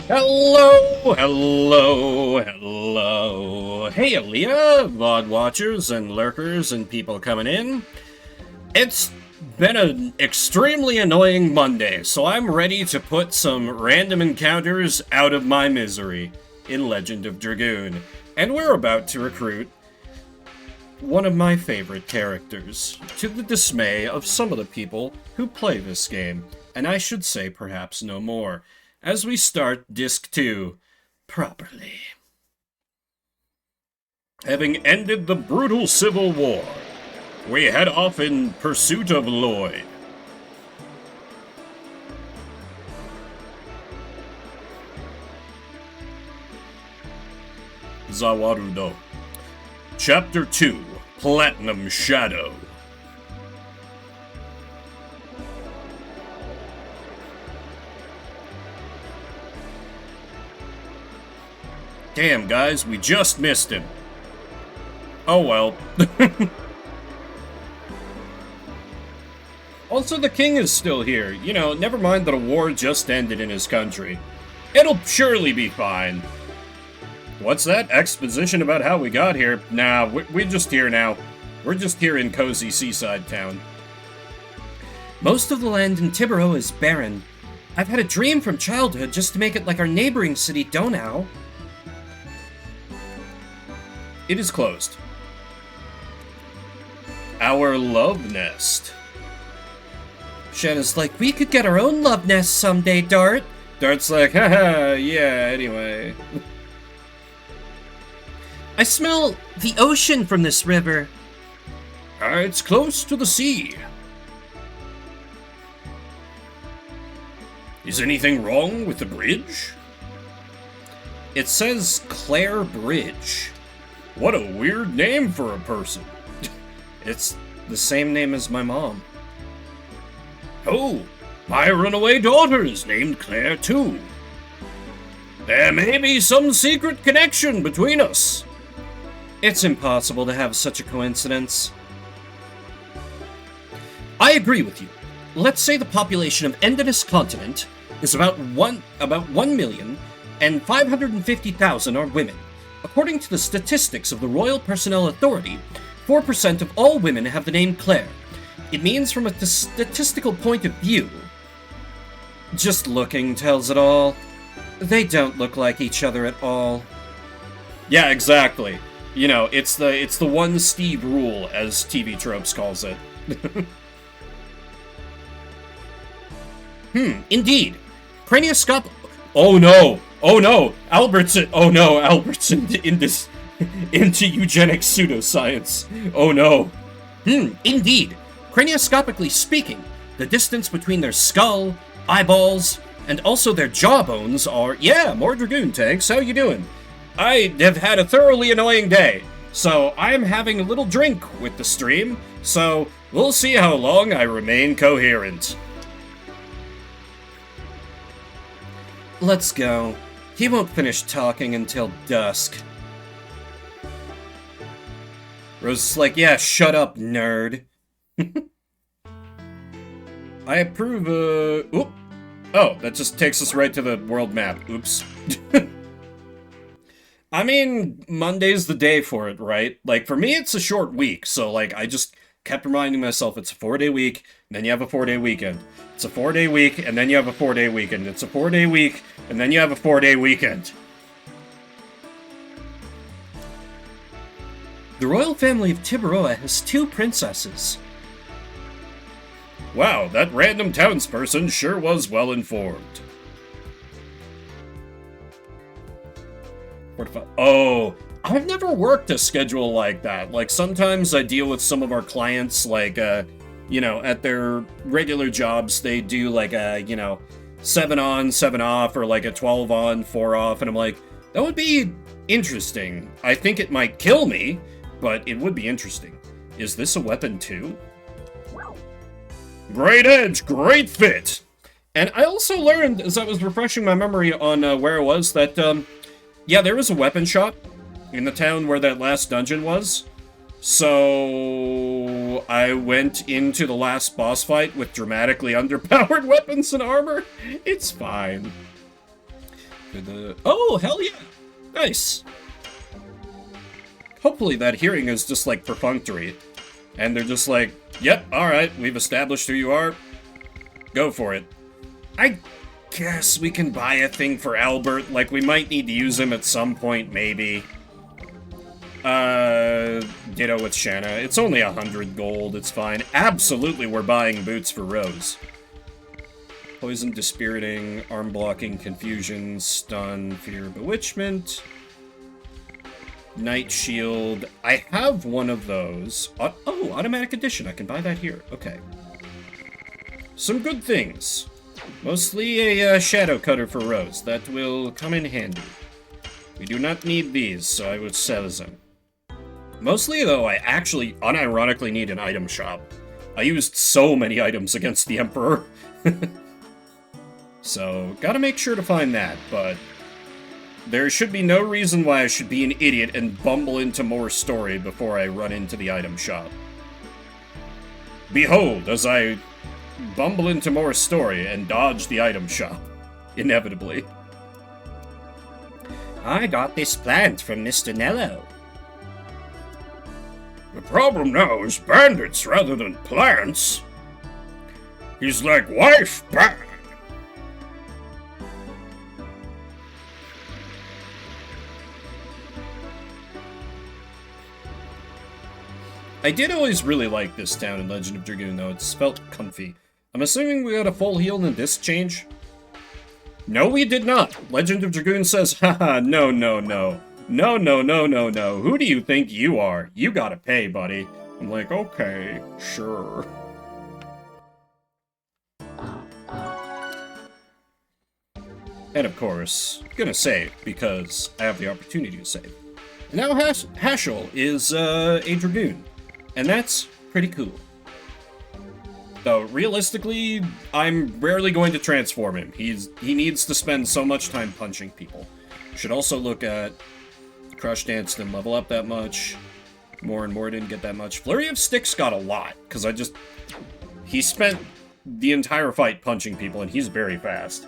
Hello, hello, hello. Hey, Aaliyah, VOD watchers and lurkers and people coming in. It's been an extremely annoying Monday, so I'm ready to put some random encounters out of my misery in Legend of Dragoon. And we're about to recruit one of my favorite characters, to the dismay of some of the people who play this game, and I should say perhaps no more, as we start Disc 2 properly. Having ended the brutal civil war, we head off in pursuit of Lloyd. Zawarudo. Chapter 2, Platinum Shadow. Damn, guys, we just missed him. Oh well. Also, the king is still here. You know, never mind that a war just ended in his country. It'll surely be fine. What's that? Exposition about how we got here? Nah, we're just here now. We're just here in cozy seaside town. Most of the land in Tibero is barren. I've had a dream from childhood just to make it like our neighboring city, Donau. It is closed. Our love nest. Shanna's like, we could get our own love nest someday, Dart. Dart's like, haha, yeah, anyway. I smell the ocean from this river. It's close to the sea. Is anything wrong with the bridge? It says Claire Bridge. What a weird name for a person. It's the same name as my mom. Oh, my runaway daughter is named Claire too. There may be some secret connection between us. It's impossible to have such a coincidence. I agree with you. Let's say the population of Endinus continent is about 1,550,000 are women. According to the statistics of the Royal Personnel Authority, 4% of all women have the name Claire. It means from a statistical point of view, just looking tells it all. They don't look like each other at all. Yeah, exactly. You know, it's the one Steve rule, as TV Tropes calls it. Indeed. Cranioscop... Oh no! Oh no! Albert's into eugenic pseudoscience. Oh no. Indeed. Cranioscopically speaking, the distance between their skull, eyeballs, and also their jawbones are... Yeah, more Dragoon tanks, how you doing? I have had a thoroughly annoying day, so I'm having a little drink with the stream, so we'll see how long I remain coherent. Let's go. He won't finish talking until dusk. Rose is like, yeah, shut up, nerd. I approve, oop. Oh, that just takes us right to the world map. Oops. I mean, Monday's the day for it, right? Like, for me, it's a short week, so, like, I just kept reminding myself it's a 4-day week, and then you have a 4-day weekend. It's a 4-day week, and then you have a 4-day weekend. It's a 4-day week, and then you have a 4-day weekend. The royal family of Tiberoa has 2 princesses. Wow, that random townsperson sure was well informed. Oh, I've never worked a schedule like that. Like, sometimes I deal with some of our clients, like, you know, at their regular jobs, they do, like, 7 on, 7 off, or, like, a 12 on, 4 off, and I'm like, that would be interesting. I think it might kill me, but it would be interesting. Is this a weapon, too? Great edge, great fit! And I also learned, as I was refreshing my memory on where I was, that, yeah, there was a weapon shop in the town where that last dungeon was. So I went into the last boss fight with dramatically underpowered weapons and armor. It's fine. Oh, hell yeah! Nice! Hopefully that hearing is just, like, perfunctory. And they're just like, yep, alright, we've established who you are. Go for it. I guess we can buy a thing for Albert. Like, we might need to use him at some point, maybe. Ditto with Shanna. It's only 100 gold, it's fine. Absolutely, we're buying boots for Rose. Poison, Dispiriting, Arm Blocking, Confusion, Stun, Fear, Bewitchment. Night Shield. I have one of those. Oh, Automatic Addition. I can buy that here. Okay. Some good things. Mostly a Shadow Cutter for Rose. That will come in handy. We do not need these, so I would sell them. Mostly, though, I actually unironically need an item shop. I used so many items against the Emperor. So, gotta make sure to find that, but there should be no reason why I should be an idiot and bumble into more story before I run into the item shop. Behold, as I bumble into more story and dodge the item shop, inevitably. I got this plant from Mr. Nello. The problem now is bandits rather than plants. He's like wife bad. I did always really like this town in Legend of Dragoon, though. It's felt comfy. I'm assuming we got a full heal in this change? No, we did not. Legend of Dragoon says, haha, no, no, no. No, no, no, no, no. Who do you think you are? You gotta pay, buddy. I'm like, okay, sure. And of course, gonna save, because I have the opportunity to save. And now Hashel is a Dragoon. And that's pretty cool. Though, realistically, I'm rarely going to transform him. He needs to spend so much time punching people. Should also look at Crush Dance didn't level up that much. More and more didn't get that much. Flurry of Sticks got a lot, because he spent the entire fight punching people, and he's very fast.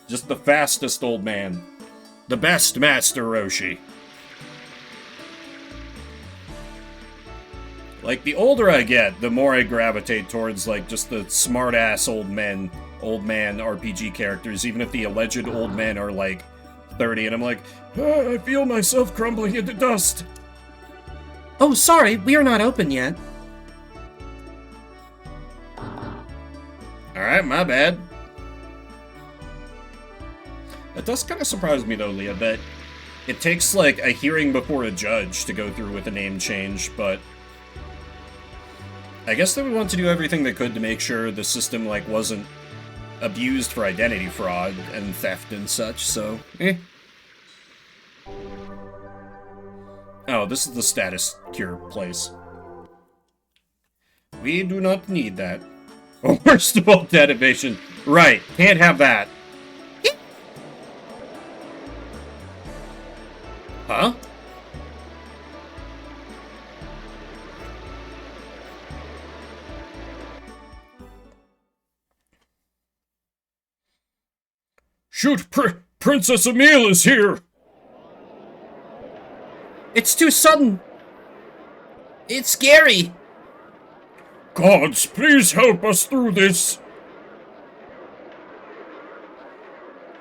Just the fastest old man. The best Master Roshi. Like, the older I get, the more I gravitate towards, like, just the smart-ass old man RPG characters, even if the alleged old men are, like, 30, and I'm like, I feel myself crumbling into dust. Oh, sorry, we are not open yet. Alright, my bad. That does kind of surprise me, though, Leah, that it takes, like, a hearing before a judge to go through with a name change, but I guess they would want to do everything they could to make sure the system, like, wasn't abused for identity fraud and theft and such, so, Oh, this is the status cure place. We do not need that. Oh, worst of all, detonation. Right, can't have that. Huh? Shoot, Princess Emile is here! It's too sudden! It's scary! Gods, please help us through this!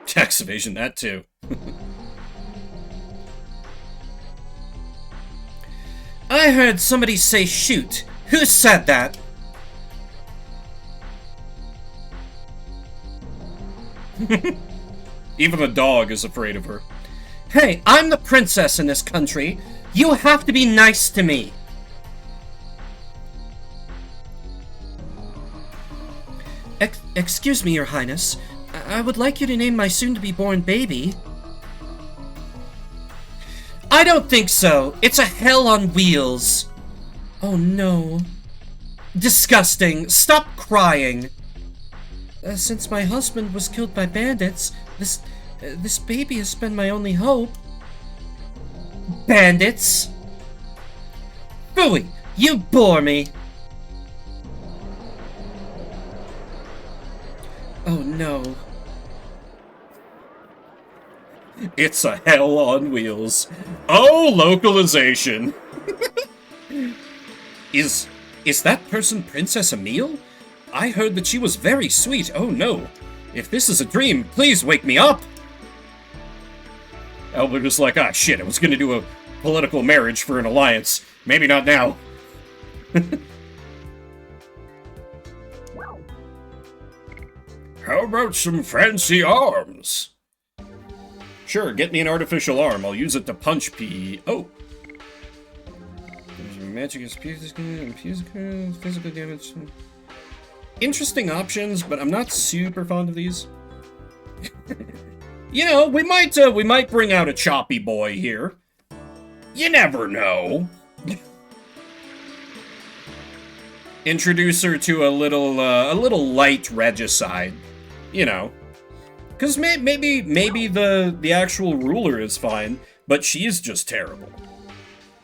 Tax evasion, that too. I heard somebody say shoot. Who said that? Even the dog is afraid of her. Hey, I'm the princess in this country. You have to be nice to me. Excuse me, Your Highness. I would like you to name my soon-to-be-born baby. I don't think so. It's a hell on wheels. Oh, no. Disgusting. Stop crying. Since my husband was killed by bandits, this baby has been my only hope. Bandits? Phooey, you bore me. Oh no. It's a hell on wheels. Oh, localization. Is that person Princess Emile? I heard that she was very sweet. Oh no. If this is a dream, please wake me up. Albert is like, ah, shit, I was gonna do a political marriage for an alliance. Maybe not now. How about some fancy arms? Sure, get me an artificial arm. I'll use it to punch P. Oh. Magic is physical damage. Interesting options, but I'm not super fond of these. You know, we might bring out a choppy boy here. You never know. Introduce her to a little light regicide, you know, because maybe the actual ruler is fine, but she's just terrible.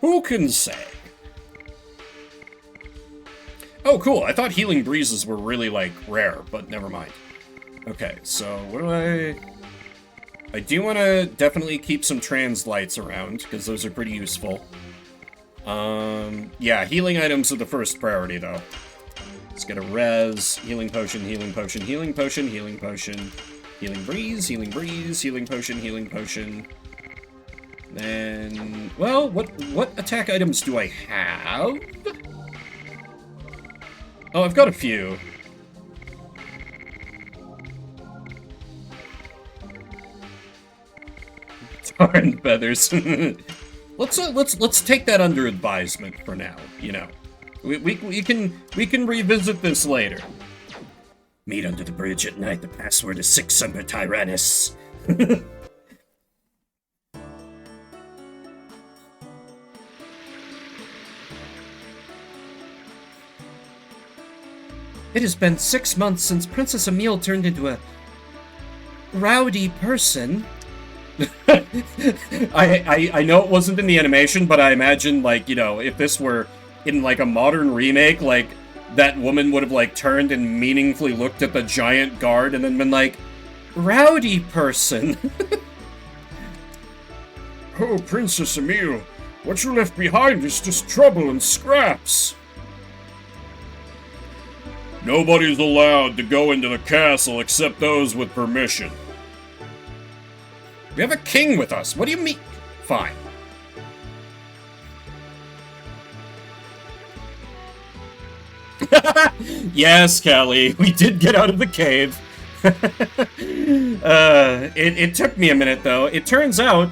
Who can say? Oh, cool. I thought healing breezes were really, like, rare, but never mind. Okay, so what do I do want to definitely keep some trans lights around, because those are pretty useful. Yeah, healing items are the first priority, though. Let's get a res, healing potion, healing potion, healing potion, healing potion, healing breeze, healing breeze, healing potion, healing potion. Then, well, what attack items do I have? Oh, I've got a few. Tar and feathers. Let's take that under advisement for now. You know, we can revisit this later. Meet under the bridge at night. The password is 6 Semper Tyrannis. It has been 6 months since Princess Emile turned into a rowdy person. I know it wasn't in the animation, but I imagine, like, you know, if this were in, like, a modern remake, like, that woman would have, like, turned and meaningfully looked at the giant guard and then been like, rowdy person. Oh, Princess Emile, what you left behind is just trouble and scraps. Nobody's allowed to go into the castle except those with permission. We have a king with us. What do you mean? Fine. Yes, Callie, we did get out of the cave. It took me a minute, though. It turns out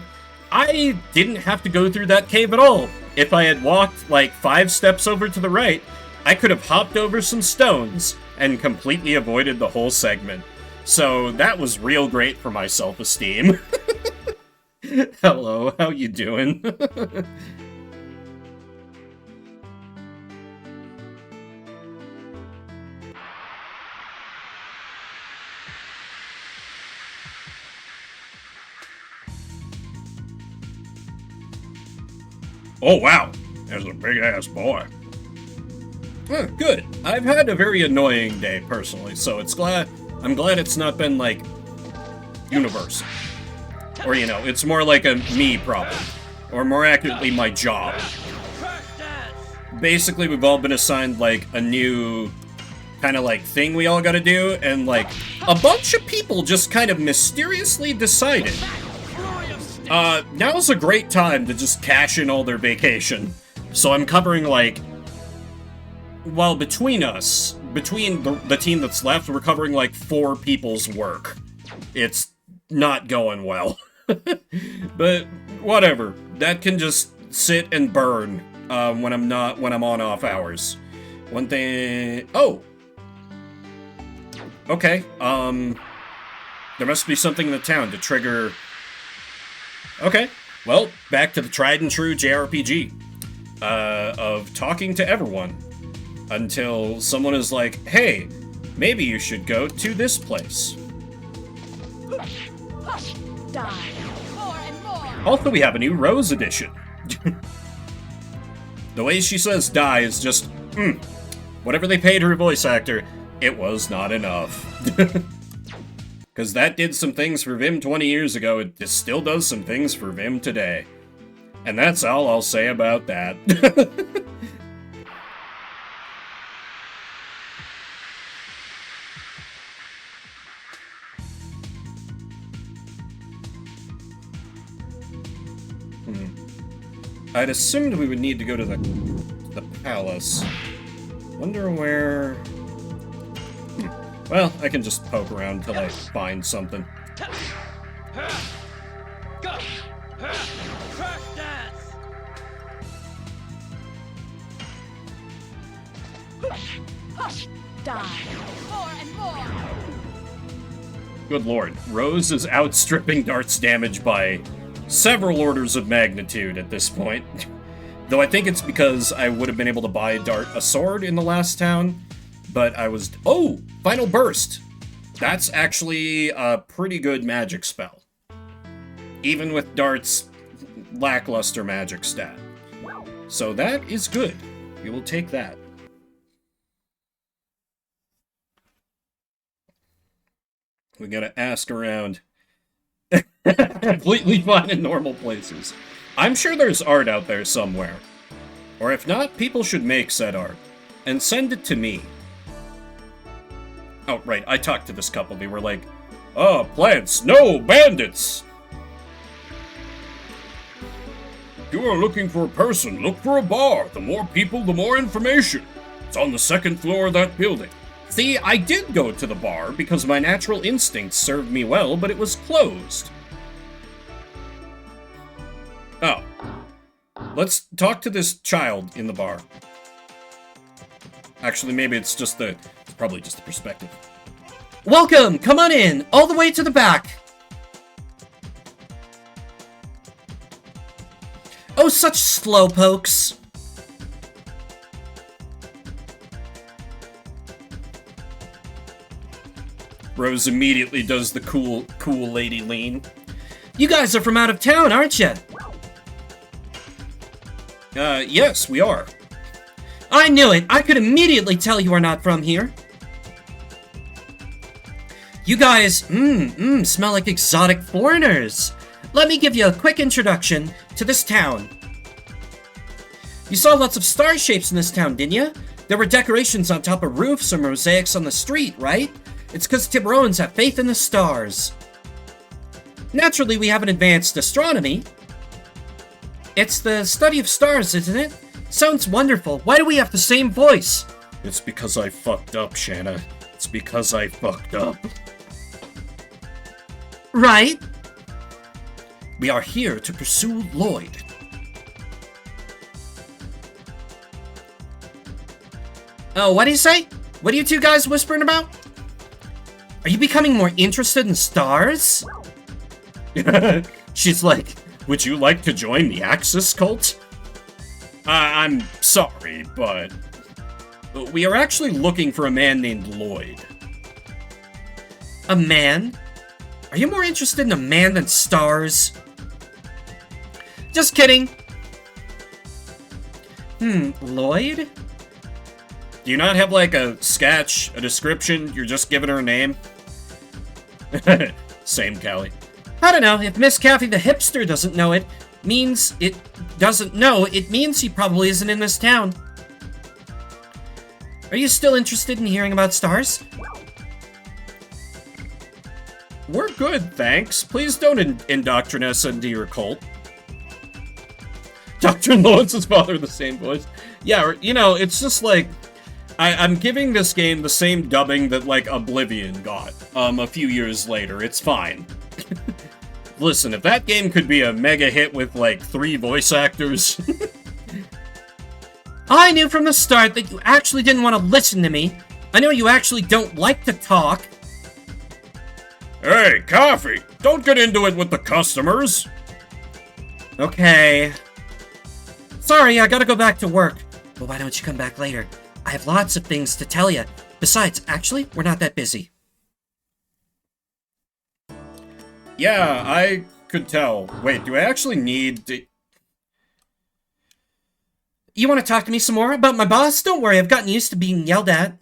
I didn't have to go through that cave at all. If I had walked, like, 5 steps over to the right, I could have hopped over some stones and completely avoided the whole segment. So that was real great for my self-esteem. Hello, how you doing? Oh wow, there's a big-ass boy. Oh, good. I've had a very annoying day, personally, so I'm glad it's not been, like, universal. Or, you know, it's more like a me problem. Or more accurately, my job. Basically, we've all been assigned, like, a new kind of, like, thing we all gotta do, and, like, a bunch of people just kind of mysteriously decided now's a great time to just cash in all their vacation. So I'm covering, like, well, between us, between the team that's left, we're covering, like, 4 people's work. It's not going well. But whatever. That can just sit and burn when I'm on off hours. One thing... Oh! Okay, there must be something in the town to trigger... Okay, well, back to the tried and true JRPG. Of talking to everyone. Until someone is like, hey, maybe you should go to this place. Die. More and more. Also, we have a new Rose edition. The way she says die is just, whatever they paid her voice actor, it was not enough. Because that did some things for Vim 20 years ago, it just still does some things for Vim today. And that's all I'll say about that. I'd assumed we would need to go to the palace. Wonder where... Well, I can just poke around until I find something. Go! Crash dance! Die. More and more. Good lord. Rose is outstripping Dart's damage by several orders of magnitude at this point. Though I think it's because I would have been able to buy Dart a sword in the last town, but I was... Oh! Final Burst! That's actually a pretty good magic spell. Even with Dart's lackluster magic stat. So that is good. We will take that. We gotta ask around. Completely fine in normal places. I'm sure there's art out there somewhere. Or if not, people should make said art. And send it to me. Oh, right, I talked to this couple. They were like, "Oh, plants, no, bandits!" If you are looking for a person, look for a bar. The more people, the more information. It's on the second floor of that building. See, I did go to the bar because my natural instincts served me well, but it was closed. Oh. Let's talk to this child in the bar. Actually, maybe it's probably just the perspective. Welcome! Come on in! All the way to the back! Oh, such slowpokes! Rose immediately does the cool lady lean. You guys are from out of town, aren't you? Yes, we are. I knew it! I could immediately tell you are not from here. You guys, smell like exotic foreigners. Let me give you a quick introduction to this town. You saw lots of star shapes in this town, didn't you? There were decorations on top of roofs or mosaics on the street, right? It's because Tiburoans have faith in the stars. Naturally, we haven't advanced astronomy. It's the study of stars, isn't it? Sounds wonderful. Why do we have the same voice? It's because I fucked up, Shanna. It's because I fucked up. Right. We are here to pursue Lloyd. Oh, what do you say? What are you two guys whispering about? Are you becoming more interested in stars? She's like, would you like to join the Axis cult? I'm sorry, but we are actually looking for a man named Lloyd. A man? Are you more interested in a man than stars? Just kidding. Lloyd? Do you not have, like, a sketch, a description? You're just giving her a name? Same, Callie. I don't know. If Miss Kathy the hipster doesn't know it, it means he probably isn't in this town. Are you still interested in hearing about stars? We're good, thanks. Please don't indoctrinate us into your cult. Dr. and Lawrence's father, the same voice. Yeah, you know, it's just like... I'm giving this game the same dubbing that, like, Oblivion got, a few years later. It's fine. Listen, if that game could be a mega hit with, like, 3 voice actors... I knew from the start that you actually didn't want to listen to me. I know you actually don't like to talk. Hey, Coffee! Don't get into it with the customers! Okay. Sorry, I gotta go back to work. But why don't you come back later? I have lots of things to tell you. Besides, actually, we're not that busy. Yeah, I could tell. Wait, do I actually need to... You want to talk to me some more about my boss? Don't worry, I've gotten used to being yelled at.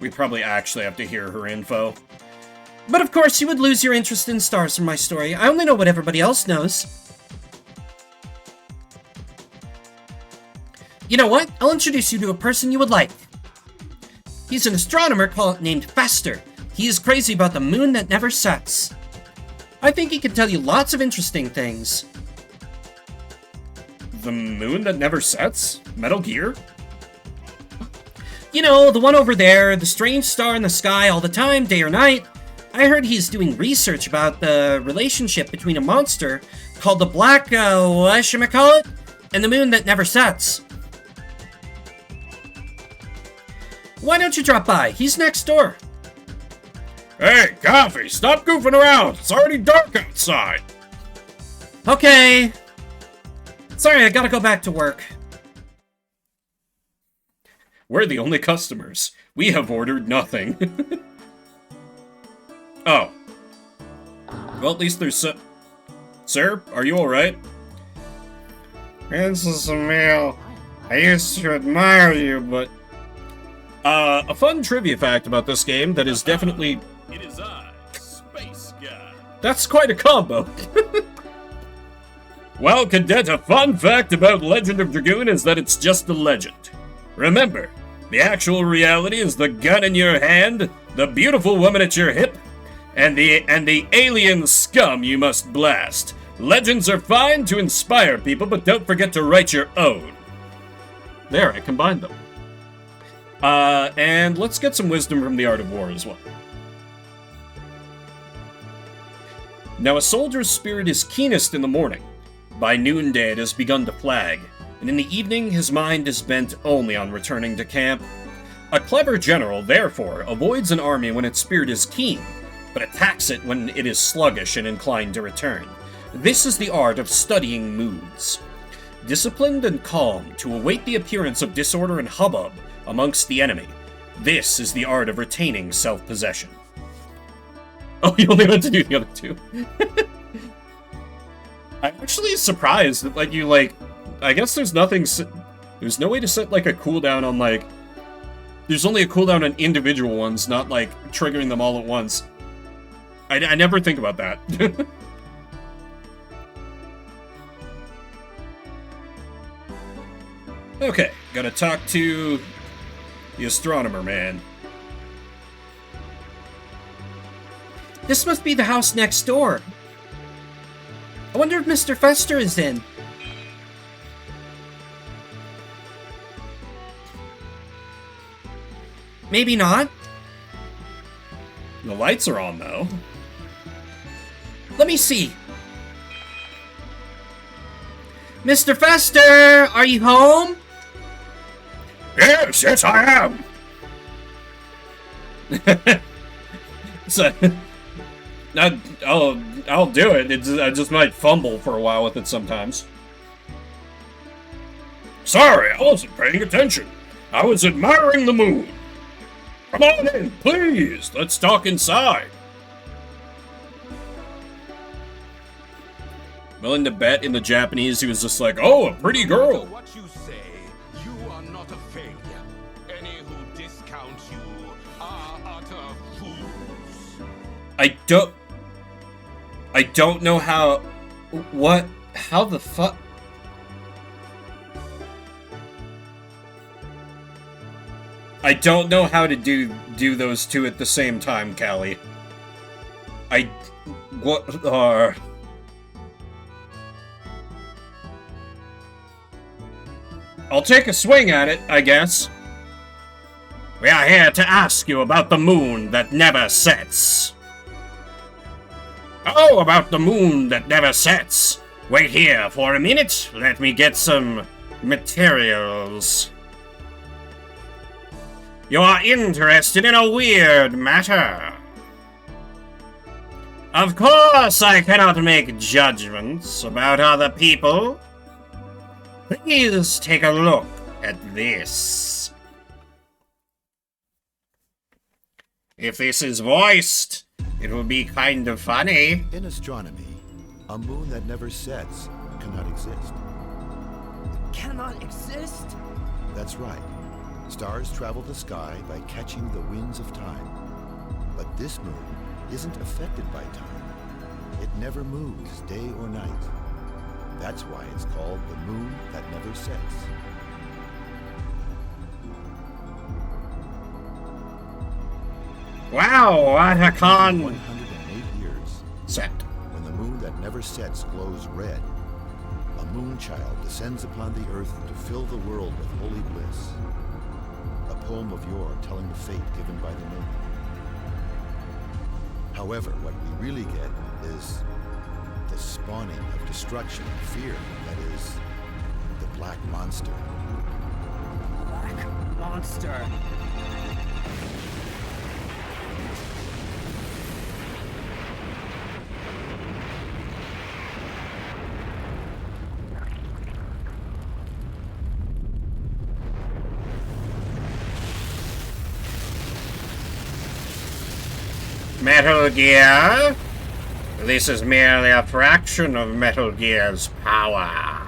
We probably actually have to hear her info. But of course, you would lose your interest in stars from my story. I only know what everybody else knows. You know what? I'll introduce you to a person you would like. He's an astronomer named Fester. He is crazy about the moon that never sets. I think he can tell you lots of interesting things. The moon that never sets? Metal Gear? You know, the one over there, the strange star in the sky all the time, day or night. I heard he's doing research about the relationship between a monster called the Black, whatchamacallit, and the moon that never sets. Why don't you drop by? He's next door. Hey, Coffee, stop goofing around! It's already dark outside! Okay. Sorry, I gotta go back to work. We're the only customers. We have ordered nothing. Oh. Well, at least there's some... Sir, are you alright? Princess Emile, I used to admire you, but... A fun trivia fact about this game that is definitely... It is I, Space Guy. That's quite a combo. Well, Cadet, a fun fact about Legend of Dragoon is that it's just a legend. Remember, the actual reality is the gun in your hand, the beautiful woman at your hip, and the alien scum you must blast. Legends are fine to inspire people, but don't forget to write your own. There, I combined them. And let's get some wisdom from the Art of War as well. Now, a soldier's spirit is keenest in the morning. By noonday, it has begun to flag, and in the evening, his mind is bent only on returning to camp. A clever general, therefore, avoids an army when its spirit is keen, but attacks it when it is sluggish and inclined to return. This is the art of studying moods. Disciplined and calm, to await the appearance of disorder and hubbub amongst the enemy. This is the art of retaining self-possession. Oh, you only meant to do the other two. I'm actually surprised that, I guess there's nothing... There's no way to set, a cooldown on, There's only a cooldown on individual ones, not, triggering them all at once. I never think about that. Okay, gotta talk to the astronomer man. This must be the house next door. I wonder if Mr. Fester is in. Maybe not. The lights are on, though. Let me see. Mr. Fester, are you home? Yes, I am! So, I'll do it. I just might fumble for a while with it sometimes. Sorry, I wasn't paying attention. I was admiring the moon. Come on in, please. Let's talk inside. Willing to bet in the Japanese he was just like, oh, a pretty girl. What you say, you are not a failure. Any who discount you are utter fools. I don't know how... How the fuck... I don't know how to do those two at the same time, Callie. What are... I'll take a swing at it, I guess. We are here to ask you about the moon that never sets. Oh, about the moon that never sets. Wait here for a minute. Let me get some materials. You are interested in a weird matter. Of course, I cannot make judgments about other people. Please take a look at this. If this is voiced, it will be kind of funny. In astronomy, a moon that never sets cannot exist. Cannot exist? That's right. Stars travel the sky by catching the winds of time. But this moon isn't affected by time. It never moves day or night. That's why it's called the moon that never sets. Wow, what a con! 108 years, Set. when the moon that never sets glows red, a moon child descends upon the earth to fill the world with holy bliss. A poem of yore telling the fate given by the moon. However, what we really get is the spawning of destruction and fear, that is, the Black Monster. Black monster. Metal Gear? This is merely a fraction of Metal Gear's power.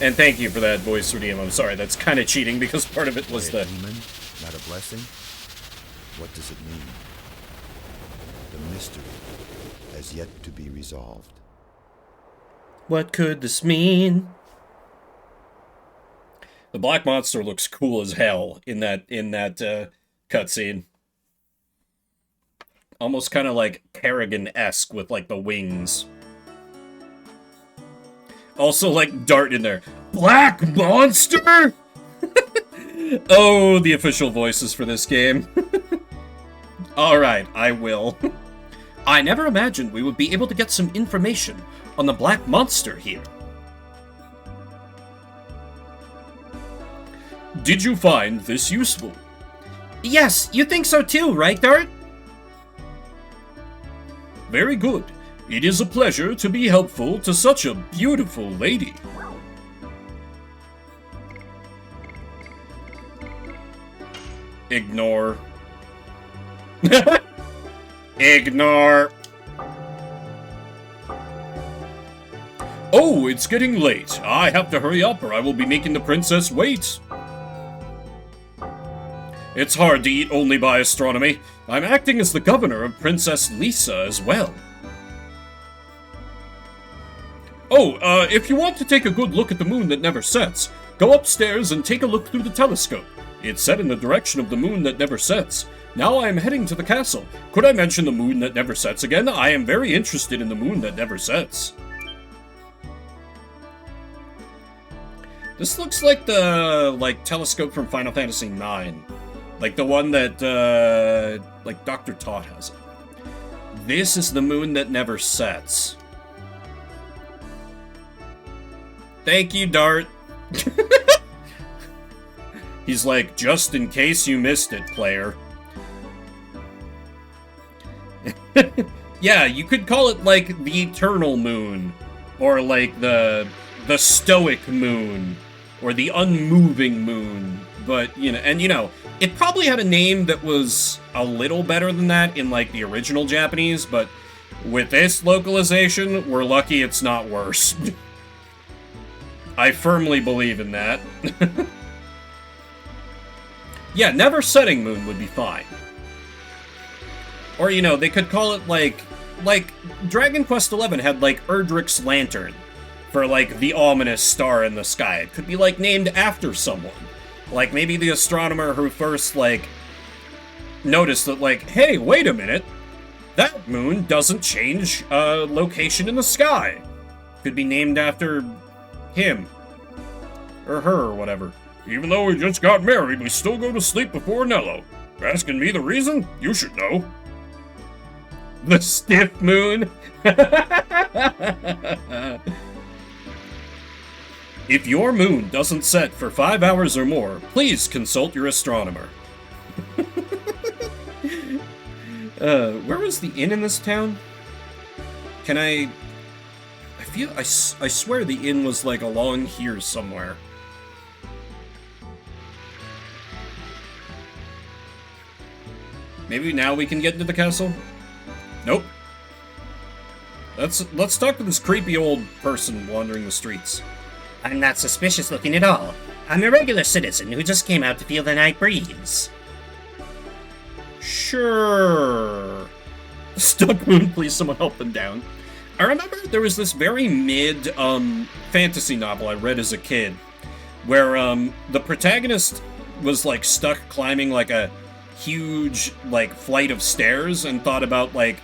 And thank you for that voice redeem. I'm sorry, that's kind of cheating because part of it was By a the... demon, not a blessing? What does it mean? The mystery has yet to be resolved. What could this mean? The Black Monster looks cool as hell in that cutscene. Almost kind of like Kerrigan-esque with like the wings. Also like Dart in there. Black Monster? Oh, the official voices for this game. Alright, I will. I never imagined we would be able to get some information on the Black Monster here. Did you find this useful? Yes, you think so too, right, Dart? Very good. It is a pleasure to be helpful to such a beautiful lady. Ignore. Ignore. Oh, it's getting late. I have to hurry up or I will be making the princess wait. It's hard to eat only by astronomy. I'm acting as the governor of Princess Lisa as well. Oh, if you want to take a good look at the moon that never sets, go upstairs and take a look through the telescope. It's set in the direction of the moon that never sets. Now I am heading to the castle. Could I mention the moon that never sets again? I am very interested in the moon that never sets. This looks like the, telescope from Final Fantasy IX. Like the one that, Dr. Todd has it. This is the moon that never sets. Thank you, Dart. He's like, just in case you missed it, player. Yeah, you could call it, like, the Eternal Moon. Or, like, the Stoic Moon. Or the Unmoving Moon. But, it probably had a name that was a little better than that in, like, the original Japanese, but with this localization, we're lucky it's not worse. I firmly believe in that. Yeah, Never Setting Moon would be fine. Or, they could call it, like Dragon Quest XI had, like, Erdrick's Lantern for, like, the ominous star in the sky. It could be, like, named after someone. Like, maybe the astronomer who first, like, noticed that, like, hey, wait a minute, that moon doesn't change location in the sky. Could be named after him. Or her, or whatever. Even though we just got married, we still go to sleep before Nello. Asking me the reason? You should know. The stiff moon? If your moon doesn't set for 5 hours or more, please consult your astronomer. Where was the inn in this town? Can I swear the inn was, like, along here somewhere. Maybe now we can get into the castle? Nope. Let's talk to this creepy old person wandering the streets. I'm not suspicious looking at all. I'm a regular citizen who just came out to feel the night breeze. Sure. Stuck Moon, please someone help them down. I remember there was this very mid fantasy novel I read as a kid where the protagonist was like stuck climbing like a huge like flight of stairs and thought about like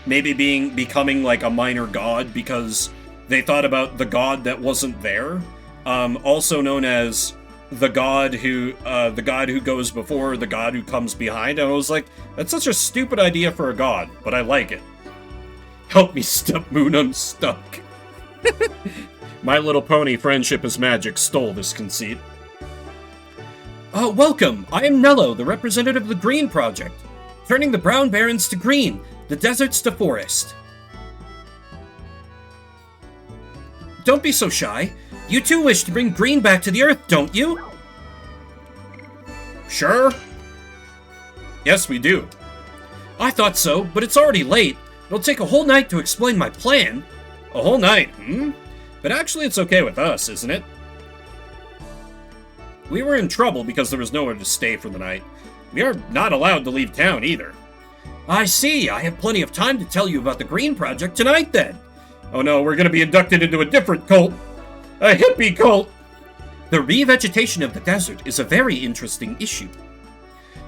maybe becoming like a minor god because they thought about the god that wasn't there, also known as the god who goes before, the god who comes behind. And I was like, that's such a stupid idea for a god, but I like it. Help me, Step Moon, I'm stuck. My Little Pony Friendship is Magic stole this conceit. Welcome! I am Nello, the representative of the Green Project. Turning the brown barrens to green, the deserts to forest. Don't be so shy. You too wish to bring green back to the earth, don't you? Sure. Yes, we do. I thought so, but it's already late. It'll take a whole night to explain my plan. A whole night, But actually it's okay with us, isn't it? We were in trouble because there was nowhere to stay for the night. We are not allowed to leave town either. I see. I have plenty of time to tell you about the Green Project tonight, then. Oh no, we're going to be inducted into a different cult. A hippie cult. The revegetation of the desert is a very interesting issue.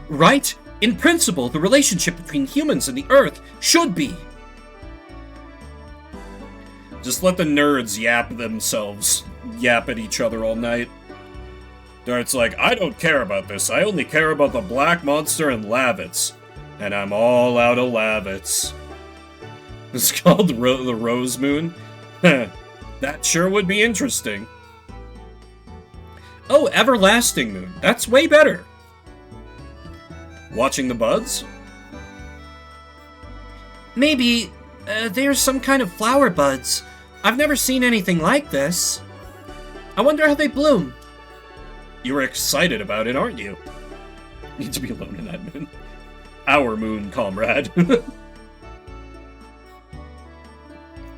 Right? In principle, the relationship between humans and the earth should be. Just let the nerds yap at each other all night. Dart's like, I don't care about this. I only care about the Black Monster and Lavits. And I'm all out of Lavits. It's called the Rose Moon? That sure would be interesting. Oh, Everlasting Moon. That's way better. Watching the buds? Maybe there's some kind of flower buds. I've never seen anything like this. I wonder how they bloom. You were excited about it, aren't you? Need to be alone in that moon. Our moon, comrade.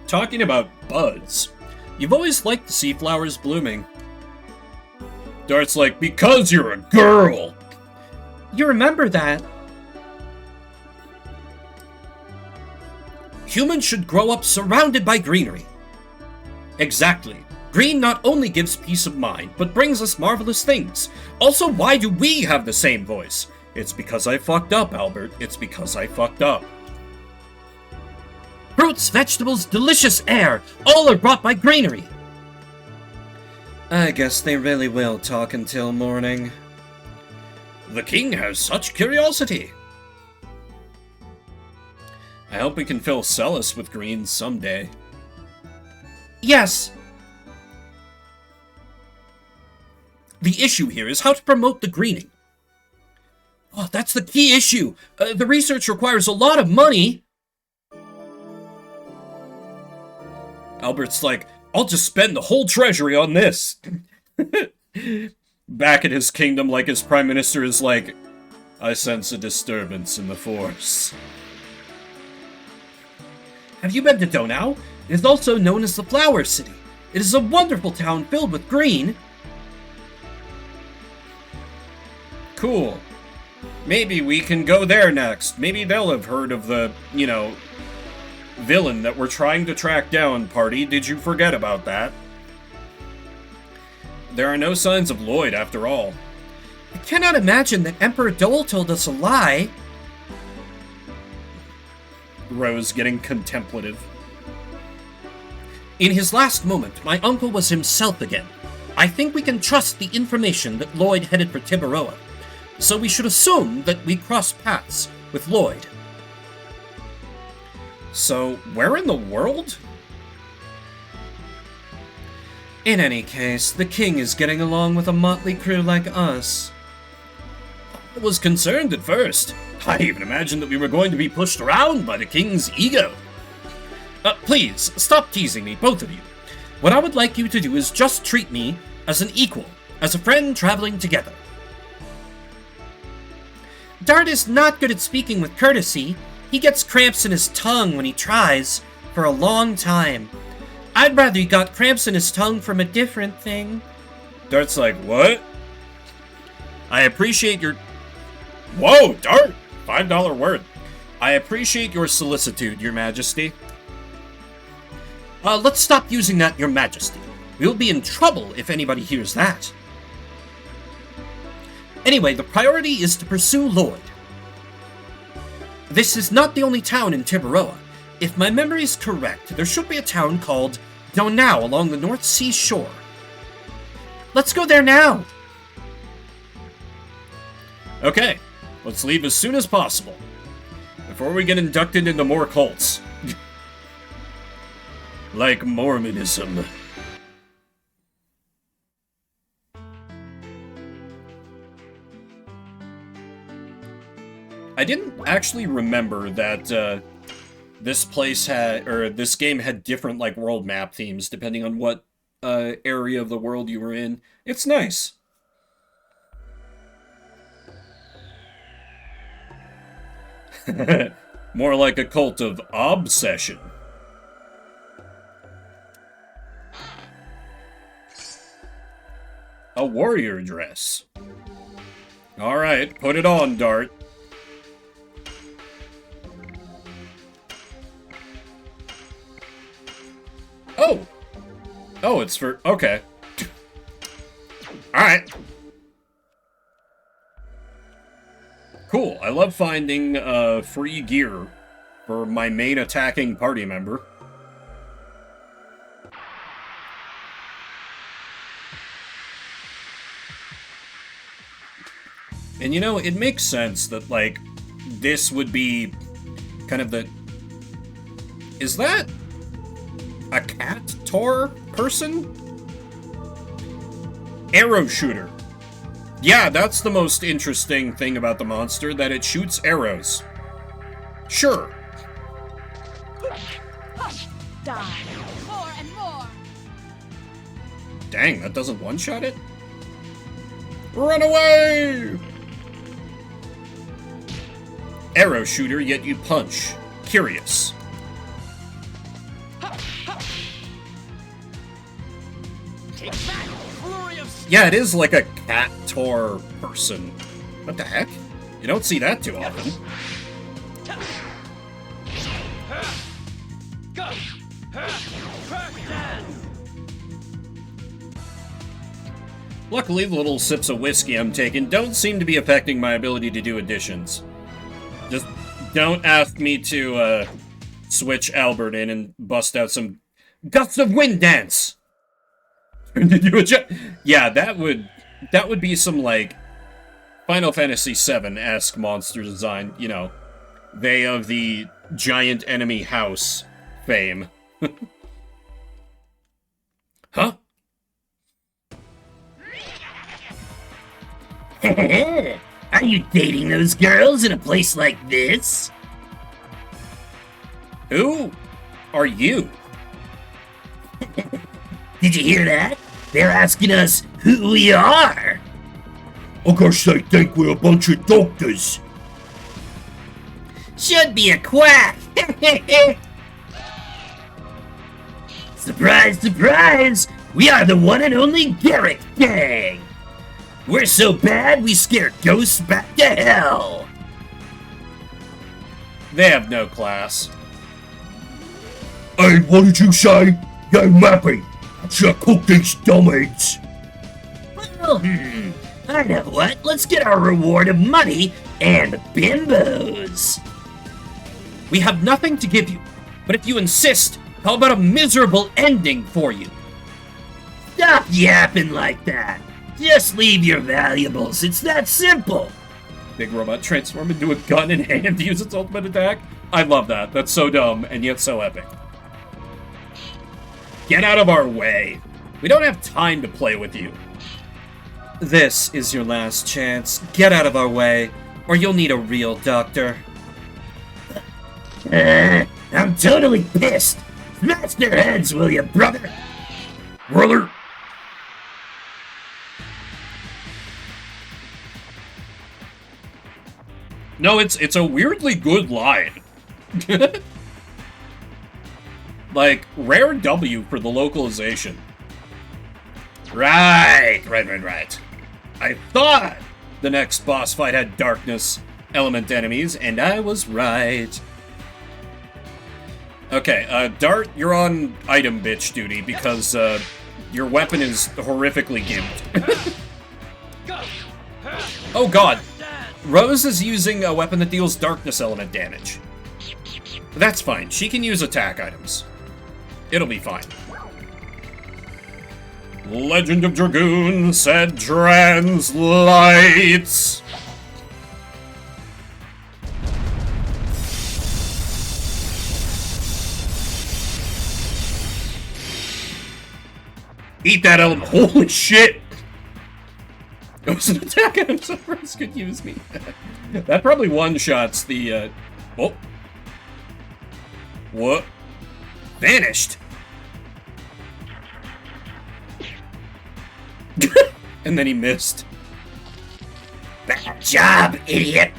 Talking about buds. You've always liked to see flowers blooming. Dart's like, because you're a girl! You remember that. Humans should grow up surrounded by greenery. Exactly. Green not only gives peace of mind, but brings us marvelous things. Also, why do we have the same voice? It's because I fucked up, Albert. It's because I fucked up. Fruits, vegetables, delicious air, all are brought by greenery. I guess they really will talk until morning. The king has such curiosity. I hope we can fill Celis with green someday. Yes. The issue here is how to promote the greening. Oh, that's the key issue. The research requires a lot of money. Albert's like, I'll just spend the whole treasury on this. Back in his kingdom, like his prime minister is like, I sense a disturbance in the force. Have you been to Donau? It is also known as the Flower City. It is a wonderful town filled with green. Cool. Maybe we can go there next. Maybe they'll have heard of the, villain that we're trying to track down, party. Did you forget about that? There are no signs of Lloyd, after all. I cannot imagine that Emperor Dole told us a lie. Rose getting contemplative. In his last moment, my uncle was himself again. I think we can trust the information that Lloyd headed for Tiburoa. So we should assume that we crossed paths with Lloyd. So, where in the world? In any case, the king is getting along with a motley crew like us. I was concerned at first. I even imagined that we were going to be pushed around by the king's ego. Please, stop teasing me, both of you. What I would like you to do is just treat me as an equal, as a friend traveling together. Dart is not good at speaking with courtesy. He gets cramps in his tongue when he tries, for a long time. I'd rather he got cramps in his tongue from a different thing. Dart's like, what? I appreciate your... Whoa, Dart! $5 word. I appreciate your solicitude, Your Majesty. Let's stop using that, Your Majesty. We'll be in trouble if anybody hears that. Anyway, the priority is to pursue Lloyd. This is not the only town in Tiburoa. If my memory is correct, there should be a town called Donau along the North Sea shore. Let's go there now! Okay, let's leave as soon as possible. Before we get inducted into more cults. Like Mormonism. I didn't actually remember that this place had, or this game had different like world map themes depending on what area of the world you were in. It's nice. More like a cult of obsession. A warrior dress. Alright, put it on, Dart. Oh! Oh, it's for... okay. Alright. Cool. I love finding free gear for my main attacking party member. And you know, it makes sense that, like, this would be kind of the... Is that a cat Tor person? Arrow shooter. Yeah, that's the most interesting thing about the monster, that it shoots arrows. Sure. Die. More and more. Dang, that doesn't one-shot it? Run away! Arrow shooter, yet you punch. Curious. Yeah, it is like a cat Tor person. What the heck? You don't see that too often. Luckily, the little sips of whiskey I'm taking don't seem to be affecting my ability to do additions. Just don't ask me to switch Albert in and bust out some gusts of wind dance. Yeah, that would be some like Final Fantasy VII-esque monster design. You know, they of the giant enemy house fame. Huh? Are you dating those girls in a place like this? Who are you? Did you hear that? They're asking us who we are. I guess they think we're a bunch of doctors. Should be a quack. Surprise, surprise! We are the one and only Garrett Gang. We're so bad we scare ghosts back to hell. They have no class. Hey, what did you say? Yo, Mappy, should cook these dummies. Well, I know what. Let's get our reward of money and bimbos. We have nothing to give you, but if you insist, how about a miserable ending for you? Stop yapping like that. Just leave your valuables. It's that simple. Big robot transform into a gun in hand to use its ultimate attack? I love that. That's so dumb and yet so epic. Get out of our way. We don't have time to play with you. This is your last chance. Get out of our way, or you'll need a real doctor. I'm totally pissed. Smash their heads, will you, brother? Brother? No, it's a weirdly good line. Like, rare W for the localization. Right. I thought the next boss fight had darkness element enemies, and I was right. Okay, Dart, you're on item bitch duty because, your weapon is horrifically gimped. Oh god! Rose is using a weapon that deals darkness element damage. That's fine, she can use attack items. It'll be fine. Legend of Dragoon said translates. Eat that element. Holy shit! It was an attack item, so Rose could use me. That probably one-shots the, Oh. What? Vanished! And then he missed. Bad job, idiot!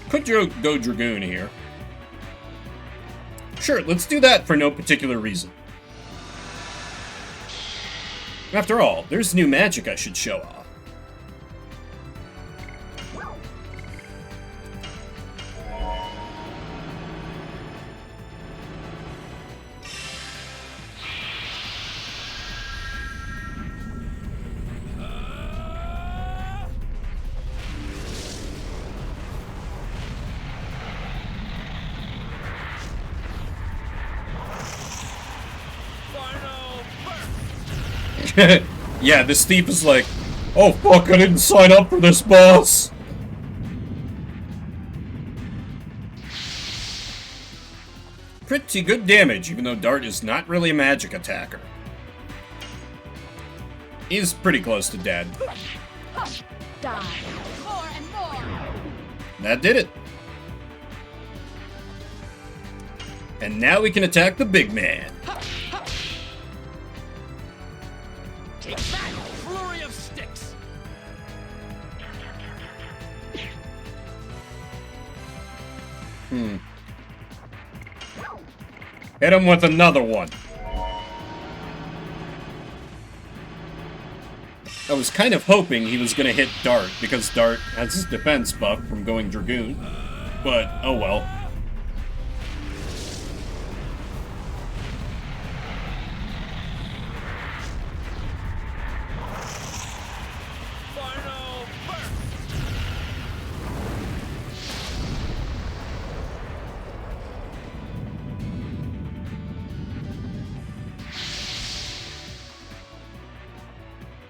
Could go Dragoon here. Sure, let's do that for no particular reason. After all, there's new magic I should show off. Yeah, this thief is like, oh fuck, I didn't sign up for this boss! Pretty good damage, even though Dart is not really a magic attacker. He's pretty close to dead. Die. More and more. That did it. And now we can attack the big man. Take that, flurry of sticks! Hit him with another one. I was kind of hoping he was going to hit Dart, because Dart has his defense buff from going Dragoon. But, oh well. Final burst!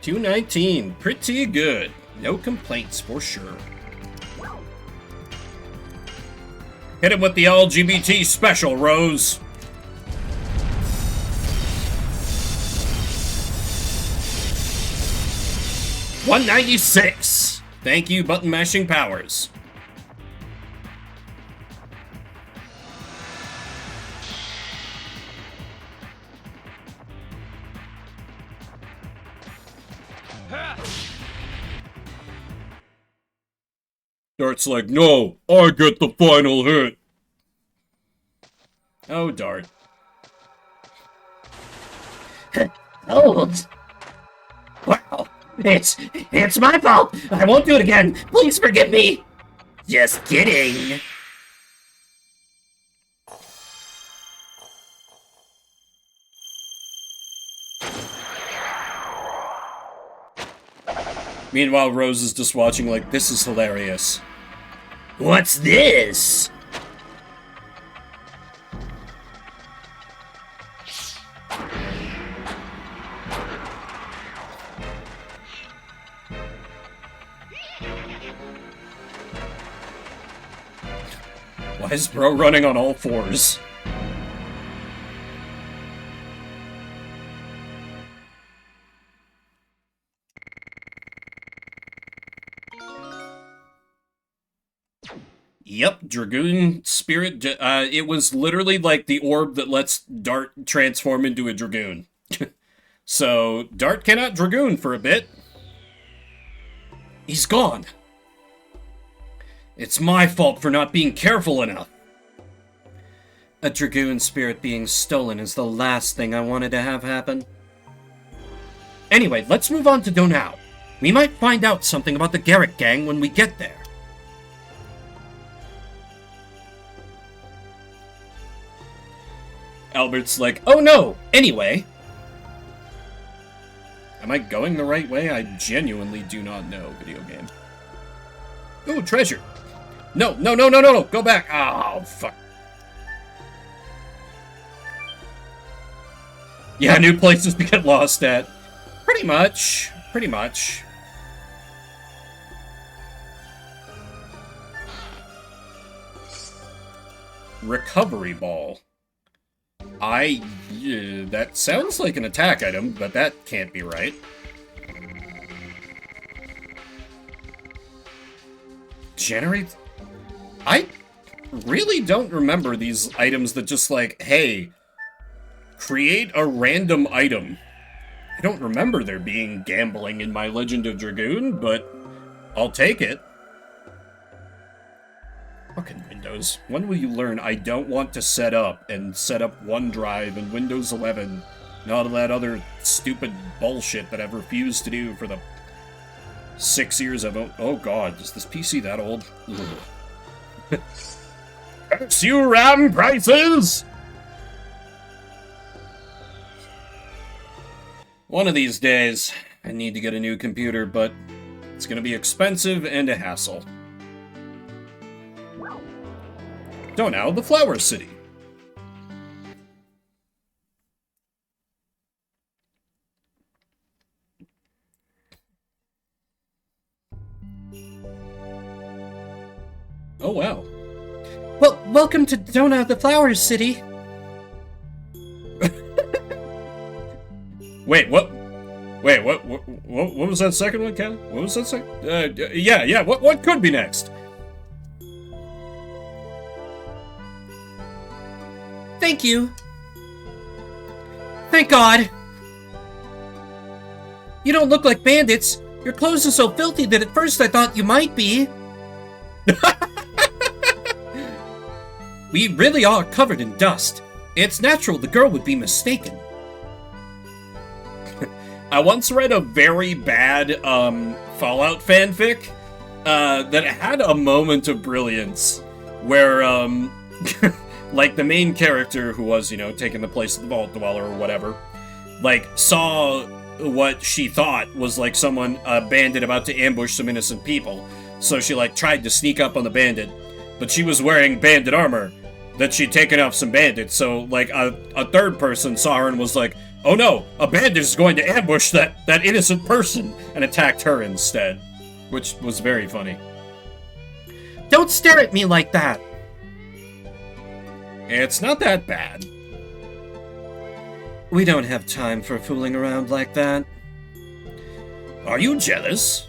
219, pretty good. No complaints for sure. Hit him with the LGBT special, Rose. $196. Thank you, button mashing powers. Dart's like, no, I get the final hit. Oh, Dart. Hold. Wow, it's my fault. I won't do it again. Please forgive me. Just kidding. Meanwhile, Rose is just watching like, this is hilarious. What's this? Why is bro running on all fours? Yep, Dragoon Spirit. It was literally like the orb that lets Dart transform into a Dragoon. So, Dart cannot Dragoon for a bit. He's gone. It's my fault for not being careful enough. A Dragoon spirit being stolen is the last thing I wanted to have happen. Anyway, let's move on to Donau. We might find out something about the Garrick gang when we get there. Albert's like, oh no! Anyway. Am I going the right way? I genuinely do not know, video game. Ooh, treasure. No, no, no, no, no, no! Go back! Oh, fuck. Yeah, new places to get lost at. Pretty much. Pretty much. Recovery ball. That sounds like an attack item, but that can't be right. Generate... I really don't remember these items that just like, hey, create a random item. I don't remember there being gambling in my Legend of Dragoon, but I'll take it. Fucking Windows. When will you learn I don't want to set up OneDrive and Windows 11 and all that other stupid bullshit that I've refused to do for the 6 years I've owned. Oh god, is this PC that old? Curse you, RAM prices! One of these days, I need to get a new computer, but it's gonna be expensive and a hassle. Donau, the Flower City. Oh, wow. Well, welcome to Donau, the Flower City. Wait, what? Wait, what was that second one, Ken? What was that second? Yeah, what could be next? Thank you. Thank God. You don't look like bandits. Your clothes are so filthy that at first I thought you might be. We really are covered in dust. It's natural the girl would be mistaken. I once read a very bad Fallout fanfic that had a moment of brilliance where like the main character who was, you know, taking the place of the Vault Dweller or whatever, like saw what she thought was like a bandit about to ambush some innocent people. So she like tried to sneak up on the bandit, but she was wearing bandit armor that she'd taken off some bandits. So like a third person saw her and was like, oh no, a bandit is going to ambush that innocent person, and attacked her instead, which was very funny. Don't stare at me like that. It's not that bad. We don't have time for fooling around like that. Are you jealous?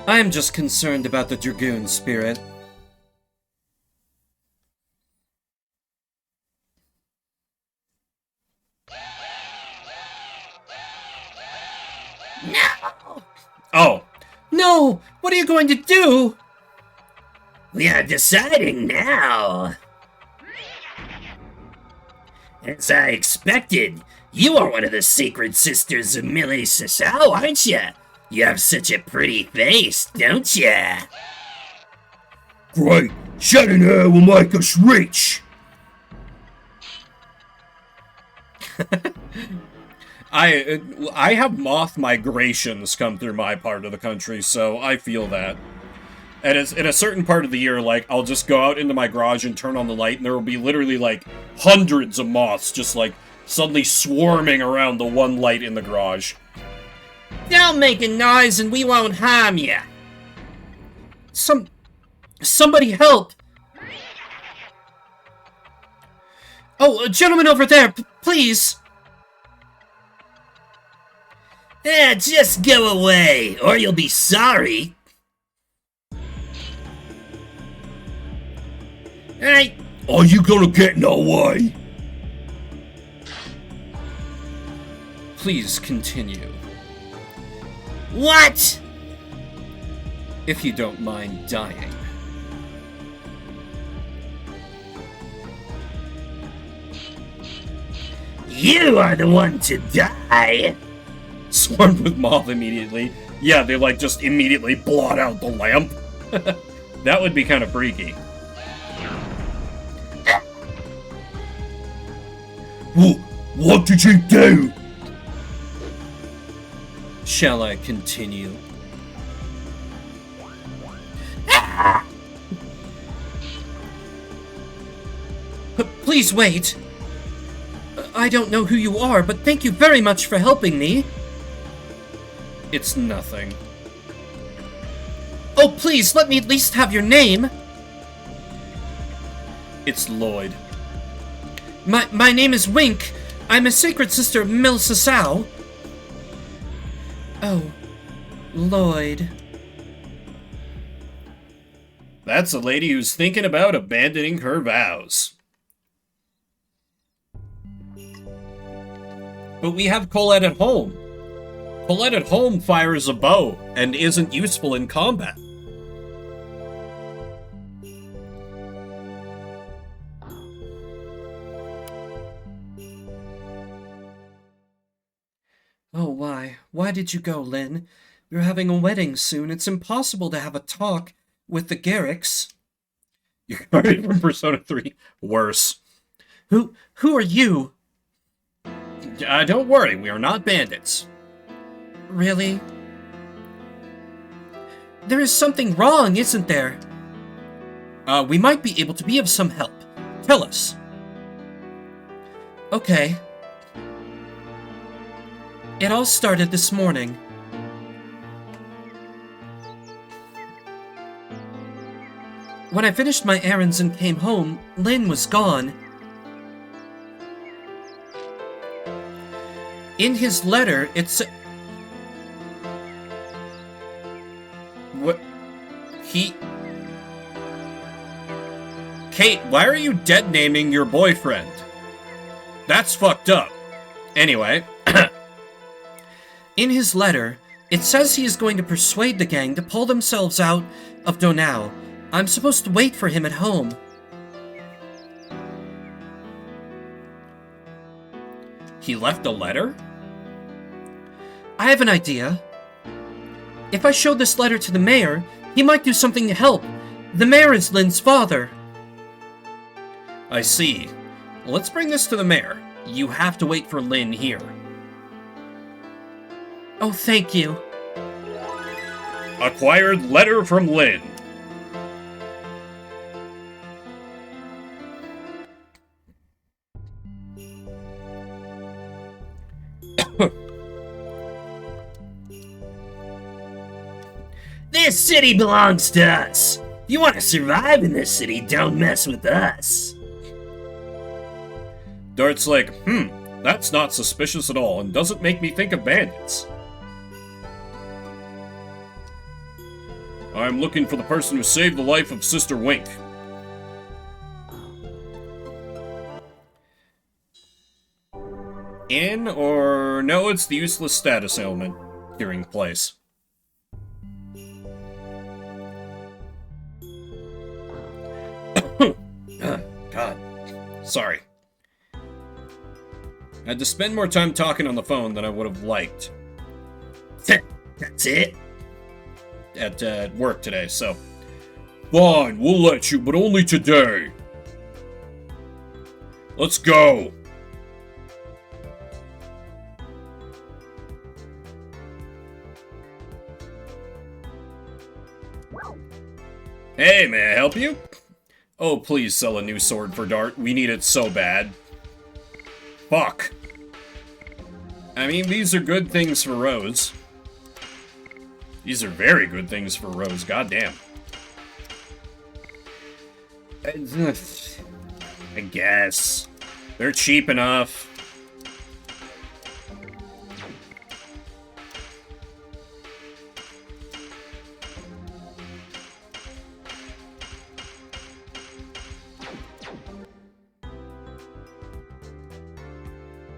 I am just concerned about the Dragoon spirit. No! Oh. No! What are you going to do? We are deciding now. As I expected, you are one of the sacred sisters of Millie Sasau, aren't you? You have such a pretty face, don't ya? Great! Shedding hair will make us rich! I have moth migrations come through my part of the country, so I feel that. And it's in a certain part of the year, like, I'll just go out into my garage and turn on the light, and there will be literally, like, hundreds of moths just, like, suddenly swarming around the one light in the garage. Don't make a noise and we won't harm you. Somebody help! Oh, a gentleman over there, please! Just go away, or you'll be sorry. Alright. Are you gonna get in our way? Please continue. What? If you don't mind dying. You are the one to die. Swarmed with moth immediately. Yeah, they like just immediately blot out the lamp. That would be kind of freaky. What did you do? Shall I continue? Please wait. I don't know who you are, but thank you very much for helping me. It's nothing. Oh, please, let me at least have your name. It's Lloyd. My name is Wink. I'm a sacred sister of Milsasau. Oh, Lloyd. That's a lady who's thinking about abandoning her vows. But we have Colette at home. Colette at home fires a bow and isn't useful in combat. Oh, why? Why did you go, Lynn? You're having a wedding soon. It's impossible to have a talk with the Garricks. You're coming from Persona 3. Worse. Who are you? Don't worry, we are not bandits. Really? There is something wrong, isn't there? We might be able to be of some help. Tell us. Okay. It all started this morning. When I finished my errands and came home, Lynn was gone. In his letter, it said... What? Kate, why are you dead-naming your boyfriend? That's fucked up. Anyway. In his letter, it says he is going to persuade the gang to pull themselves out of Donau. I'm supposed to wait for him at home. He left a letter? I have an idea. If I show this letter to the mayor, he might do something to help. The mayor is Lynn's father. I see. Let's bring this to the mayor. You have to wait for Lynn here. Oh, thank you. Acquired letter from Lynn. This city belongs to us. If you want to survive in this city, don't mess with us. Dart's like, that's not suspicious at all and doesn't make me think of bandits. I'm looking for the person who saved the life of Sister Wink. In or no, it's the useless status ailment hearing place. God. Sorry. I had to spend more time talking on the phone than I would have liked. That's it? At work today, so... Fine, we'll let you, but only today. Let's go! Hey, may I help you? Oh, please sell a new sword for Dart. We need it so bad. Fuck. I mean, these are good things for Rose. These are very good things for Rose, goddamn. I guess. They're cheap enough.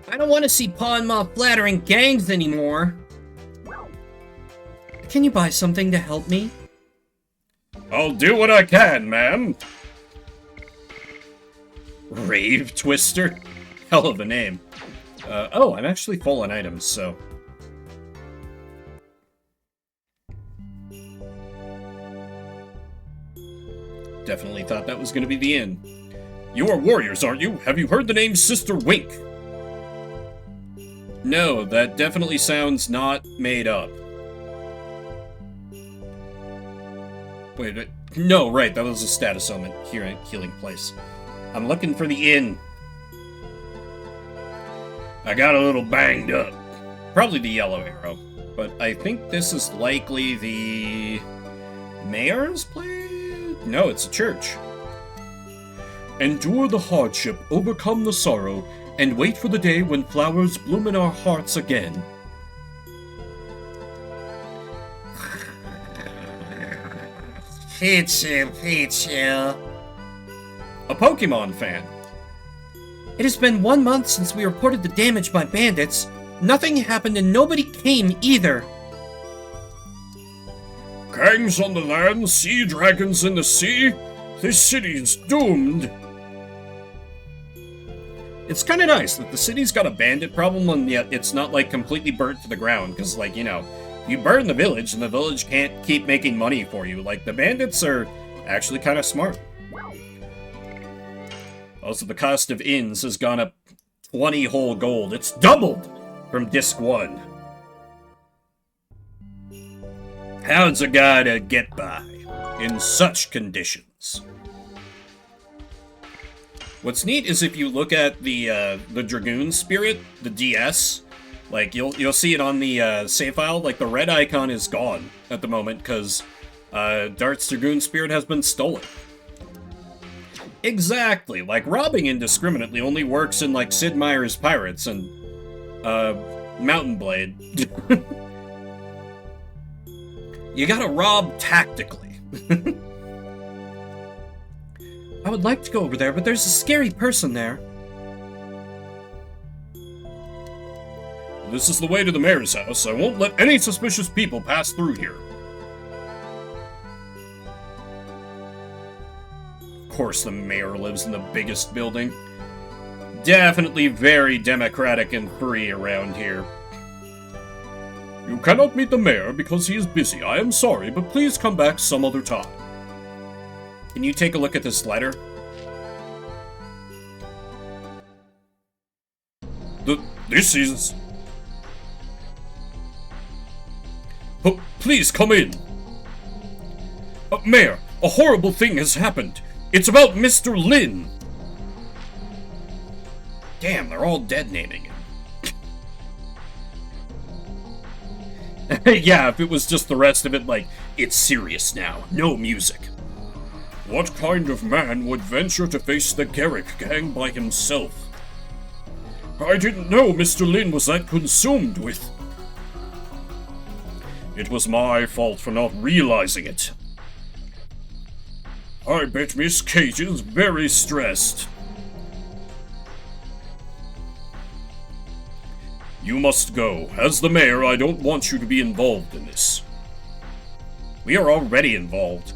I don't want to see Pawn Ma flattering gangs anymore. Can you buy something to help me? I'll do what I can, ma'am. Rave Twister? Hell of a name. Oh, I'm actually full on items, so... Definitely thought that was going to be the end. You are warriors, aren't you? Have you heard the name Sister Wink? No, that definitely sounds not made up. Wait, no, right, that was a status element healing place. I'm looking for the inn. I got a little banged up. Probably the yellow arrow, but I think this is likely the mayor's place? No, it's a church. Endure the hardship, overcome the sorrow, and wait for the day when flowers bloom in our hearts again. Pichu. A Pokemon fan. It has been 1 month since we reported the damage by bandits. Nothing happened and nobody came either. Gangs on the land, sea dragons in the sea. This city is doomed. It's kind of nice that the city's got a bandit problem and yet it's not like completely burnt to the ground, because like, you know, you burn the village and the village can't keep making money for you. Like, the bandits are actually kind of smart. Also, the cost of inns has gone up 20 whole gold. It's doubled from Disc 1. How's a guy to get by in such conditions? What's neat is if you look at the Dragoon Spirit, the DS, like you'll see it on the save file. Like, the red icon is gone at the moment because Dart's Dragoon Spirit has been stolen. Exactly, like robbing indiscriminately only works in like Sid Meier's Pirates and Mountain Blade. You gotta rob tactically. I would like to go over there, but there's a scary person there. This is the way to the mayor's house. I won't let any suspicious people pass through here. Of course the mayor lives in the biggest building. Definitely very democratic and free around here. You cannot meet the mayor because he is busy. I am sorry, but please come back some other time. Can you take a look at this letter? This is... Please come in. Mayor, a horrible thing has happened. It's about Mr. Lin. Damn, they're all dead naming him. Yeah, if it was just the rest of it, like, it's serious now. No music. What kind of man would venture to face the Garrick gang by himself? I didn't know Mr. Lin was that consumed with... It was my fault for not realizing it. I bet Miss Kate is very stressed. You must go. As the mayor, I don't want you to be involved in this. We are already involved.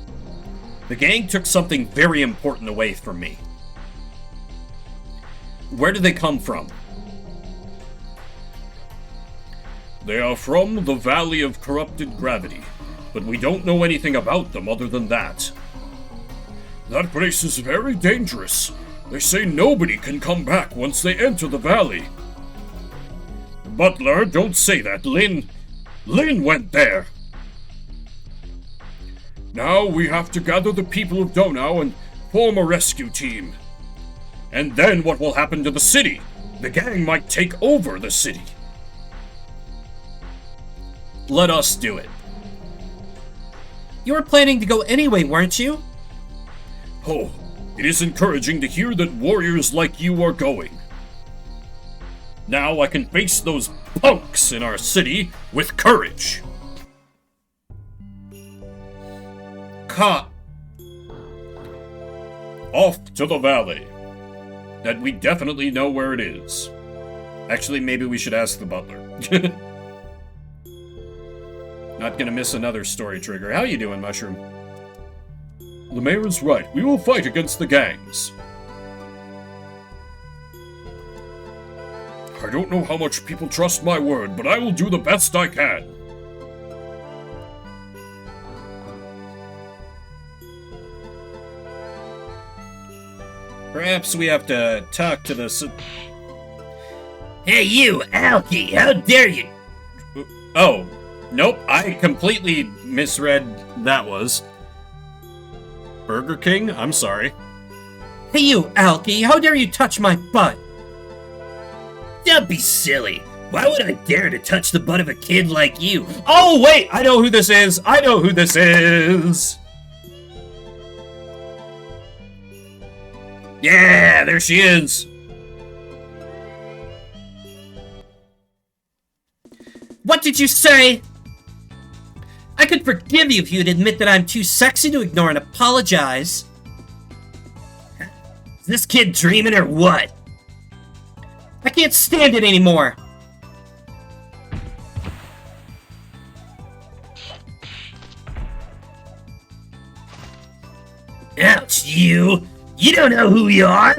The gang took something very important away from me. Where did they come from? They are from the Valley of Corrupted Gravity, but we don't know anything about them other than that. That place is very dangerous. They say nobody can come back once they enter the valley. Butler, don't say that. Lin went there. Now we have to gather the people of Donau and form a rescue team. And then what will happen to the city? The gang might take over the city. Let us do it. You were planning to go anyway, weren't you? Oh, it is encouraging to hear that warriors like you are going. Now I can face those punks in our city with courage. Cut. Off to the valley. That we definitely know where it is. Actually, maybe we should ask the butler. Not gonna miss another story trigger. How you doing, Mushroom? The mayor is right. We will fight against the gangs. I don't know how much people trust my word, but I will do the best I can. Perhaps we have to talk to the... Hey, you, Alki, how dare you? Oh, nope, I completely misread that was. Burger King? I'm sorry. Hey, you, Alki, how dare you touch my butt? Don't be silly. Why would I dare to touch the butt of a kid like you? Oh, wait, I know who this is. I know who this is. Yeah, there she is. What did you say? I could forgive you if you'd admit that I'm too sexy to ignore and apologize. Is this kid dreaming or what? I can't stand it anymore. Ouch, you! You don't know who you are?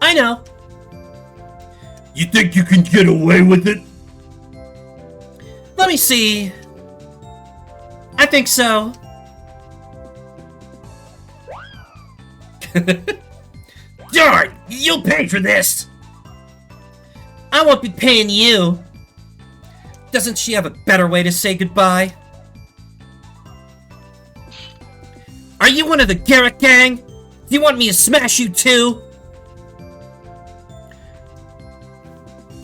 I know. You think you can get away with it? Let me see. I think so. Darn! You'll pay for this! I won't be paying you. Doesn't she have a better way to say goodbye? Are you one of the Garrett gang? Do you want me to smash you too?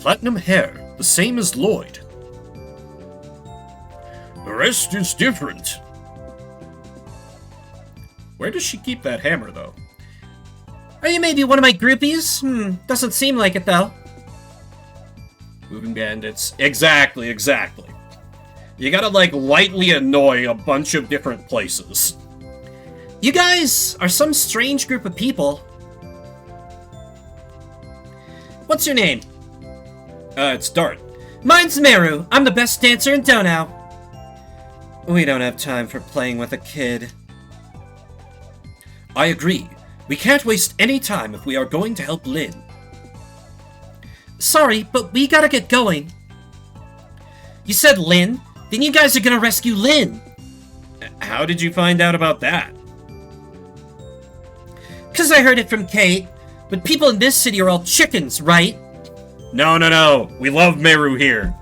Platinum hair, the same as Lloyd. The rest is different. Where does she keep that hammer, though? Are you maybe one of my groupies? Doesn't seem like it, though. Moving bandits. Exactly, exactly. You gotta, like, lightly annoy a bunch of different places. You guys are some strange group of people. What's your name? It's Dart. Mine's Meru. I'm the best dancer in Donau. We don't have time for playing with a kid. I agree. We can't waste any time if we are going to help Lynn. Sorry, but we gotta get going. You said Lynn? Then you guys are gonna rescue Lynn. How did you find out about that? 'Cause I heard it from Kate. But people in this city are all chickens, right? No. We love Meru here.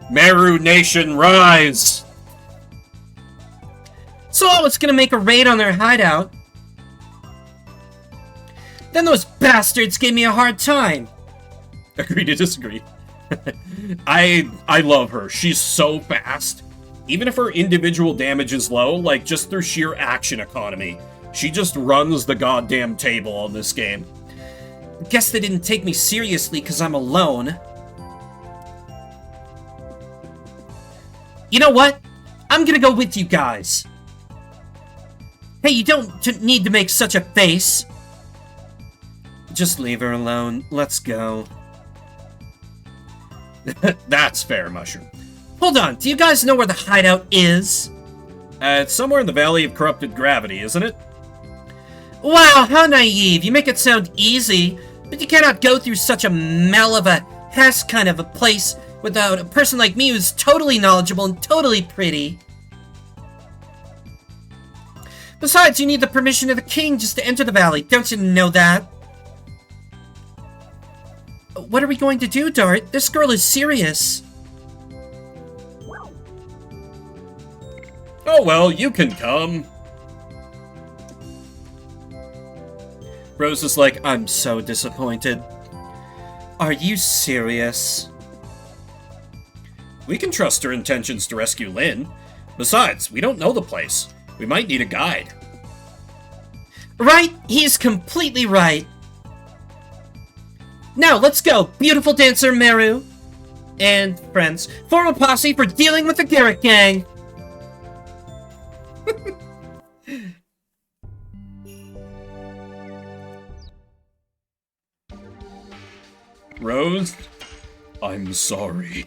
Meru Nation, rise! So I was gonna make a raid on their hideout. Then those bastards gave me a hard time. Agree to disagree. I love her. She's so fast. Even if her individual damage is low, like just through sheer action economy, she just runs the goddamn table on this game. Guess they didn't take me seriously because I'm alone. You know what? I'm gonna go with you guys. Hey, you don't need to make such a face. Just leave her alone. Let's go. That's fair, Mushroom. Hold on, do you guys know where the hideout is? It's somewhere in the Valley of Corrupted Gravity, isn't it? Wow, how naive. You make it sound easy, but you cannot go through such a mell of a Hess kind of a place without a person like me who's totally knowledgeable and totally pretty. Besides, you need the permission of the king just to enter the valley. Don't you know that? What are we going to do, Dart? This girl is serious. Oh well, you can come. Rose is like, I'm so disappointed. Are you serious? We can trust her intentions to rescue Lynn. Besides, we don't know the place. We might need a guide. Right? He's completely right. Now, let's go. Beautiful dancer Meru and friends. Form a posse for dealing with the Garrett gang. Rose, I'm sorry.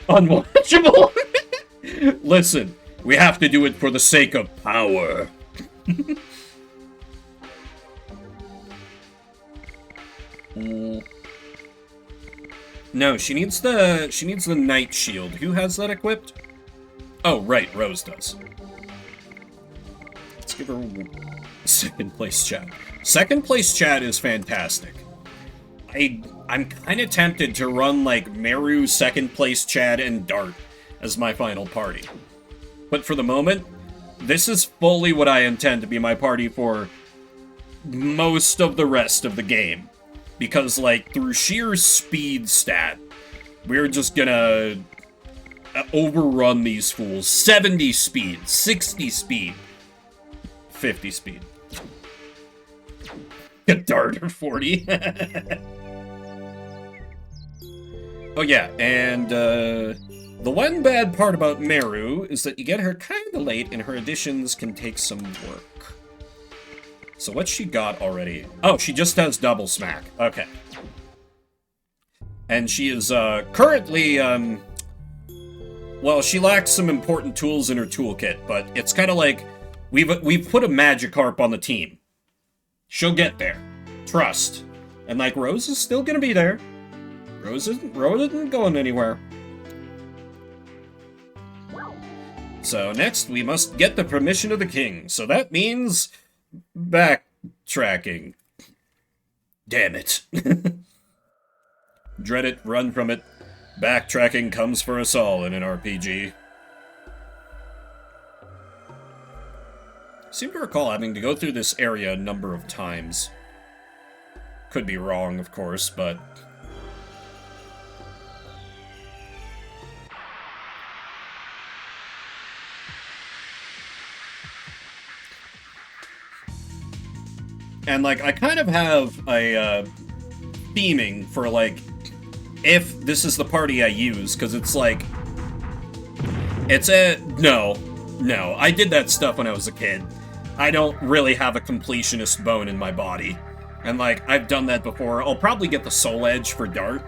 Unwatchable? Listen, We have to do it for the sake of power. No, she needs the Knight Shield. Who has that equipped? Oh, right, Rose does. Let's give her second place chat. Second place chat is fantastic. I'm kind of tempted to run like Meru, second place Chad, and Dart as my final party. But for the moment, this is fully what I intend to be my party for most of the rest of the game. Because, like, through sheer speed stat, we're just gonna overrun these fools. 70 speed, 60 speed, 50 speed. Dart or 40. Oh yeah, and the one bad part about Meru is that you get her kinda late and her additions can take some work. So what's she got already? Oh, she just has double smack. Okay. And she is currently, well, she lacks some important tools in her toolkit, but it's kind of like we've put a Magikarp on the team. She'll get there. Trust. And like Rose is still gonna be there. Rose isn't going anywhere. So next, we must get the permission of the king. So that means backtracking. Damn it. Dread it, run from it. Backtracking comes for us all in an RPG. I seem to recall having to go through this area a number of times. Could be wrong, of course, but... And, like, I kind of have a, theming for, like, if this is the party I use, because it's, like... It's a... No, I did that stuff when I was a kid. I don't really have a completionist bone in my body. And, like, I've done that before. I'll probably get the Soul Edge for Dart,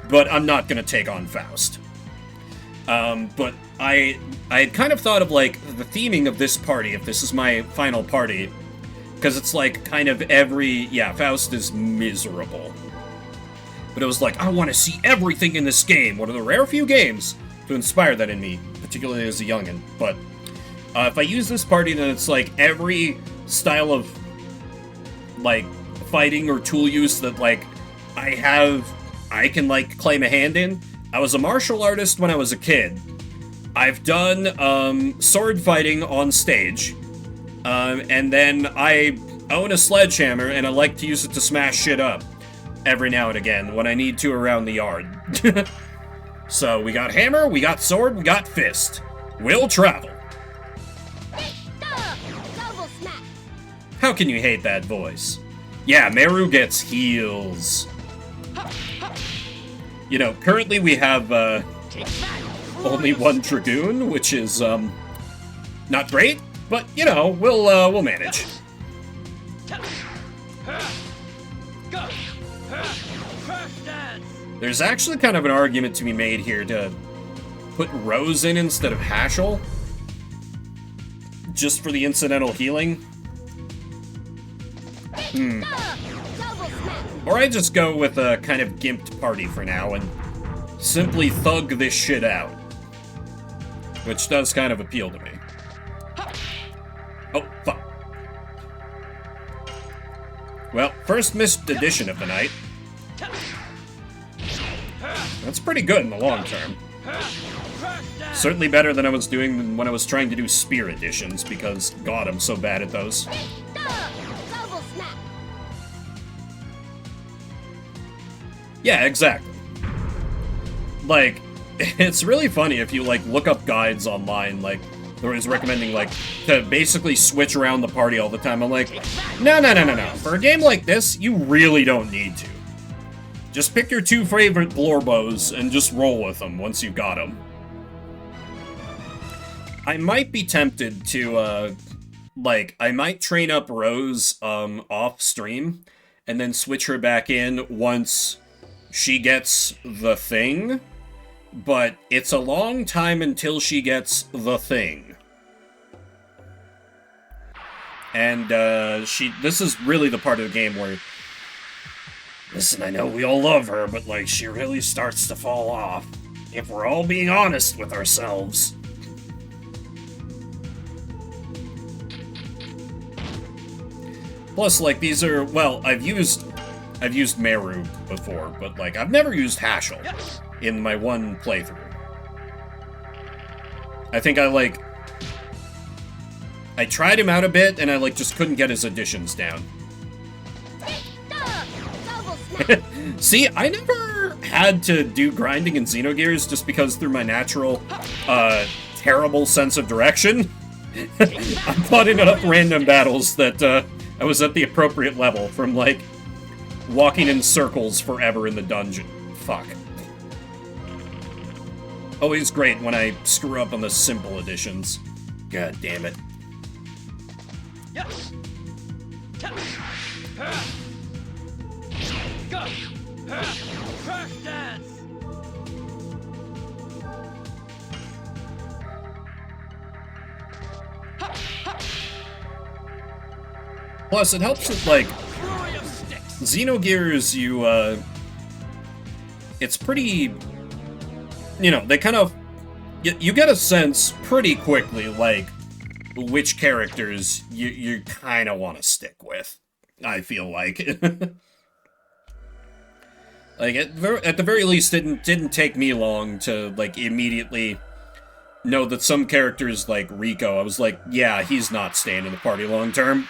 but I'm not gonna take on Faust. But I had kind of thought of, like, the theming of this party, if this is my final party... Because it's like kind of every... Yeah, Faust is miserable. But it was like, I want to see everything in this game. One of the rare few games to inspire that in me, particularly as a youngin'. But if I use this party, then it's like every style of, like, fighting or tool use that, like, I can, like, claim a hand in. I was a martial artist when I was a kid. I've done sword fighting on stage. And then I own a sledgehammer, and I like to use it to smash shit up every now and again when I need to around the yard. So we got hammer, we got sword, we got fist. We'll travel. Double smack. How can you hate that voice? Yeah, Meru gets heals. You know, currently we have only one Dragoon, which is not great. But, you know, we'll manage. There's actually kind of an argument to be made here to put Rose in instead of Hashel. Just for the incidental healing. Or I just go with a kind of gimped party for now and simply thug this shit out. Which does kind of appeal to me. Oh, fuck. Well, first missed edition of the night. That's pretty good in the long term. Certainly better than I was doing when I was trying to do spear editions, because, God, I'm so bad at those. Yeah, exactly. Like, it's really funny if you, like, look up guides online, like, they're always recommending, like, to basically switch around the party all the time. I'm like, no. For a game like this, you really don't need to. Just pick your two favorite Blorbos and just roll with them once you've got them. I might be tempted to, like, I might train up Rose, off stream, and then switch her back in once she gets the thing. But it's a long time until she gets the thing. And this is really the part of the game where, listen, I know we all love her, but like she really starts to fall off. If we're all being honest with ourselves. Plus, like, these are, well, I've used Meru before, but like I've never used Haschel in my one playthrough. I think I tried him out a bit, and I, like, just couldn't get his additions down. See, I never had to do grinding in Xenogears just because through my natural, terrible sense of direction, I fought in enough random battles that, I was at the appropriate level from, like, walking in circles forever in the dungeon. Fuck. Always great when I screw up on the simple editions. God damn it. Yes. Go. Crash dance. Plus, it helps with, like, Xenogears, it's pretty, they kind of, you get a sense pretty quickly, like, which characters you kind of want to stick with, I feel like. Like, at the very least, it didn't take me long to, like, immediately know that some characters, like Rico, I was like, yeah, he's not staying in the party long term.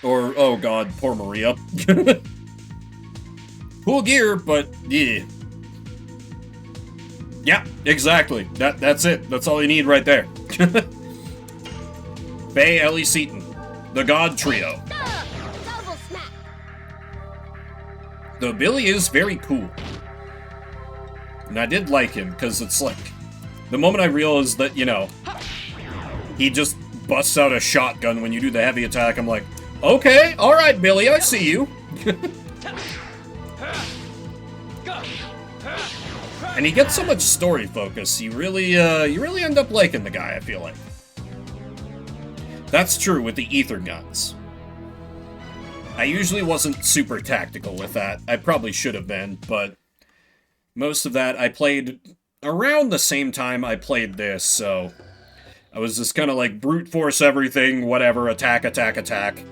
Or, oh god, poor Maria. Cool gear, but yeah. Yeah, exactly. That's it. That's all you need right there. Faye, Ellie Seaton. The God Trio. Double smack. Though Billy is very cool. And I did like him, because it's like, the moment I realized that, he just busts out a shotgun when you do the heavy attack, I'm like, okay, alright, Billy, I see you. And he gets so much story focus, you really end up liking the guy, I feel like. That's true with the ether guns. I usually wasn't super tactical with that. I probably should have been, but most of that I played around the same time I played this, so I was just kind of like brute force everything, whatever, attack, attack, attack.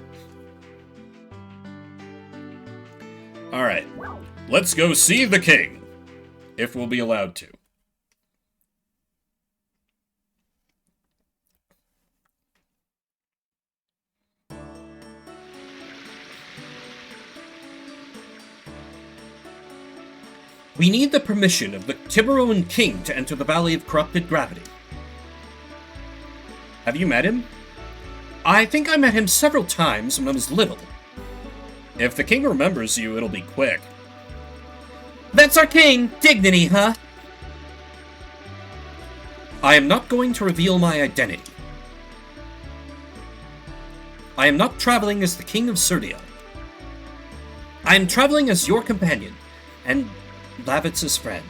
Alright, let's go see the king, if we'll be allowed to. We need the permission of the Tiburon King to enter the Valley of Corrupted Gravity. Have you met him? I think I met him several times when I was little. If the king remembers you, it'll be quick. That's our king! Dignity, huh? I am not going to reveal my identity. I am not traveling as the king of Serdia. I am traveling as your companion, and Lavitz's friend.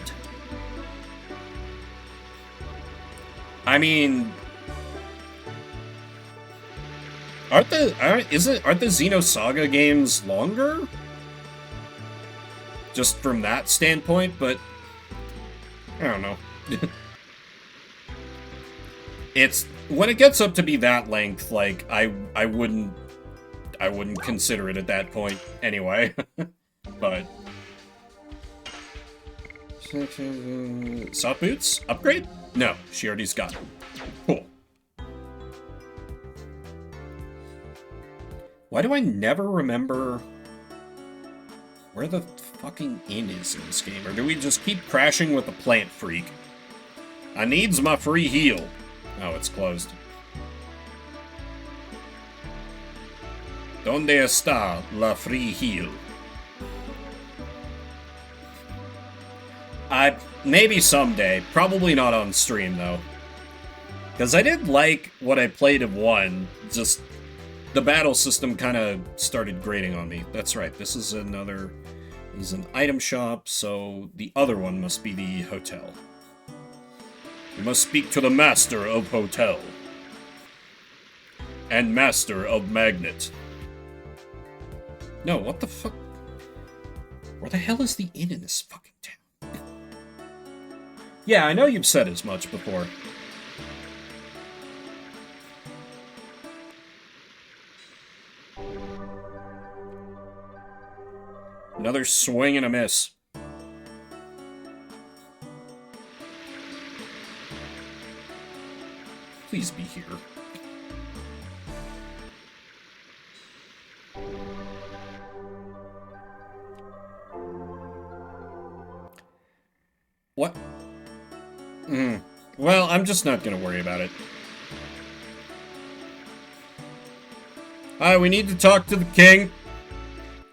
I mean, aren't the Xenosaga games longer? Just from that standpoint, but I don't know. It's when it gets up to be that length, like I wouldn't consider it at that point anyway. But soft boots upgrade? No, she already's got them. Cool. Why do I never remember where the fucking inn is in this game? Or do we just keep crashing with the plant freak? I needs my free heal. Oh, it's closed. Donde está la free heal? Maybe someday. Probably not on stream, though. Because I did like what I played of 1, just the battle system kind of started grating on me. That's right, this is an item shop, so the other one must be the hotel. You must speak to the master of hotel. and master of Magnet. No, what the fuck? Where the hell is the inn in this fucking town? Yeah, I know you've said as much before. Another swing and a miss. Please be here. What? Well, I'm just not gonna worry about it. We need to talk to the king.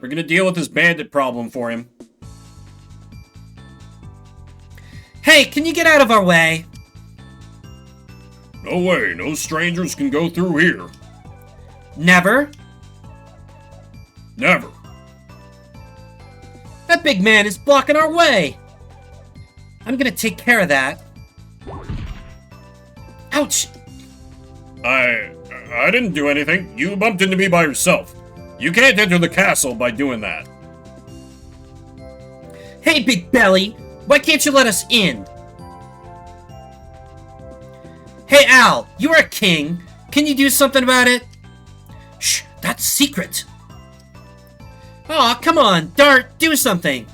We're gonna deal with this bandit problem for him. Hey, can you get out of our way? No way, no strangers can go through here. Never. Never. That big man is blocking our way. I'm gonna take care of that. Ouch! I didn't do anything. You bumped into me by yourself. You can't enter the castle by doing that. Hey, Big Belly! Why can't you let us in? Hey, Al! You're a king. Can you do something about it? Shh! That's secret! Aw, come on! Dart, do something!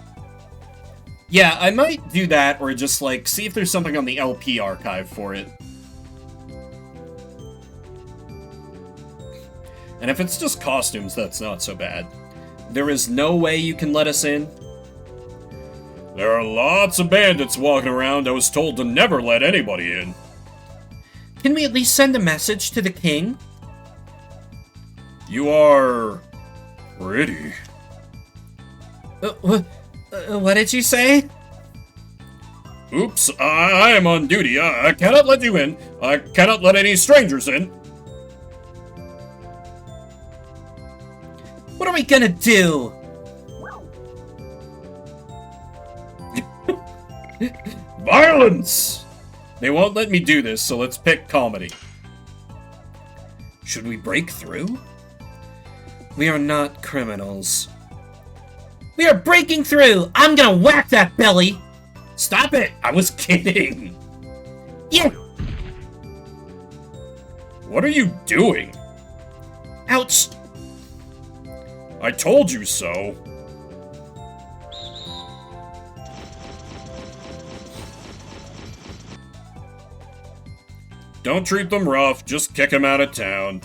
Yeah, I might do that, or just, like, see if there's something on the LP archive for it. And if it's just costumes, that's not so bad. There is no way you can let us in? There are lots of bandits walking around. I was told to never let anybody in. Can we at least send a message to the king? You are... pretty. What did you say? Oops, I am on duty. I cannot let you in. I cannot let any strangers in. What are we gonna do? Violence! They won't let me do this, so let's pick comedy. Should we break through? We are not criminals. We are breaking through! I'm gonna whack that belly! Stop it! I was kidding! Yeah! What are you doing? Ouch! I told you so. Don't treat them rough, just kick them out of town.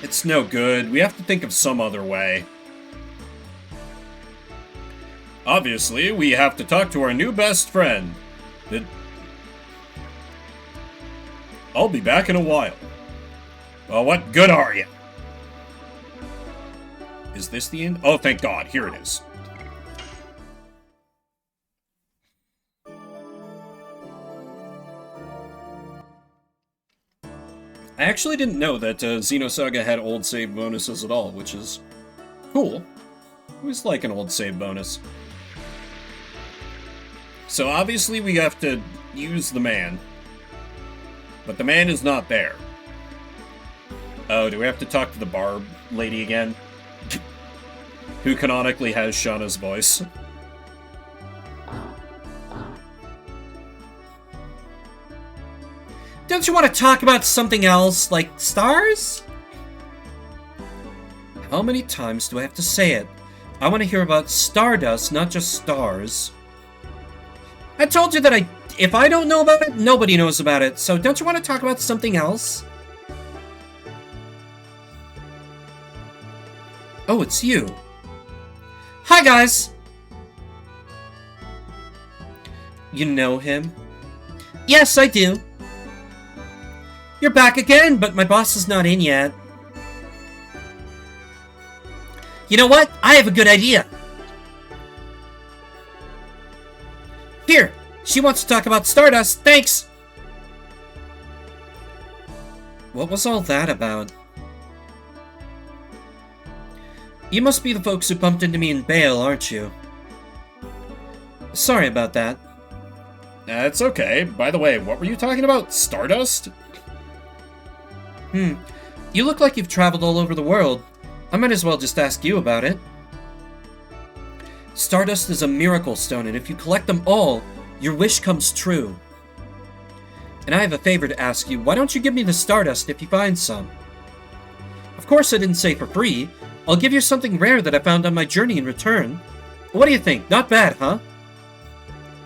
It's no good. We have to think of some other way. Obviously, we have to talk to our new best friend. I'll be back in a while. Well, what good are you? Is this the end? Oh, thank God. Here it is. I actually didn't know that Xenosaga had old save bonuses at all, which is cool. I always like an old save bonus. So obviously we have to use the man. But the man is not there. Oh, do we have to talk to the barb lady again? Who canonically has Shauna's voice. Don't you want to talk about something else, like stars? How many times do I have to say it? I want to hear about Stardust, not just stars. I told you that if I don't know about it, nobody knows about it, so don't you want to talk about something else? Oh, it's you. Hi, guys! You know him? Yes, I do. You're back again, but my boss is not in yet. You know what? I have a good idea. Here, she wants to talk about Stardust. Thanks! What was all that about? You must be the folks who bumped into me in Bale, aren't you? Sorry about that. That's okay. By the way, what were you talking about? Stardust? You look like you've traveled all over the world. I might as well just ask you about it. Stardust is a miracle stone, and if you collect them all, your wish comes true. And I have a favor to ask you. Why don't you give me the Stardust if you find some? Of course I didn't say for free. I'll give you something rare that I found on my journey in return. What do you think? Not bad, huh?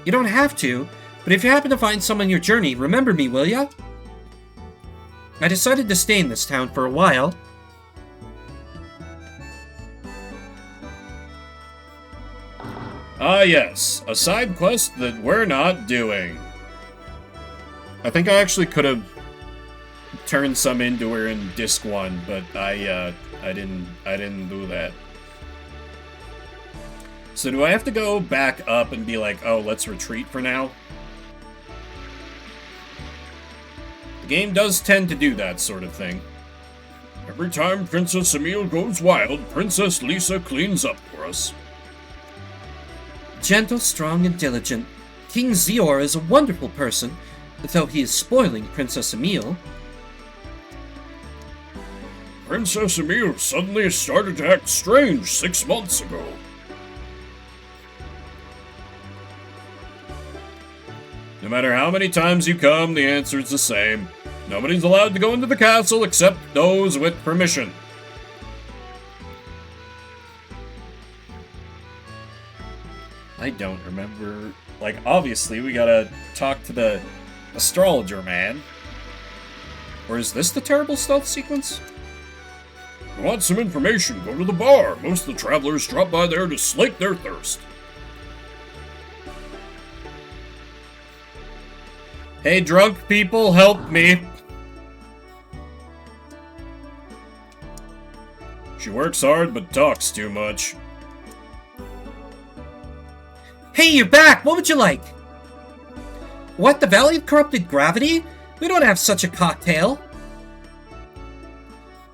You don't have to, but if you happen to find some on your journey, remember me, will ya? I decided to stay in this town for a while. Ah, yes. A side quest that we're not doing. I think I actually could have turned some into her in Disc 1, but I didn't do that. So do I have to go back up and be like, oh, let's retreat for now? The game does tend to do that sort of thing. Every time Princess Emile goes wild, Princess Lisa cleans up for us. Gentle, strong, and diligent, King Zior is a wonderful person, though he is spoiling Princess Emile. Princess Emile suddenly started to act strange 6 months ago. No matter how many times you come, the answer is the same. Nobody's allowed to go into the castle except those with permission. I don't remember. Like, obviously, we gotta talk to the astrologer man. Or is this the terrible stealth sequence? If you want some information, go to the bar. Most of the travelers drop by there to slake their thirst. Hey, drunk people, help me. She works hard, but talks too much. Hey, you're back! What would you like? What, the Valley of Corrupted Gravity? We don't have such a cocktail.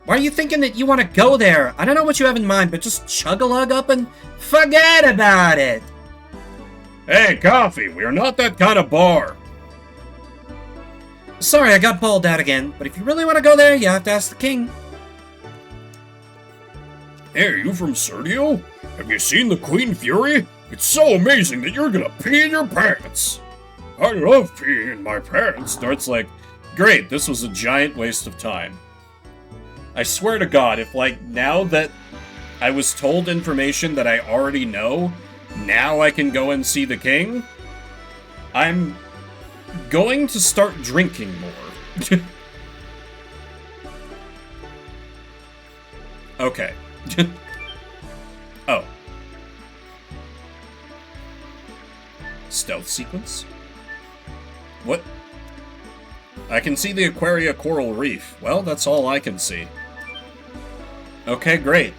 Why are you thinking that you want to go there? I don't know what you have in mind, but just chug-a-lug up and forget about it! Hey, coffee, we are not that kind of bar. Sorry, I got balled out again, but if you really want to go there, you have to ask the king. Hey, are you from Serdio? Have you seen the Queen Fury? It's so amazing that you're gonna pee in your pants. I love peeing in my pants. Starts like, great, this was a giant waste of time. I swear to God, if like, now that I was told information that I already know, now I can go and see the king, I'm going to start drinking more. Okay. Oh. Stealth sequence? What? I can see the Aquaria Coral Reef. Well, that's all I can see. Okay, great.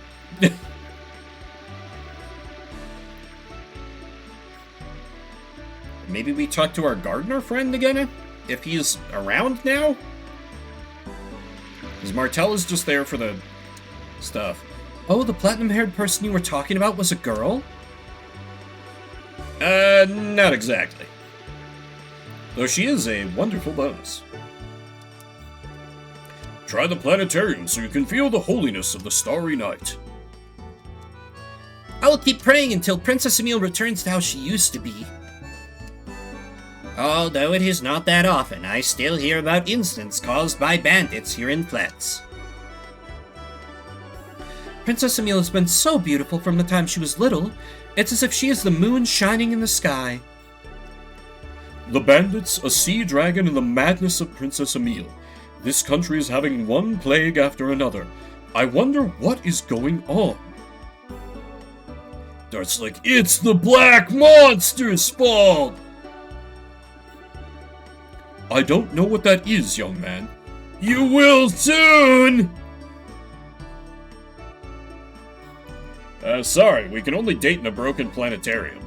Maybe we talk to our gardener friend again? If he's around now? Because Martell is just there for the stuff. Oh, the platinum-haired person you were talking about was a girl? Not exactly. Though she is a wonderful bonus. Try the planetarium so you can feel the holiness of the starry night. I will keep praying until Princess Emile returns to how she used to be. Although it is not that often, I still hear about incidents caused by bandits here in Flats. Princess Emile has been so beautiful from the time she was little. It's as if she is the moon shining in the sky. The bandits, a sea dragon, and the madness of Princess Emile. This country is having one plague after another. I wonder what is going on. Dart's like, it's the Black Monster's fault! I don't know what that is, young man. You will soon! Sorry, we can only date in a broken planetarium.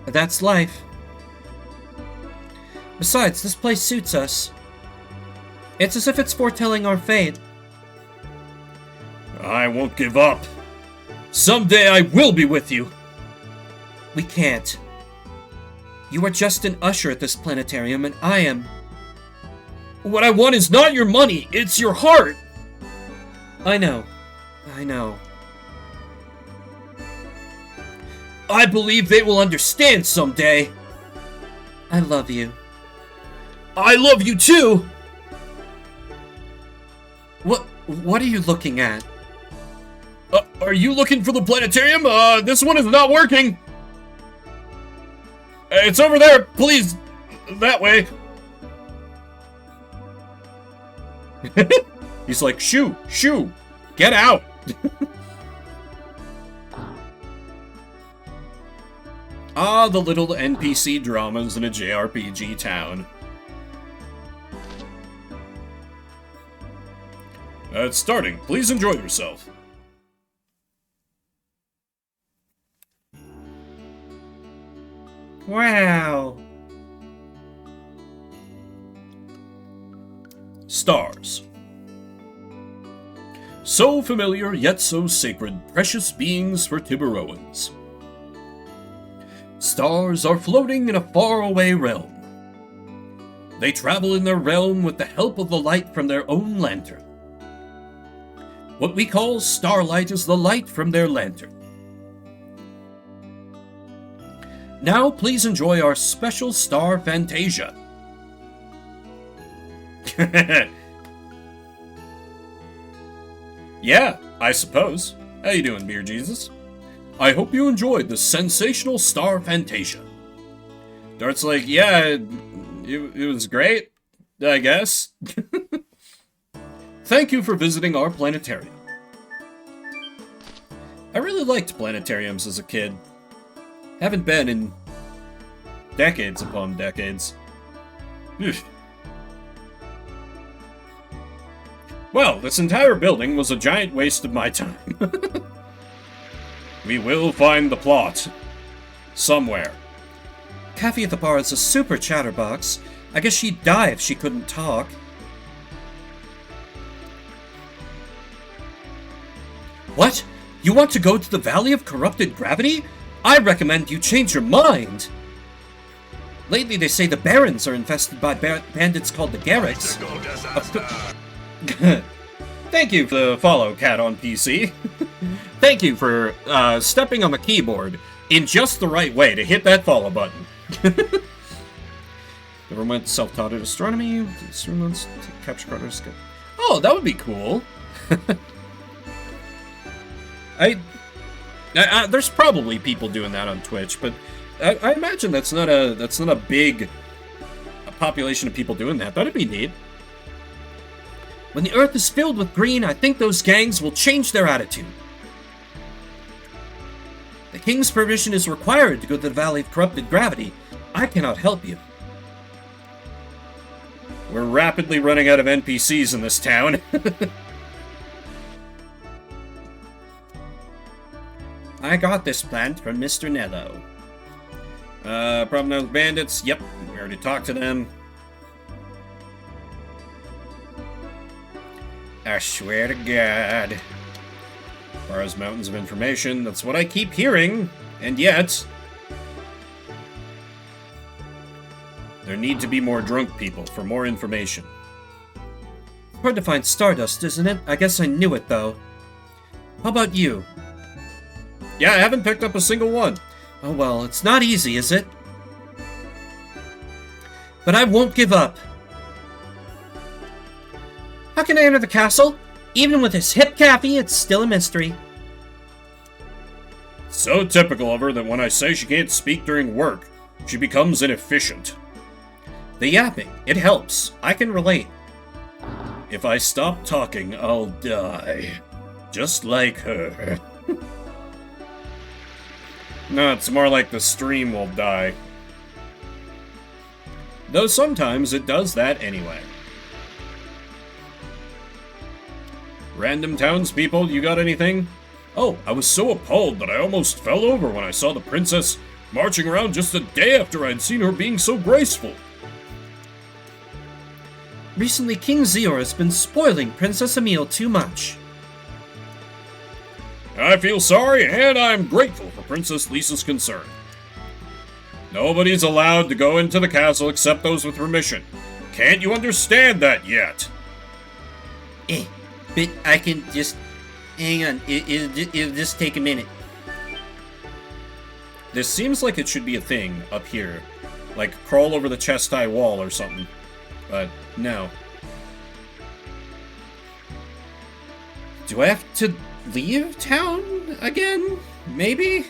That's life. Besides, this place suits us. It's as if it's foretelling our fate. I won't give up. Someday I will be with you. We can't. You are just an usher at this planetarium, and I am... What I want is not your money, it's your heart. I know. I know. I believe they will understand someday. I love you. I love you too. What are you looking at? Are you looking for the planetarium? This one is not working. It's over there, please. That way. He's like, shoo, get out. Ah, the little NPC dramas in a JRPG town. It's starting. Please enjoy yourself. Wow. Stars. So familiar, yet so sacred, precious beings for Tiburoans. Stars are floating in a faraway realm. They travel in their realm with the help of the light from their own lantern. What we call starlight is the light from their lantern. Now please enjoy our special Star Fantasia. Yeah, I suppose. How you doing, Beer Jesus? I hope you enjoyed the sensational Star Fantasia. Dart's like, yeah, it was great, I guess. Thank you for visiting our planetarium. I really liked planetariums as a kid. Haven't been in decades upon decades. Phew. Well, this entire building was a giant waste of my time. We will find the plot. Somewhere. Kathy at the bar is a super chatterbox. I guess she'd die if she couldn't talk. What? You want to go to the Valley of Corrupted Gravity? I recommend you change your mind. Lately they say the Barons are infested by bandits called the Garrets. Thank you for the follow, Cat on PC. Thank you for stepping on the keyboard in just the right way to hit that follow button. Government self-taught astronomy. Instruments to capture Carter's. Oh, that would be cool. There's probably people doing that on Twitch, but I imagine that's not a big population of people doing that. That'd be neat. When the Earth is filled with green, I think those gangs will change their attitude. The King's permission is required to go to the Valley of Corrupted Gravity. I cannot help you. We're rapidly running out of NPCs in this town. I got this plant from Mr. Nello. Problem now with bandits. Yep, we already talked to them. I swear to God. As far as mountains of information, that's what I keep hearing, and yet... There need to be more drunk people for more information. Hard to find Stardust, isn't it? I guess I knew it, though. How about you? Yeah, I haven't picked up a single one. Oh well, it's not easy, is it? But I won't give up. How can I enter the castle? Even with this hip Kathy, it's still a mystery. So typical of her that when I say she can't speak during work, she becomes inefficient. The yapping, it helps. I can relate. If I stop talking, I'll die. Just like her. No, it's more like the stream will die. Though sometimes it does that anyway. Random townspeople, you got anything? Oh, I was so appalled that I almost fell over when I saw the princess marching around just a day after I'd seen her being so graceful. Recently, King Zior has been spoiling Princess Emile too much. I feel sorry, and I'm grateful for Princess Lisa's concern. Nobody's allowed to go into the castle except those with permission. Can't you understand that yet? But I can just... Hang on, it'll just take a minute. This seems like it should be a thing up here. Like, crawl over the chest-high wall or something. But, no. Do I have to leave town again? Maybe?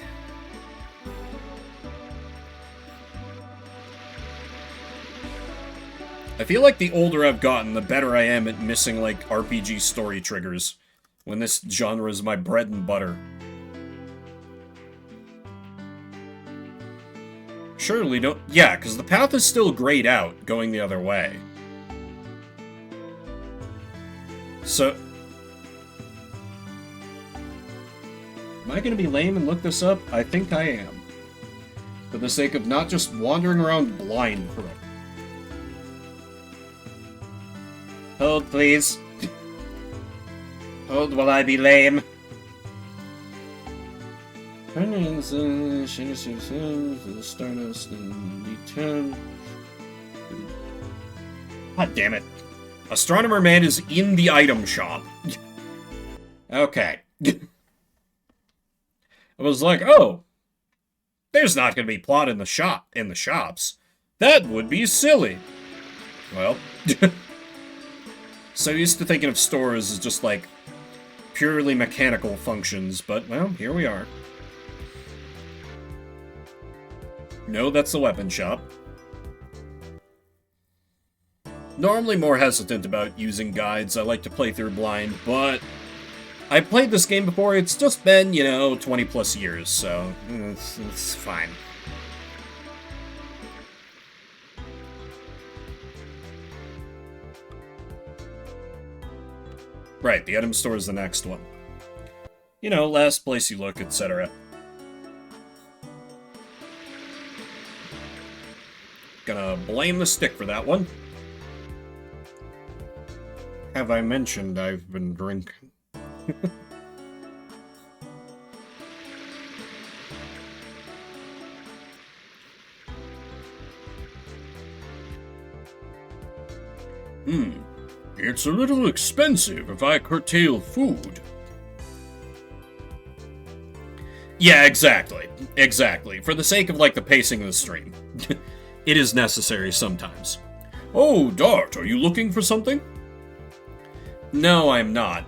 I feel like the older I've gotten, the better I am at missing, like, RPG story triggers. When this genre is my bread and butter. Surely don't... Yeah, because the path is still grayed out, going the other way. So... Am I going to be lame and look this up? I think I am. For the sake of not just wandering around blind forever. Hold, please. Hold while I be lame. God damn it. Astronomer Man is in the item shop. Okay. I was like, oh, there's not going to be plot in the shops. That would be silly. Well, so used to thinking of stores as just like purely mechanical functions, but well, here we are. No, that's the weapon shop. Normally more hesitant about using guides. I like to play through blind, but I played this game before. It's just been, 20 plus years, so it's fine. Right, the item store is the next one. Last place you look, etc. Gonna blame the stick for that one. Have I mentioned I've been drinking? It's a little expensive if I curtail food. Yeah, exactly. Exactly. For the sake of, the pacing of the stream. It is necessary sometimes. Oh, Dart, are you looking for something? No, I'm not.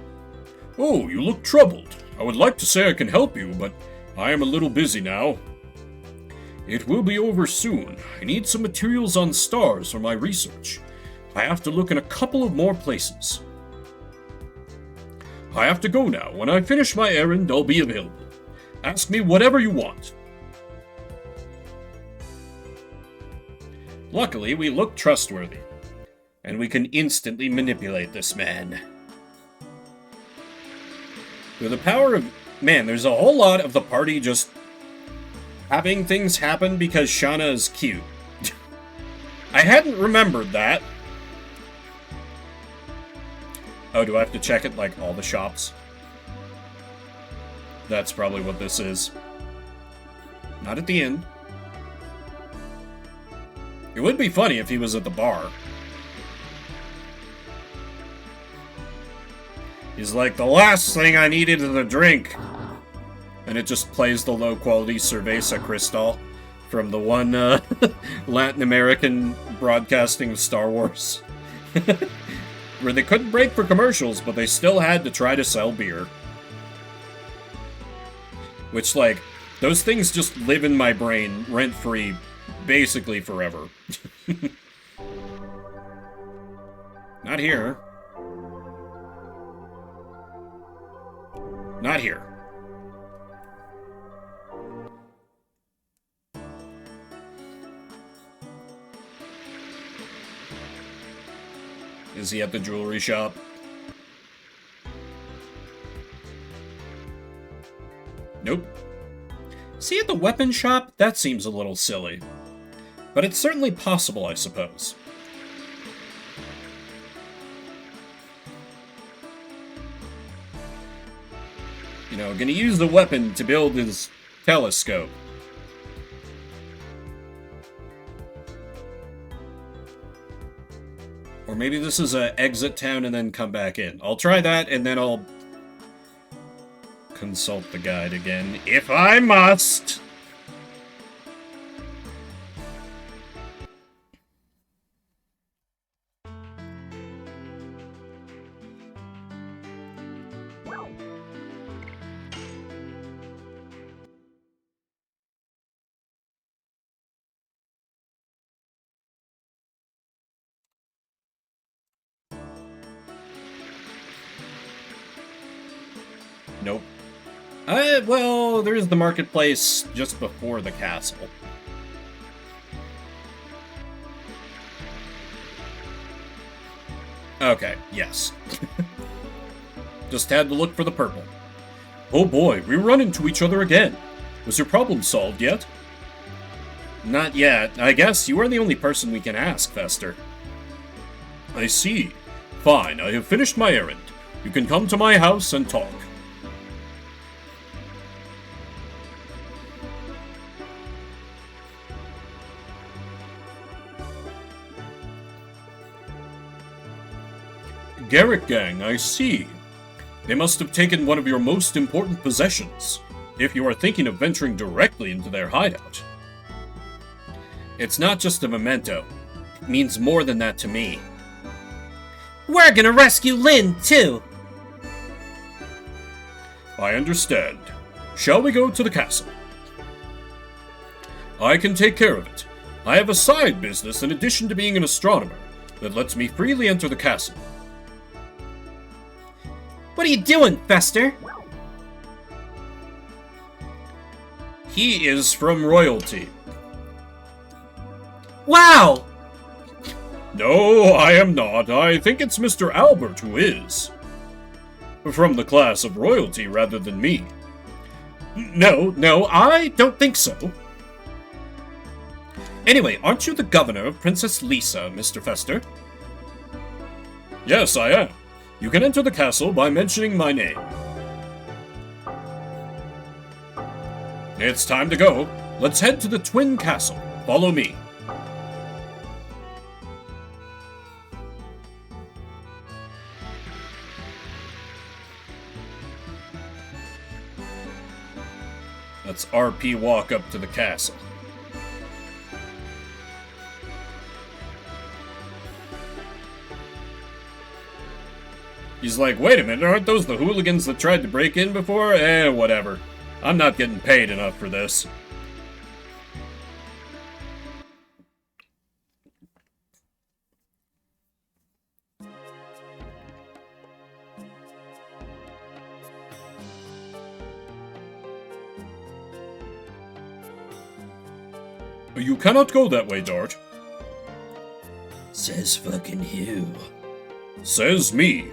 Oh, you look troubled. I would like to say I can help you, but I am a little busy now. It will be over soon. I need some materials on stars for my research. I have to look in a couple of more places. I have to go now. When I finish my errand, I'll be available. Ask me whatever you want. Luckily, we look trustworthy. And we can instantly manipulate this man. With the power of... Man, there's a whole lot of the party just having things happen because Shauna is cute. I hadn't remembered that. Oh, do I have to check it, all the shops? That's probably what this is. Not at the end. It would be funny if he was at the bar. He's like, the last thing I needed is a drink. And it just plays the low-quality Cerveza Cristal from the one Latin American broadcasting of Star Wars. Where they couldn't break for commercials, but they still had to try to sell beer. Which, those things just live in my brain, rent-free, basically forever. Not here. Not here. Is he at the jewelry shop? Nope. Is he at the weapon shop? That seems a little silly. But it's certainly possible, I suppose. You know, gonna use the weapon to build his telescope. Or maybe this is a exit town and then come back in. I'll try that, and then I'll consult the guide again, if I must. Nope. Well, there's the marketplace just before the castle. Okay, yes. Just had to look for the purple. Oh boy, we run into each other again. Was your problem solved yet? Not yet. I guess you are the only person we can ask, Fester. I see. Fine, I have finished my errand. You can come to my house and talk. Garrick Gang, I see. They must have taken one of your most important possessions, if you are thinking of venturing directly into their hideout. It's not just a memento. It means more than that to me. We're gonna rescue Lynn, too! I understand. Shall we go to the castle? I can take care of it. I have a side business in addition to being an astronomer that lets me freely enter the castle. What are you doing, Fester? He is from royalty. Wow! No, I am not. I think it's Mr. Albert who is. From the class of royalty rather than me. No, I don't think so. Anyway, aren't you the governor of Princess Lisa, Mr. Fester? Yes, I am. You can enter the castle by mentioning my name. It's time to go. Let's head to the Twin Castle. Follow me. Let's RP walk up to the castle. He's like, wait a minute, aren't those the hooligans that tried to break in before? Whatever. I'm not getting paid enough for this. You cannot go that way, Dart. Says fucking who? Says me.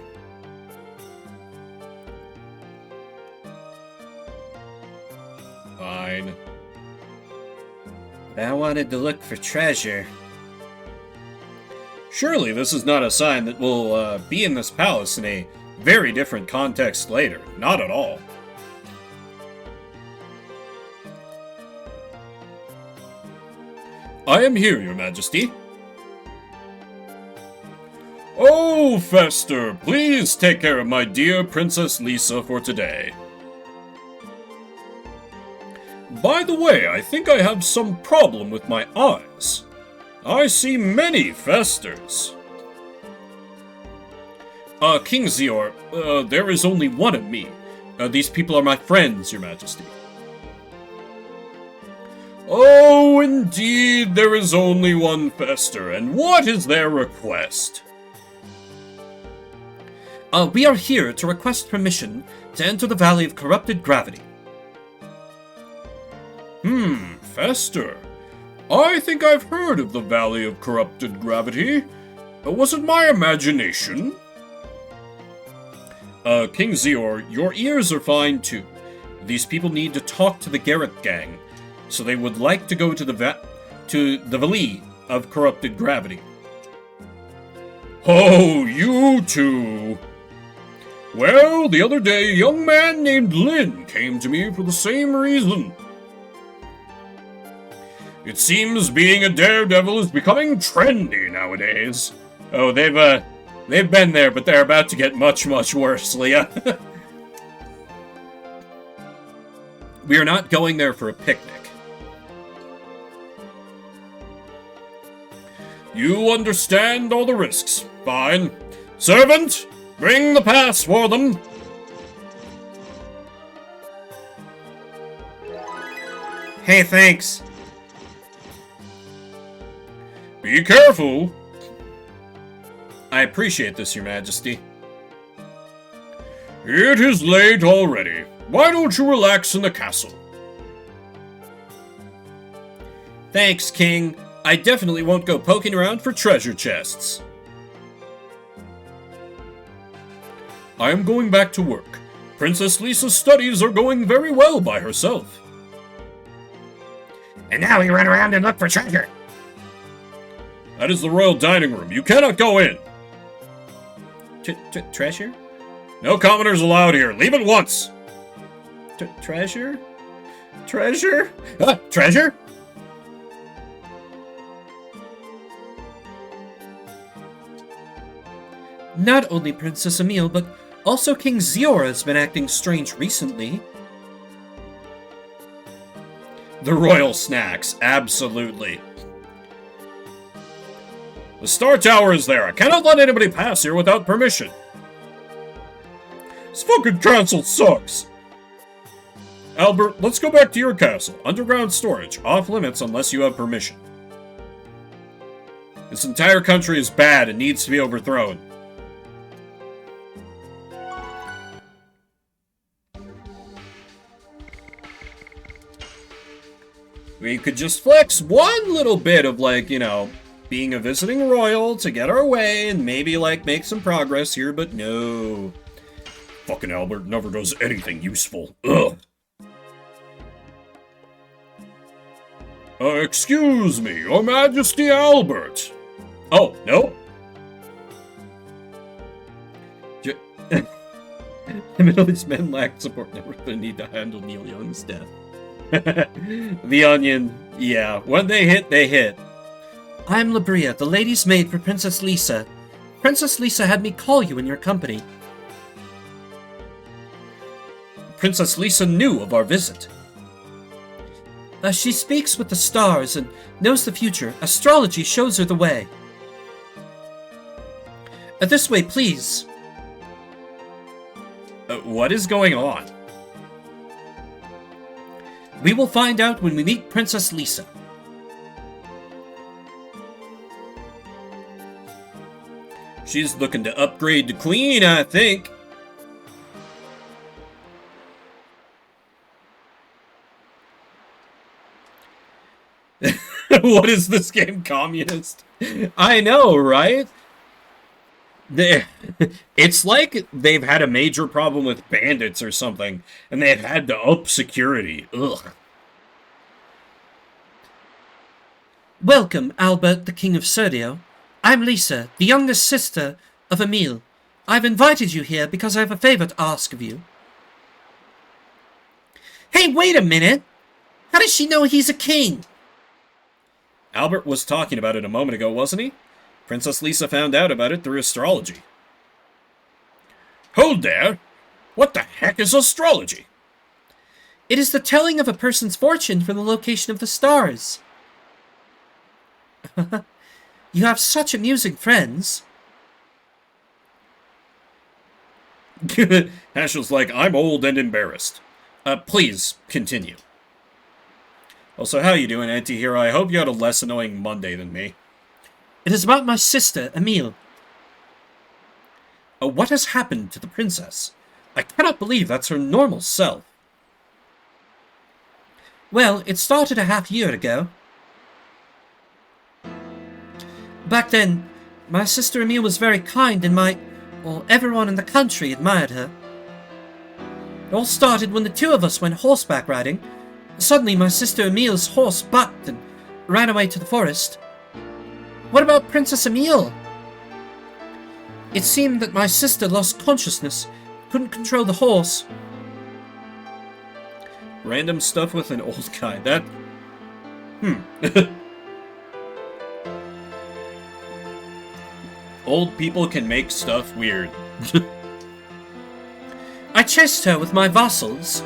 Fine. I wanted to look for treasure. Surely this is not a sign that we'll be in this palace in a very different context later. Not at all. I am here, Your Majesty. Oh, Fester, please take care of my dear Princess Lisa for today. By the way, I think I have some problem with my eyes. I see many Festers. King Zior, there is only one of me. These people are my friends, Your Majesty. Oh, indeed, there is only one Fester, and what is their request? We are here to request permission to enter the Valley of Corrupted Gravity. Fester. I think I've heard of the Valley of Corrupted Gravity. Was it my imagination? King Zior, your ears are fine too. These people need to talk to the Garrick Gang, so they would like to go to the Valley of Corrupted Gravity. Oh, you two! Well, the other day, a young man named Lin came to me for the same reason. It seems being a daredevil is becoming trendy nowadays. Oh, they've been there, but they're about to get much, much worse, Leah. We are not going there for a picnic. You understand all the risks. Fine. Servant, bring the pass for them. Hey, thanks. Be careful. I appreciate this, Your Majesty. It is late already. Why don't you relax in the castle? Thanks, King. I definitely won't go poking around for treasure chests. I am going back to work. Princess Lisa's studies are going very well by herself. And now we run around and look for treasure. That is the royal dining room. You cannot go in. Treasure? No commoners allowed here. Leave at once. Treasure? Treasure? Treasure? Not only Princess Emile, but also King Ziora has been acting strange recently. The royal snacks, absolutely. The Star Tower is there. I cannot let anybody pass here without permission. This fucking castle sucks. Albert, let's go back to your castle. Underground storage, off limits unless you have permission. This entire country is bad and needs to be overthrown. We could just flex one little bit of, like, you know, being a visiting royal to get our way and maybe, like, make some progress here, but no. Fucking Albert never does anything useful. Ugh. Excuse me, Your Majesty Albert. Oh, no? The middle-aged men lack support network that need to handle Neil Young's death. The Onion, yeah. When they hit, they hit. I'm Labria, the lady's maid for Princess Lisa. Princess Lisa had me call you in your company. Princess Lisa knew of our visit. She speaks with the stars and knows the future. Astrology shows her the way. This way, please. What is going on? We will find out when we meet Princess Lisa. She's looking to upgrade to Queen, I think. What is this game, communist? I know, right? It's like they've had a major problem with bandits or something, and they've had to up security. Ugh. Welcome, Albert, the King of Serdio. I'm Lisa, the youngest sister of Emile. I've invited you here because I have a favor to ask of you. Hey, wait a minute! How does she know he's a king? Albert was talking about it a moment ago, wasn't he? Princess Lisa found out about it through astrology. Hold there! What the heck is astrology? It is the telling of a person's fortune from the location of the stars. You have such amusing friends. Ashel's like, I'm old and embarrassed. Please, continue. Also, how you doing, anti-hero? I hope you had a less annoying Monday than me. It is about my sister, Emile. What has happened to the princess? I cannot believe that's her normal self. Well, it started a half-year ago. Back then, my sister Emile was very kind and everyone in the country admired her. It all started when the two of us went horseback riding. Suddenly, my sister Emile's horse bucked and ran away to the forest. What about Princess Emile? It seemed that my sister lost consciousness couldn't control the horse. Random stuff with an old guy. That... Old people can make stuff weird. I chased her with my vassals.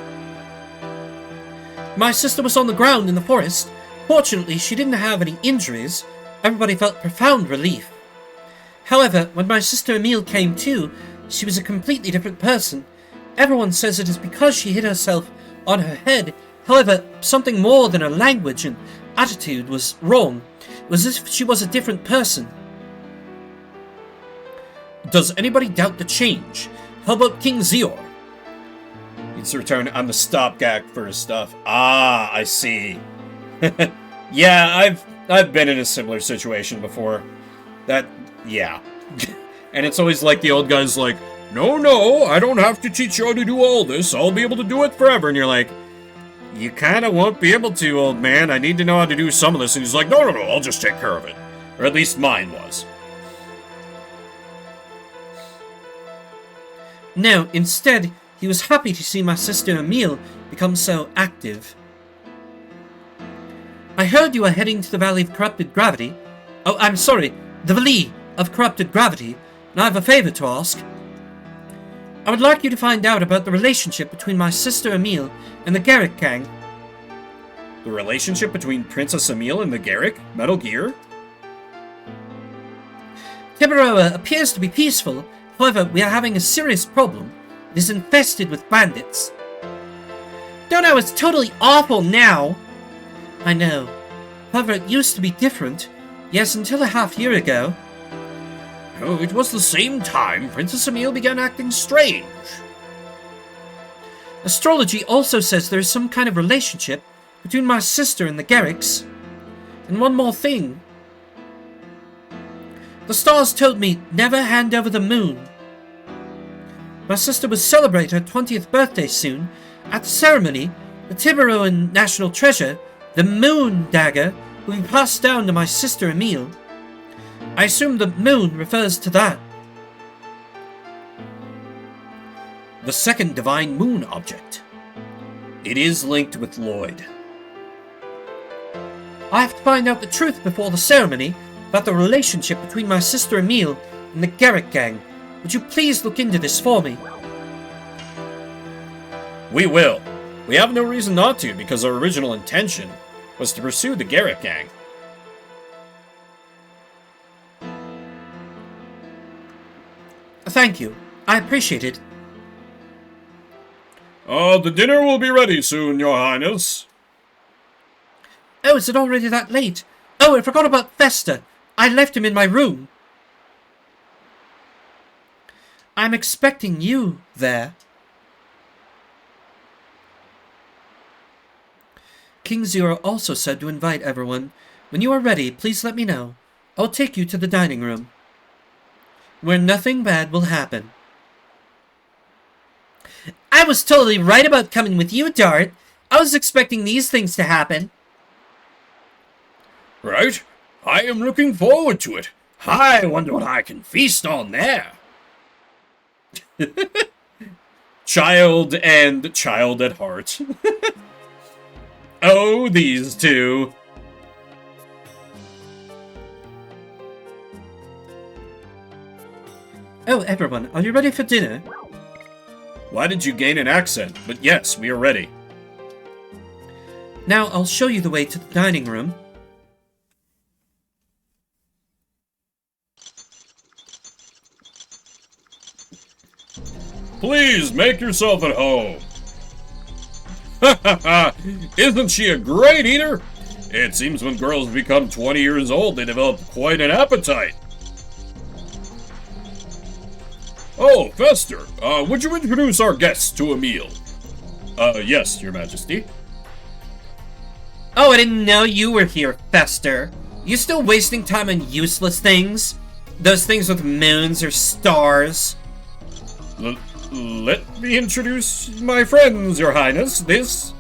My sister was on the ground in the forest. Fortunately, she didn't have any injuries. Everybody felt profound relief. However, when my sister Emile came to, she was a completely different person. Everyone says it is because she hit herself on her head. However, something more than her language and attitude was wrong. It was as if she was a different person. Does anybody doubt the change? How about King Zior? Needs to return on the stopgap for his stuff. Ah, I see. Yeah, I've been in a similar situation before. Yeah. And it's always like the old guy's like, no, I don't have to teach you how to do all this. I'll be able to do it forever. And you're like, you kind of won't be able to, old man. I need to know how to do some of this. And he's like, no, I'll just take care of it. Or at least mine was. No, instead, he was happy to see my sister Emile become so active. I heard you are heading to the Valley of Corrupted Gravity. Oh, I'm sorry, the Valley of Corrupted Gravity, and I have a favor to ask. I would like you to find out about the relationship between my sister Emile and the Garrick gang. The relationship between Princess Emile and the Garrick? Metal Gear? Tiburoa appears to be peaceful. However, we are having a serious problem. It is infested with bandits. Don't know, it's totally awful now. I know. However, it used to be different. Yes, until a half-year ago. Oh, it was the same time Princess Emile began acting strange. Astrology also says there is some kind of relationship between my sister and the Garricks. And one more thing. The stars told me never hand over the moon. My sister will celebrate her 20th birthday soon. At the ceremony, the Tiburoan national treasure, the moon dagger, will be passed down to my sister Emile. I assume the moon refers to that. The second divine moon object. It is linked with Lloyd. I have to find out the truth before the ceremony about the relationship between my sister Emile and the Garrick gang. Would you please look into this for me? We will. We have no reason not to, because our original intention was to pursue the Garrick gang. Thank you. I appreciate it. The dinner will be ready soon, Your Highness. Oh, is it already that late? Oh, I forgot about Festa. I left him in my room. I'm expecting you there. King Zero also said to invite everyone. When you are ready, please let me know. I'll take you to the dining room, where nothing bad will happen. I was totally right about coming with you, Dart. I was expecting these things to happen. Right? I am looking forward to it. I wonder what I can feast on there. Child and child at heart. Oh, these two. Oh, everyone, are you ready for dinner? Why did you gain an accent? But yes, we are ready. Now I'll show you the way to the dining room. Please make yourself at home. Ha ha ha! Isn't she a great eater? It seems when girls become 20 years old, they develop quite an appetite. Oh, Fester, would you introduce our guests to a meal? Yes, Your Majesty. Oh, I didn't know you were here, Fester. You still wasting time on useless things? Those things with moons or stars? Let me introduce my friends, Your Highness. This...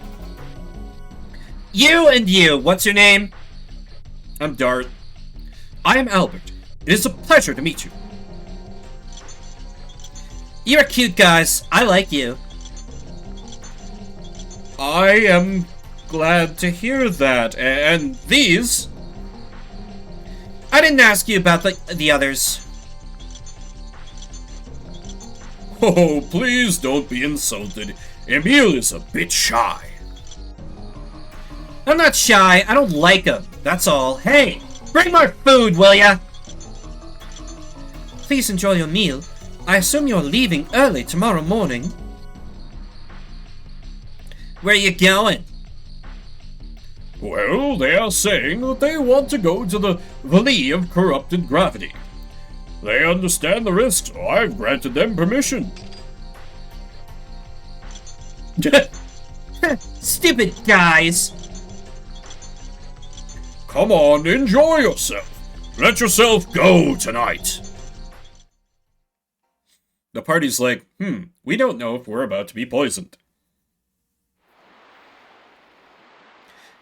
You and you, what's your name? I'm Dart. I am Albert. It is a pleasure to meet you. You're cute, guys. I like you. I am glad to hear that. And these? I didn't ask you about the others. Oh, please don't be insulted. Emil is a bit shy. I'm not shy. I don't like him. That's all. Hey, bring more food, will ya? Please enjoy your meal. I assume you're leaving early tomorrow morning. Where are you going? Well, they are saying that they want to go to the Valley of Corrupted Gravity. They understand the risks, so I've granted them permission. Stupid guys. Come on, enjoy yourself. Let yourself go tonight. The party's like, we don't know if we're about to be poisoned.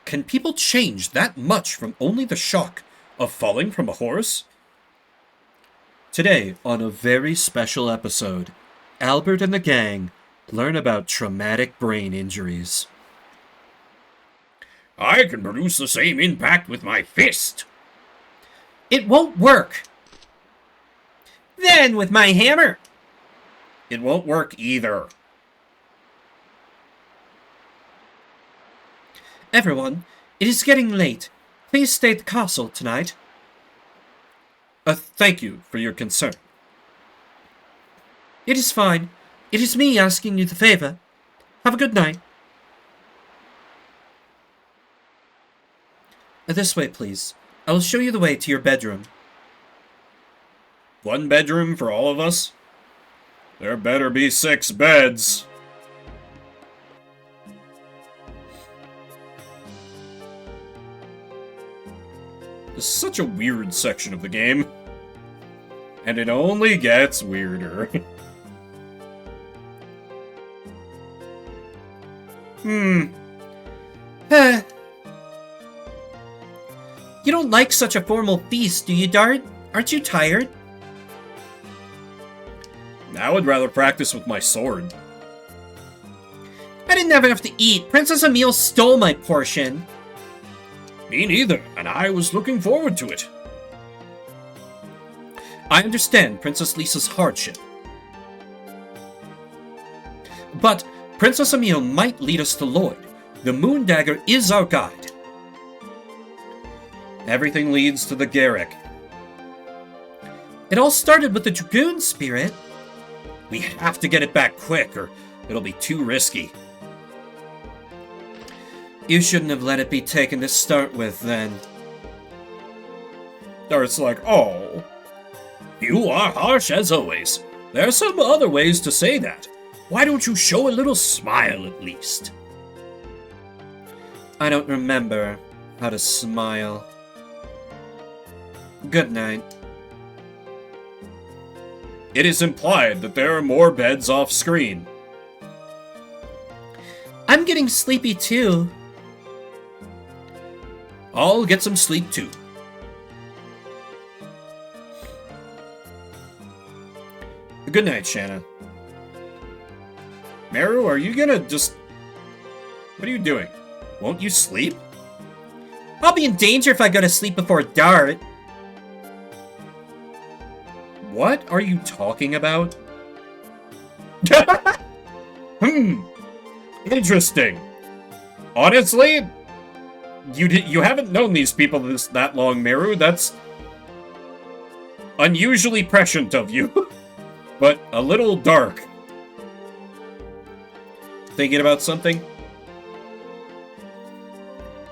Can people change that much from only the shock of falling from a horse? Today, on a very special episode, Albert and the gang learn about traumatic brain injuries. I can produce the same impact with my fist. It won't work. Then with my hammer. It won't work either. Everyone, it is getting late. Please stay at the castle tonight. Thank you for your concern. It is fine. It is me asking you the favor. Have a good night. This way, please. I will show you the way to your bedroom. One bedroom for all of us? There better be 6 beds. This is such a weird section of the game. And it only gets weirder. You don't like such a formal feast, do you, Dart? Aren't you tired? I would rather practice with my sword. I didn't have enough to eat. Princess Emil stole my portion. Me neither, and I was looking forward to it. I understand Princess Lisa's hardship. But Princess Emil might lead us to Lloyd. The Moon Dagger is our guide. Everything leads to the Garrick. It all started with the Dragoon spirit. We have to get it back quick, or it'll be too risky. You shouldn't have let it be taken to start with, then. Dart's like, oh. You are harsh as always. There are some other ways to say that. Why don't you show a little smile at least? I don't remember how to smile. Good night. It is implied that there are more beds off screen. I'm getting sleepy too. I'll get some sleep too. Good night, Shanna. Meru, are you gonna just... What are you doing? Won't you sleep? I'll be in danger if I go to sleep before Dart. What are you talking about? Interesting. Honestly, you haven't known these people that long, Meru. That's unusually prescient of you, but a little dark. Thinking about something?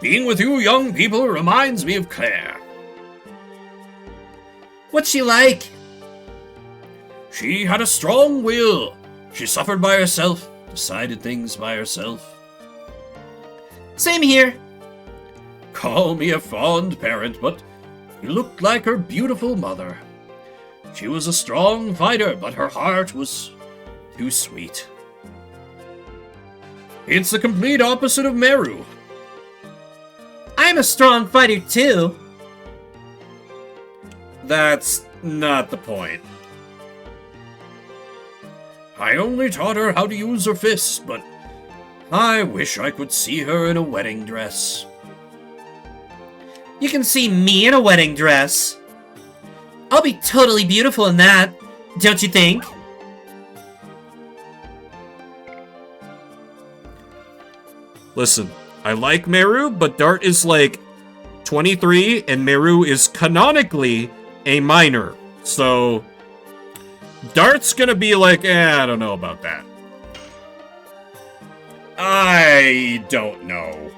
Being with you young people reminds me of Claire. What's she like? She had a strong will. She suffered by herself, decided things by herself. Same here. Call me a fond parent, but you looked like her beautiful mother. She was a strong fighter, but her heart was too sweet. It's the complete opposite of Meru. I'm a strong fighter too. That's not the point. I only taught her how to use her fists, but I wish I could see her in a wedding dress. You can see me in a wedding dress. I'll be totally beautiful in that, don't you think? Listen, I like Meru, but Dart is like 23, and Meru is canonically a minor. So, Dart's gonna be like, I don't know about that. I don't know.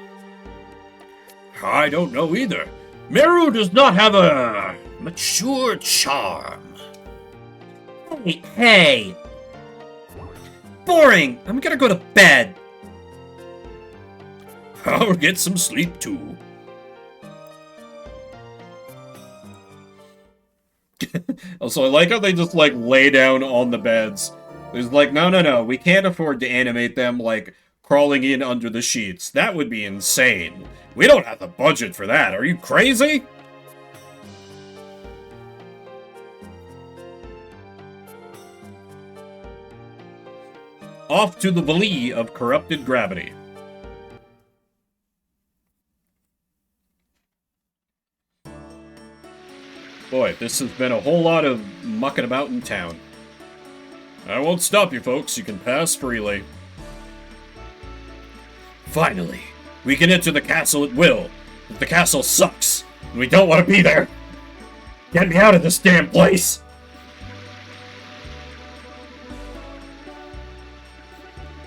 I don't know either. Meru does not have a mature charm. Hey! Boring! I'm gonna go to bed. I'll get some sleep too. Also, I like how they just, like, lay down on the beds. There's like, no, we can't afford to animate them, like, crawling in under the sheets. That would be insane. We don't have the budget for that. Are you crazy? Off to the Valley of Corrupted Gravity. Boy, this has been a whole lot of mucking about in town. I won't stop you folks, you can pass freely. Finally, we can enter the castle at will, but the castle sucks, and we don't want to be there. Get me out of this damn place!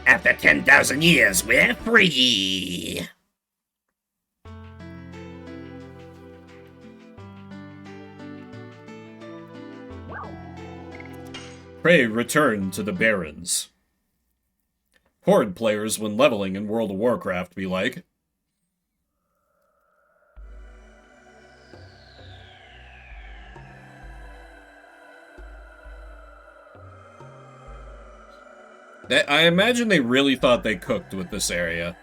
After 10,000 years, we're free! Pray return to the Barrens. Horde players when leveling in World of Warcraft be like. I imagine they really thought they cooked with this area.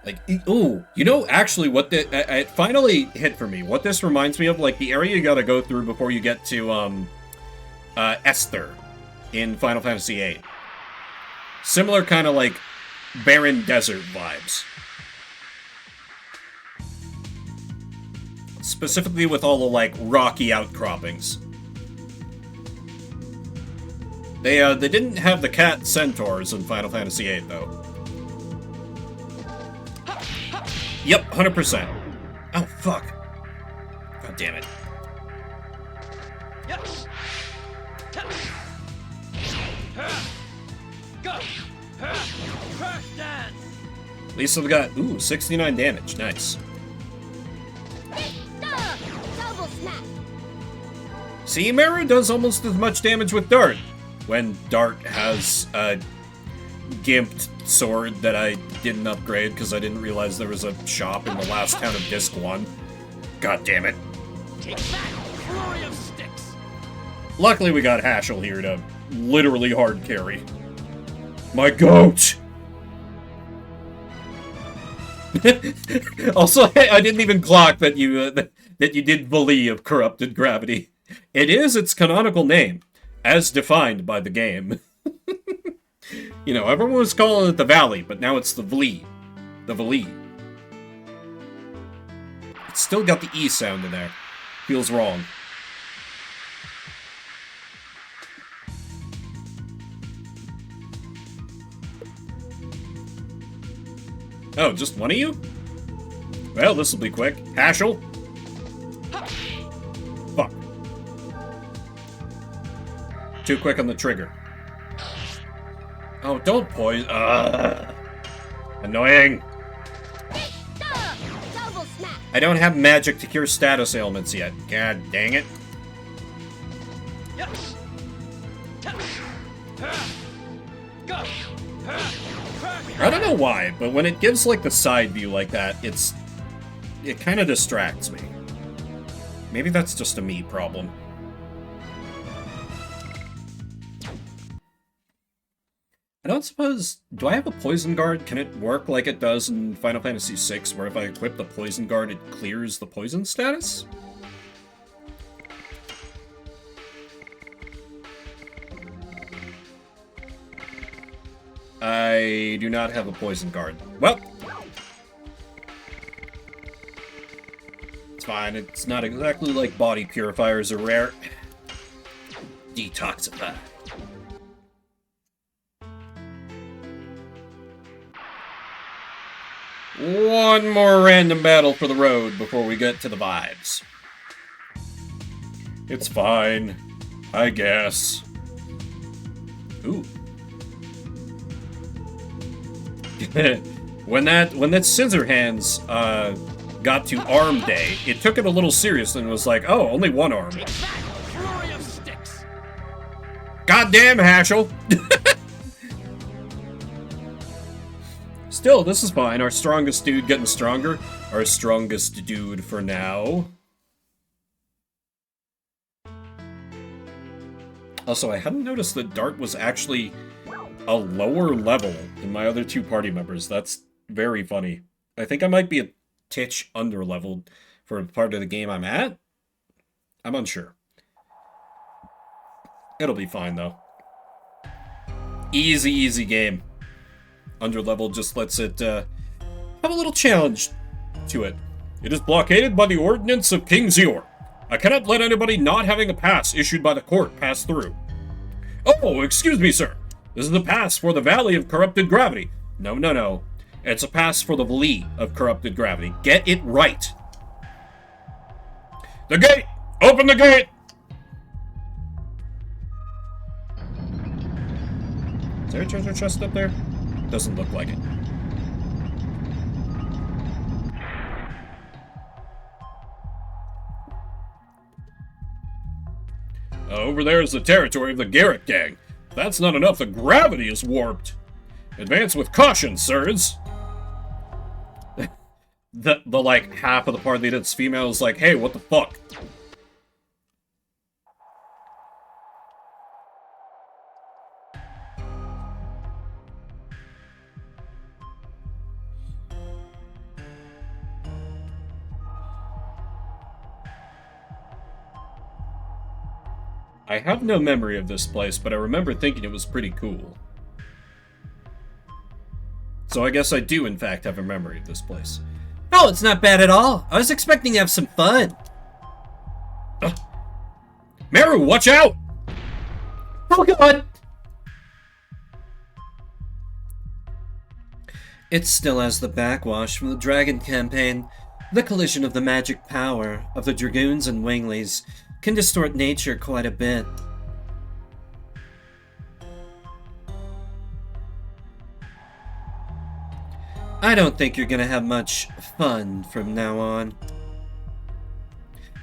Like, ooh, you know, actually, what it finally hit for me. What this reminds me of, like, the area you gotta go through before you get to, Esther in Final Fantasy VIII. Similar kind of, like, barren desert vibes. Specifically with all the, like, rocky outcroppings. They didn't have the cat centaurs in Final Fantasy VIII, though. Yep, 100%. Oh, fuck. God damn it. At least I've got, 69 damage. Nice. Double smack. See, Meru does almost as much damage with Dart. When Dart has a gimped sword that I didn't upgrade because I didn't realize there was a shop in the last town of Disc 1. God damn it. Take that, flurry of sticks. Luckily we got Hashel here to literally hard carry. My goat! Also, I didn't even clock that you did Valley of Corrupted Gravity. It is its canonical name, as defined by the game. You know, everyone was calling it the Valley, but now it's the Valley. The Valley. It's still got the E sound in there. Feels wrong. Oh, just one of you? Well, this'll be quick. Hashel? Fuck. Too quick on the trigger. Oh, don't poison. Annoying. Double smack. I don't have magic to cure status ailments yet. God dang it. I don't know why, but when it gives like the side view like that, it kind of distracts me. Maybe that's just a me problem. I don't suppose... Do I have a Poison Guard? Can it work like it does in Final Fantasy VI, where if I equip the Poison Guard, it clears the poison status? I do not have a poison card. Well, it's fine. It's not exactly like body purifiers are rare. Detoxify. One more random battle for the road before we get to the vibes. It's fine, I guess. Ooh. when that scissor hands got to arm day, it took it a little serious and was like, oh, only one arm. Take that, flurry of sticks. Goddamn, Hashel. Still, this is fine. Our strongest dude getting stronger. Our strongest dude for now. Also, I hadn't noticed that Dart was actually a lower level than my other two party members. That's very funny. I think I might be a titch under-leveled for the part of the game I'm at. I'm unsure. It'll be fine, though. Easy, easy game. Under-level just lets it have a little challenge to it. It is blockaded by the ordinance of King Zior. I cannot let anybody not having a pass issued by the court pass through. Oh, excuse me, sir. This is the pass for the Valley of Corrupted Gravity. No, no, no. It's a pass for the Valley of Corrupted Gravity. Get it right. The gate! Open the gate! Is there a treasure chest up there? Doesn't look like it. Over there is the territory of the Garrett gang. If that's not enough, the gravity is warped. Advance with caution, sirs. the like half of the party that's female is like, hey, what the fuck? I have no memory of this place, but I remember thinking it was pretty cool. So I guess I do, in fact, have a memory of this place. No, it's not bad at all. I was expecting to have some fun. Meru, watch out! Oh, God! It still has the backwash from the Dragon campaign. The collision of the magic power of the Dragoons and Winglies can distort nature quite a bit. I don't think you're gonna have much fun from now on.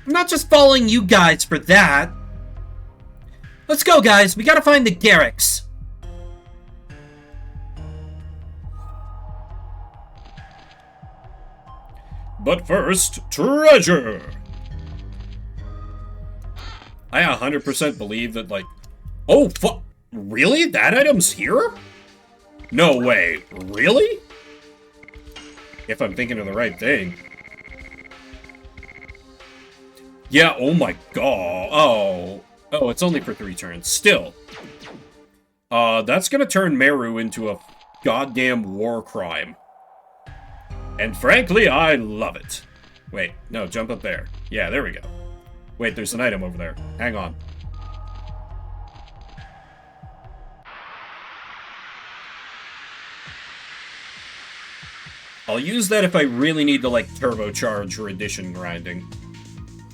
I'm not just following you guys for that. Let's go, guys. We gotta find the Garricks. But first, treasure! I 100% believe that, like... Oh, fuck! Really? That item's here? No way. Really? If I'm thinking of the right thing. Yeah, oh my god. Oh, it's only for 3 turns. Still. That's gonna turn Meru into a goddamn war crime. And frankly, I love it. Wait, no, jump up there. Yeah, there we go. Wait, there's an item over there. Hang on. I'll use that if I really need to, like, turbocharge her addition grinding.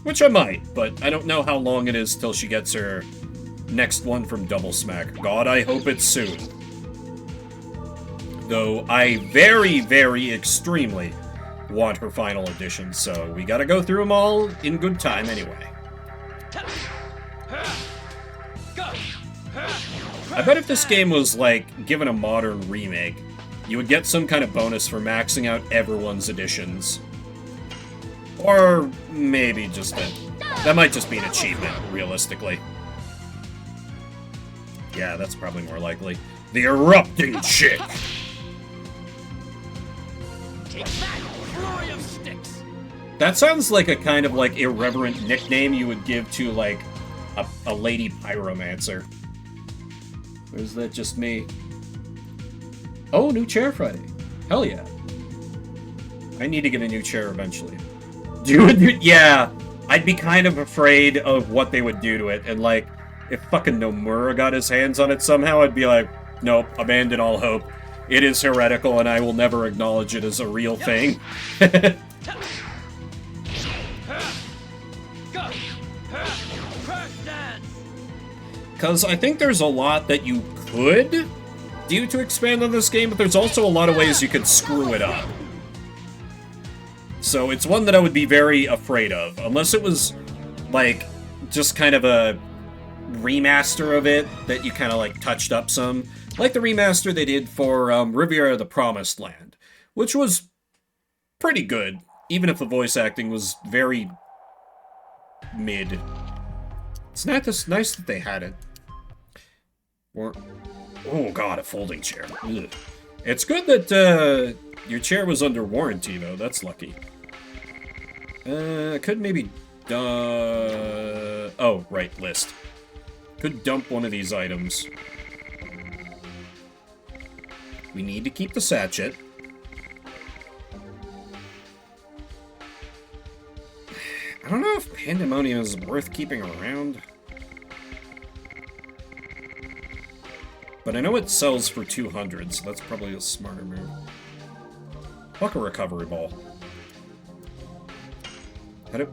Which I might, but I don't know how long it is till she gets her next one from Double Smack. God, I hope it's soon. Though I very, very extremely want her final edition, so we gotta go through them all in good time anyway. I bet if this game was, like, given a modern remake, you would get some kind of bonus for maxing out everyone's editions. Or maybe just that might just be an achievement, realistically. Yeah, that's probably more likely. The Erupting Chick! Take that, flurry of sticks. That sounds like a kind of, like, irreverent nickname you would give to, like, a lady pyromancer. Or is that just me? Oh, new chair Friday. Hell yeah. I need to get a new chair eventually. Yeah. I'd be kind of afraid of what they would do to it. And, like, if fucking Nomura got his hands on it somehow, I'd be like, nope, abandon all hope. It is heretical, and I will never acknowledge it as a real thing. Because I think there's a lot that you could do to expand on this game, but there's also a lot of ways you could screw it up. So it's one that I would be very afraid of, unless it was, like, just kind of a remaster of it that you kind of, like, touched up some. Like the remaster they did for Riviera the Promised Land, which was pretty good, even if the voice acting was very mid. It's nice that they had it. Or, oh god, a folding chair. Ugh. It's good that your chair was under warranty, though. That's lucky. Could maybe... oh, right, list. Could dump one of these items. We need to keep the sachet. I don't know if Pandemonium is worth keeping around. But I know it sells for 200, so that's probably a smarter move. Fuck a recovery ball. How do...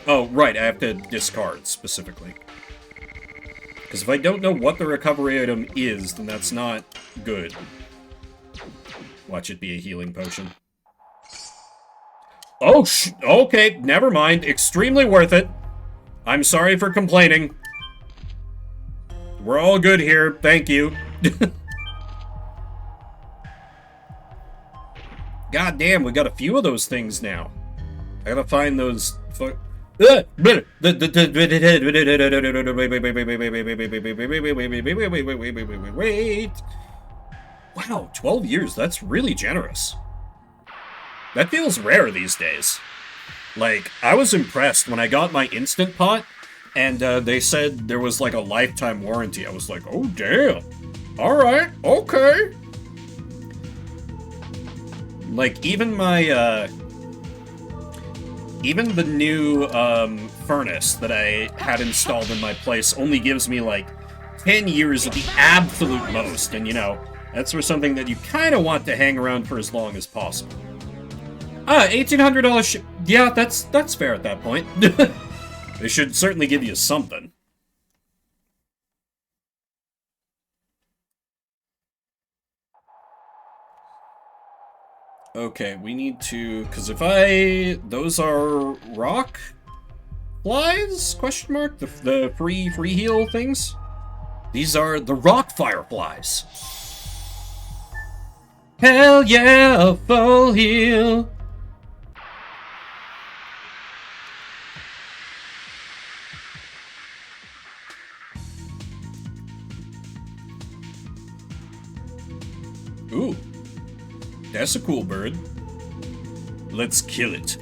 Oh, right, I have to discard, specifically. Because if I don't know what the recovery item is, then that's not good. Watch it be a healing potion. Oh, okay, never mind. Extremely worth it. I'm sorry for complaining. We're all good here, thank you. God damn, we got a few of those things now. I gotta find those... Wait. Wow, 12 years, that's really generous. That feels rare these days. Like, I was impressed when I got my Instant Pot, and they said there was like a lifetime warranty. I was like, oh damn. Alright, okay. Like, even my, even the new furnace that I had installed in my place only gives me like 10 years at the absolute most, and you know, that's for something that you kind of want to hang around for as long as possible. $1,800 yeah, that's fair at that point. They should certainly give you something. Okay, we need to... Because if those are rock flies? Question mark? The free heal things? These are the rock fireflies. Hell yeah, a full heal. Ooh. That's a cool bird. Let's kill it.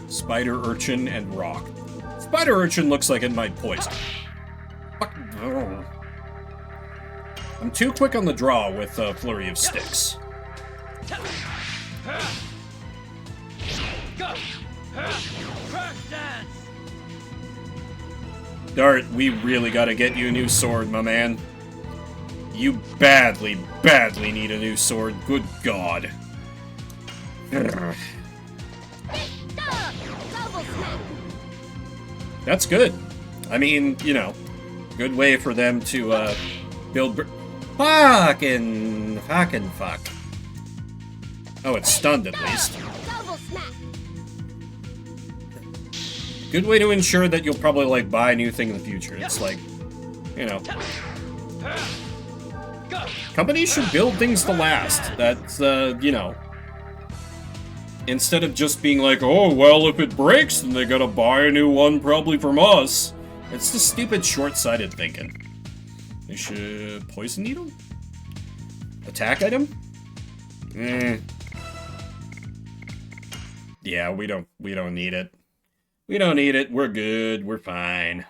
Spider urchin and rock. Spider urchin looks like it might poison. Fuck. I'm too quick on the draw with Flurry of Sticks. Dart, we really gotta get you a new sword, my man. You badly, badly need a new sword. Good God. That's good. I mean, you know, good way for them to build... Fucking fuck. Oh, it's stunned at least. Good way to ensure that you'll probably, like, buy a new thing in the future. It's like, you know... Companies should build things to last. That's, you know... Instead of just being like, oh, well, if it breaks, then they gotta buy a new one probably from us. It's the stupid short-sighted thinking. They should... Poison needle? Attack item? Yeah, we don't need it. We don't need it. We're good. We're fine.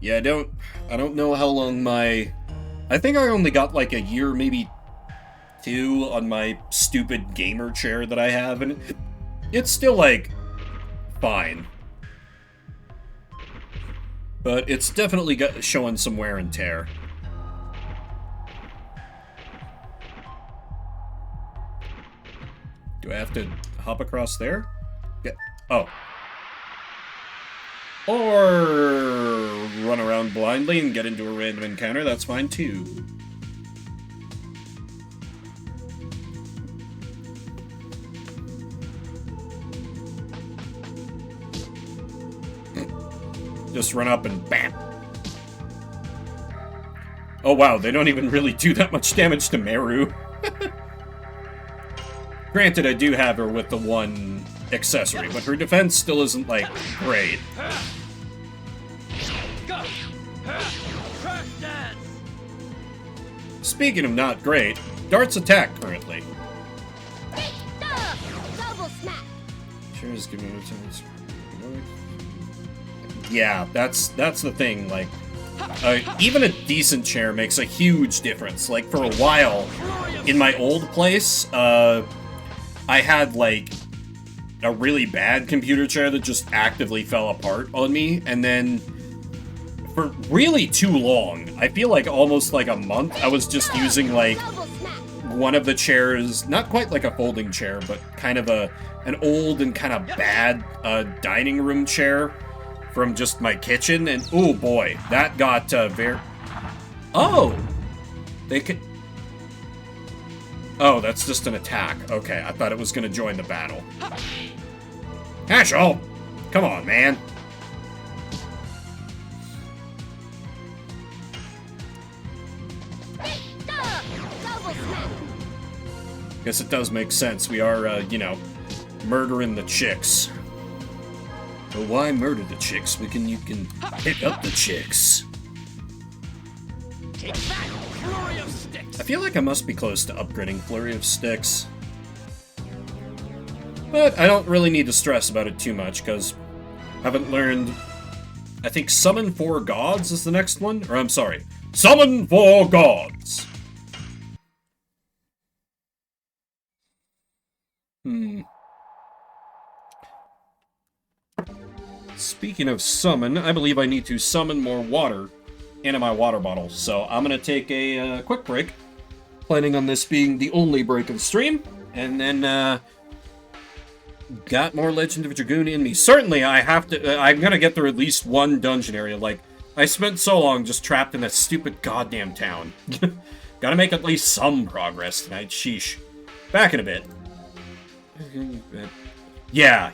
Yeah, I don't know how long my... I think I only got like a year, maybe 2 on my stupid gamer chair that I have, and it's still like fine. But it's definitely showing some wear and tear. Do I have to hop across there? Yeah. Oh. Or run around blindly and get into a random encounter, that's fine too. Just run up and bam. Oh wow, they don't even really do that much damage to Meru. Granted, I do have her with the one accessory, but her defense still isn't, like, great. Speaking of not great, Dart's attack currently. Double smack. Sure is giving me a chance. Yeah, that's the thing, like, even a decent chair makes a huge difference. Like, for a while, in my old place, I had, like, a really bad computer chair that just actively fell apart on me, and then for really too long, I feel like almost like a month, I was just using, like, one of the chairs, not quite like a folding chair, but kind of an old and kind of bad dining room chair from just my kitchen, and oh boy, that got very... Oh! They could... Oh, that's just an attack. Okay, I thought it was gonna join the battle. Ashel! Come on, man. Guess it does make sense. We are, you know, murdering the chicks. But why murder the chicks? You can pick up the chicks. Take that, flurry of sticks. I feel like I must be close to upgrading Flurry of Sticks. But I don't really need to stress about it too much, because I haven't learned... I think Summon 4 Gods is the next one? Or I'm sorry, Summon 4 Gods! Speaking of summon, I believe I need to summon more water into my water bottle. So I'm going to take a quick break, planning on this being the only break of the stream, and then got more Legend of Dragoon in me. Certainly I have to, I'm going to get through at least one dungeon area. Like, I spent so long just trapped in that stupid goddamn town. Gotta make at least some progress tonight, sheesh. Back in a bit. Yeah,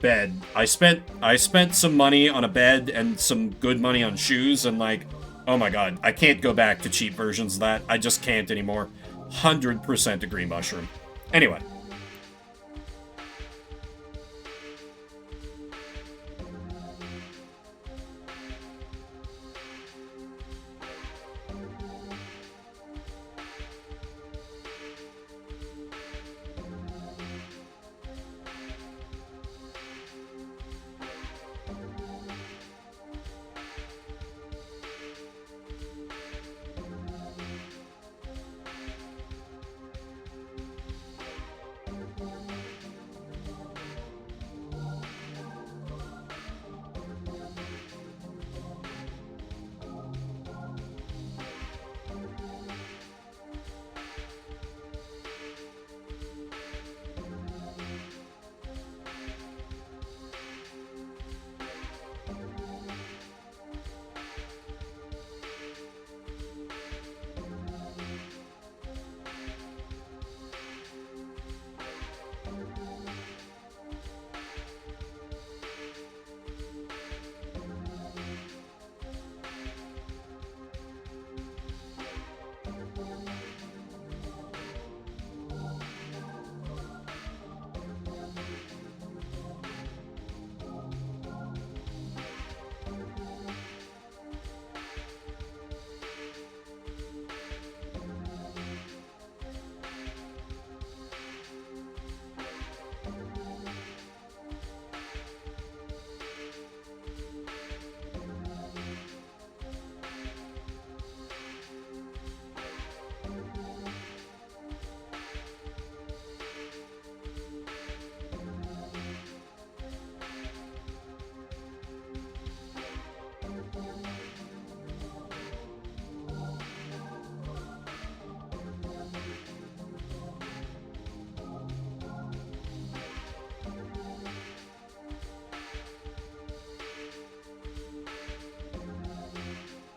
bed. I spent some money on a bed and some good money on shoes, and like, oh my god, I can't go back to cheap versions of that. I just can't anymore. 100% agree, Mushroom. Anyway.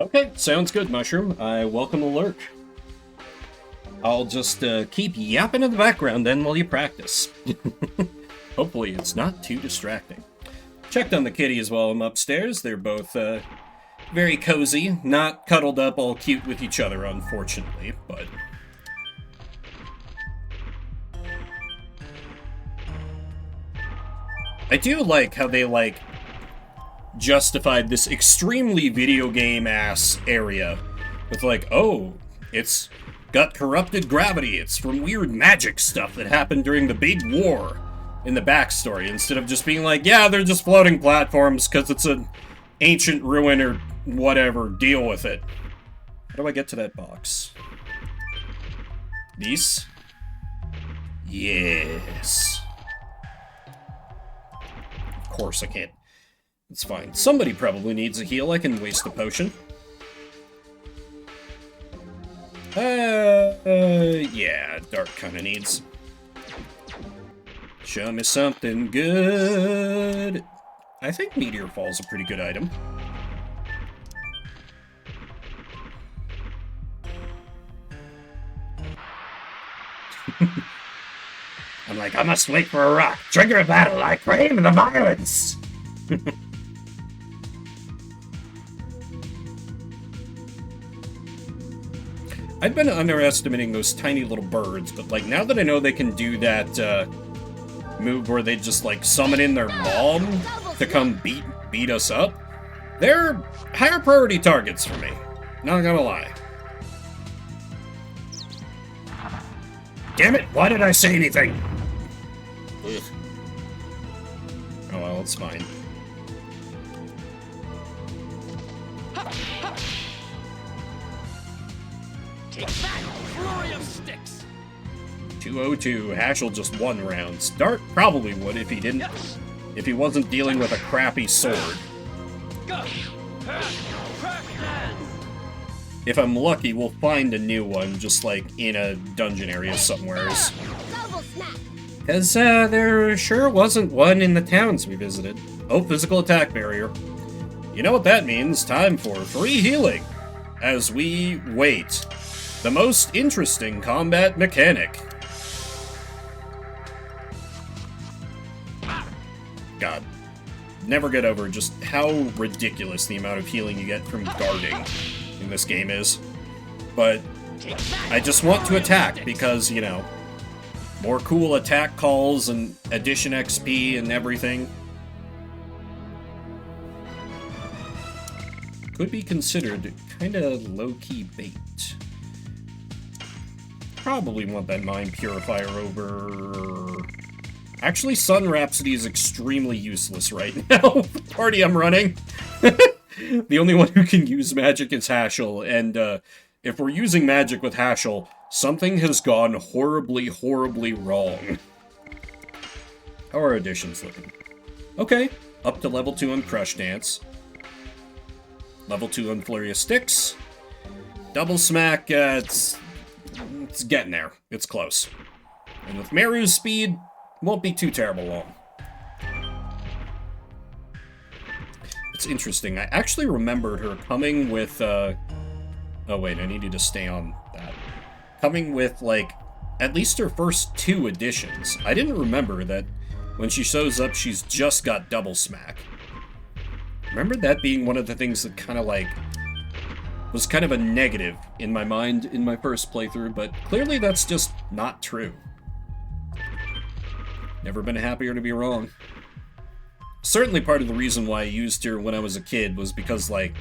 Okay, sounds good, Mushroom. I welcome the lurk. I'll just keep yapping in the background then while you practice. Hopefully it's not too distracting. Checked on the kitties while I'm upstairs. They're both very cozy, not cuddled up all cute with each other, unfortunately, but... I do like how they, like, justified this extremely video game-ass area with, like, oh, it's got corrupted gravity, it's from weird magic stuff that happened during the big war in the backstory, instead of just being like, yeah, they're just floating platforms because it's an ancient ruin or whatever, deal with it. How do I get to that box? These? Yes. Of course I can't. It's fine. Somebody probably needs a heal. I can waste the potion. Yeah, Dark kinda needs. Show me something good. I think Meteor Fall's a pretty good item. I'm like, I must wait for a rock. Trigger a battle, I crave the violence. I've been underestimating those tiny little birds, but like now that I know they can do that move where they just like summon in their mom to come beat us up, they're higher priority targets for me. Not gonna lie. Damn it! Why did I say anything? Ugh. Oh well, it's fine. Take that, flurry of sticks. 202. Hashel just won rounds. Dart probably would if he didn't. If he wasn't dealing with a crappy sword. If I'm lucky, we'll find a new one, just like in a dungeon area somewheres. Because there sure wasn't one in the towns we visited. Oh, physical attack barrier. You know what that means. Time for free healing. As we wait. The most interesting combat mechanic. God. Never get over just how ridiculous the amount of healing you get from guarding in this game is. But I just want to attack because, you know, more cool attack calls and addition XP and everything. Could be considered kinda low-key bait. Probably want that Mind Purifier over... Actually, Sun Rhapsody is extremely useless right now. The party I'm running. The only one who can use magic is Hashel, and if we're using magic with Hashel, something has gone horribly, horribly wrong. How are additions looking? Okay, up to level 2 on Crush Dance. Level 2 on Flurry of Sticks. Double Smack, it's getting there. It's close. And with Meru's speed, won't be too terrible long. It's interesting. I actually remembered her coming with, oh wait, I needed to stay on that. Coming with, like, at least her first 2 additions. I didn't remember that when she shows up, she's just got Double Smack. Remember that being one of the things that kind of, like, was kind of a negative in my mind in my first playthrough, but clearly that's just not true. Never been happier to be wrong. Certainly part of the reason why I used her when I was a kid was because, like,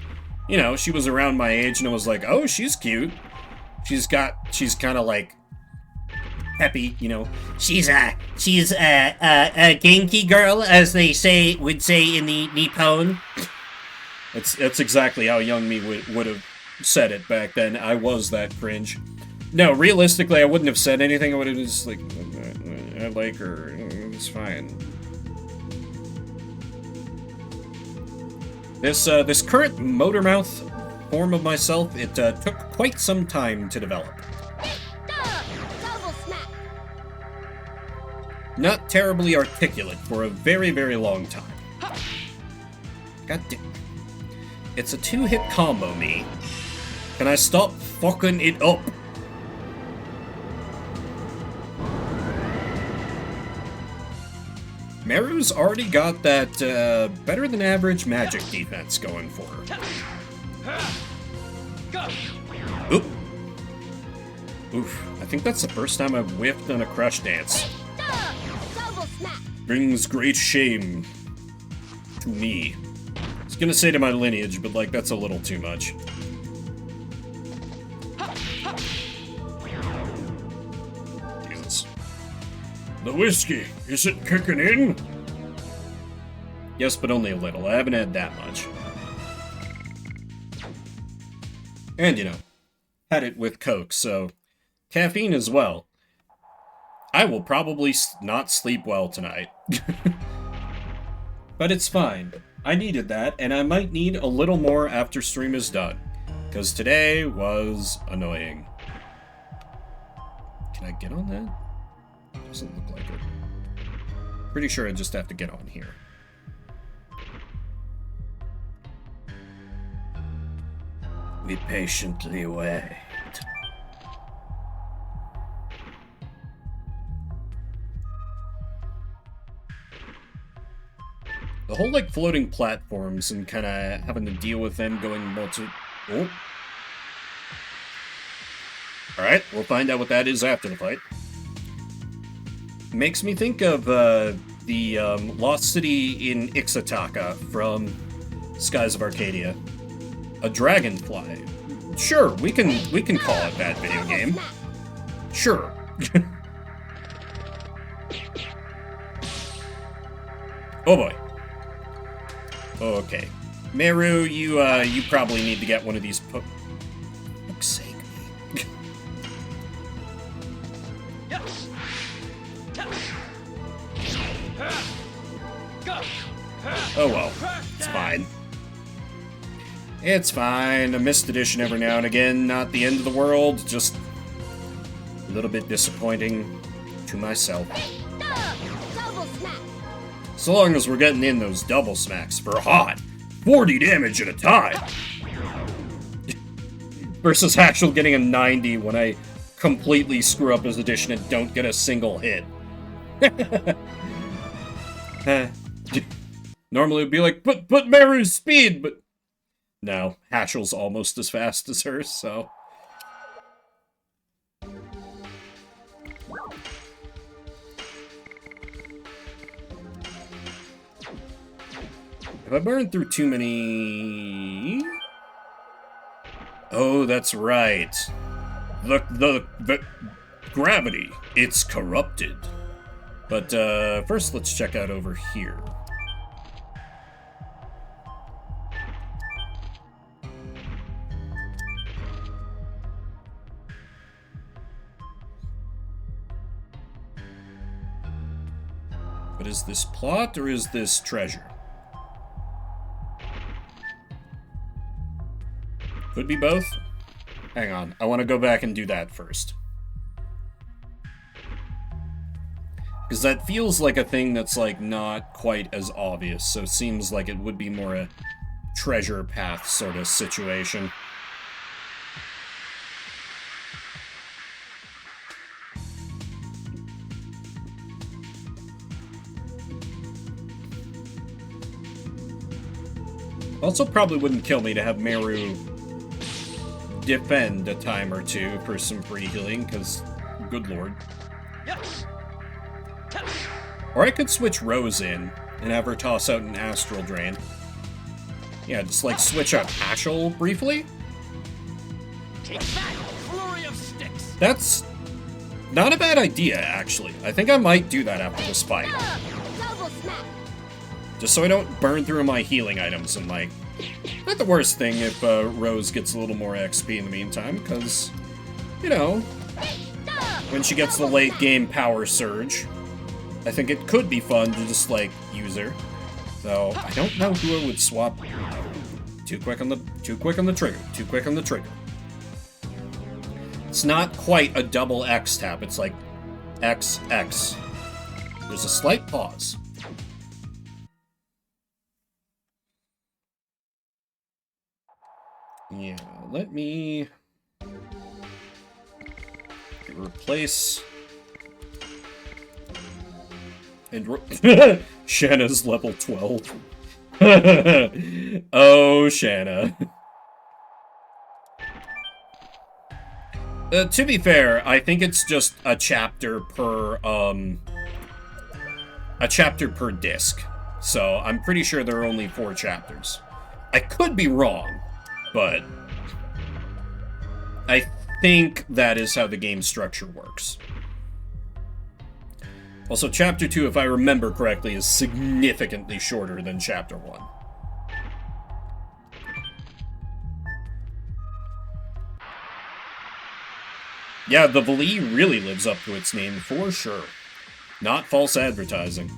you know, she was around my age and I was like, oh, she's cute. She's kind of, like, peppy, you know. She's a Genki girl, as they would say in the Nippon. That's exactly how young me would have said it back then. I was that cringe. No, realistically, I wouldn't have said anything. I would have just, like, I like her. It's fine. This current motor mouth form of myself, it took quite some time to develop. Double smack. Not terribly articulate for a very, very long time. God damn. It's a 2-hit combo, me. Can I stop fucking it up? Meru's already got that better than average magic defense going for her. Oop. Oof. I think that's the first time I've whiffed on a crush dance. Double smack. Brings great shame to me. I was gonna say to my lineage, but like that's a little too much. Jesus. The whiskey, is it kicking in? Yes, but only a little. I haven't had that much. And, you know, had it with Coke, so caffeine as well. I will probably not sleep well tonight. But it's fine. I needed that, and I might need a little more after stream is done. Because today was annoying. Can I get on that? Doesn't look like it. Pretty sure I just have to get on here. We patiently wait. The whole, like, floating platforms and kind of having to deal with them going multi... Oh. Alright, we'll find out what that is after the fight. Makes me think of, the, Lost City in Ixataka from Skies of Arcadia. A dragonfly. Sure, we can call it that video game. Sure. Oh boy. Okay. Meru, you probably need to get one of these for fuck's sake. Oh well. It's fine. It's fine. A missed edition every now and again. Not the end of the world. Just a little bit disappointing to myself. Double smack. So long as we're getting in those double smacks for hot 40 damage at a time. Versus actual getting a 90 when I completely screw up his edition and don't get a single hit. Normally it would be like, but Meru's speed, but no, Hashel's almost as fast as her, so... Have I burned through too many... Oh, that's right. The gravity, it's corrupted. But first let's check out over here. But is this plot or is this treasure? Could be both. Hang on, I want to go back and do that first. Because that feels like a thing that's, like, not quite as obvious, so it seems like it would be more a treasure path sort of situation. Also, probably wouldn't kill me to have Meru defend a time or two for some free healing, because, good lord. Or I could switch Rose in and have her toss out an Astral Drain. Yeah, just like switch out Hashel briefly. Take that, flurry of sticks. That's not a bad idea, actually. I think I might do that after this fight. Double smack. Just so I don't burn through my healing items and, like... Not the worst thing if Rose gets a little more XP in the meantime, because, you know, when she gets the late game power surge, I think it could be fun to just, like, use her. Though, I don't know who I would swap. Too quick on the trigger. Too quick on the trigger. It's not quite a double X tap, it's like X, X. There's a slight pause. Yeah, let me replace and Shanna's level 12. Oh, Shanna. To be fair, I think it's just a chapter per disc. So I'm pretty sure there are only 4 chapters. I could be wrong, but I think that is how the game structure works. Also, Chapter 2, if I remember correctly, is significantly shorter than Chapter 1. Yeah, the Vali really lives up to its name, for sure. Not false advertising.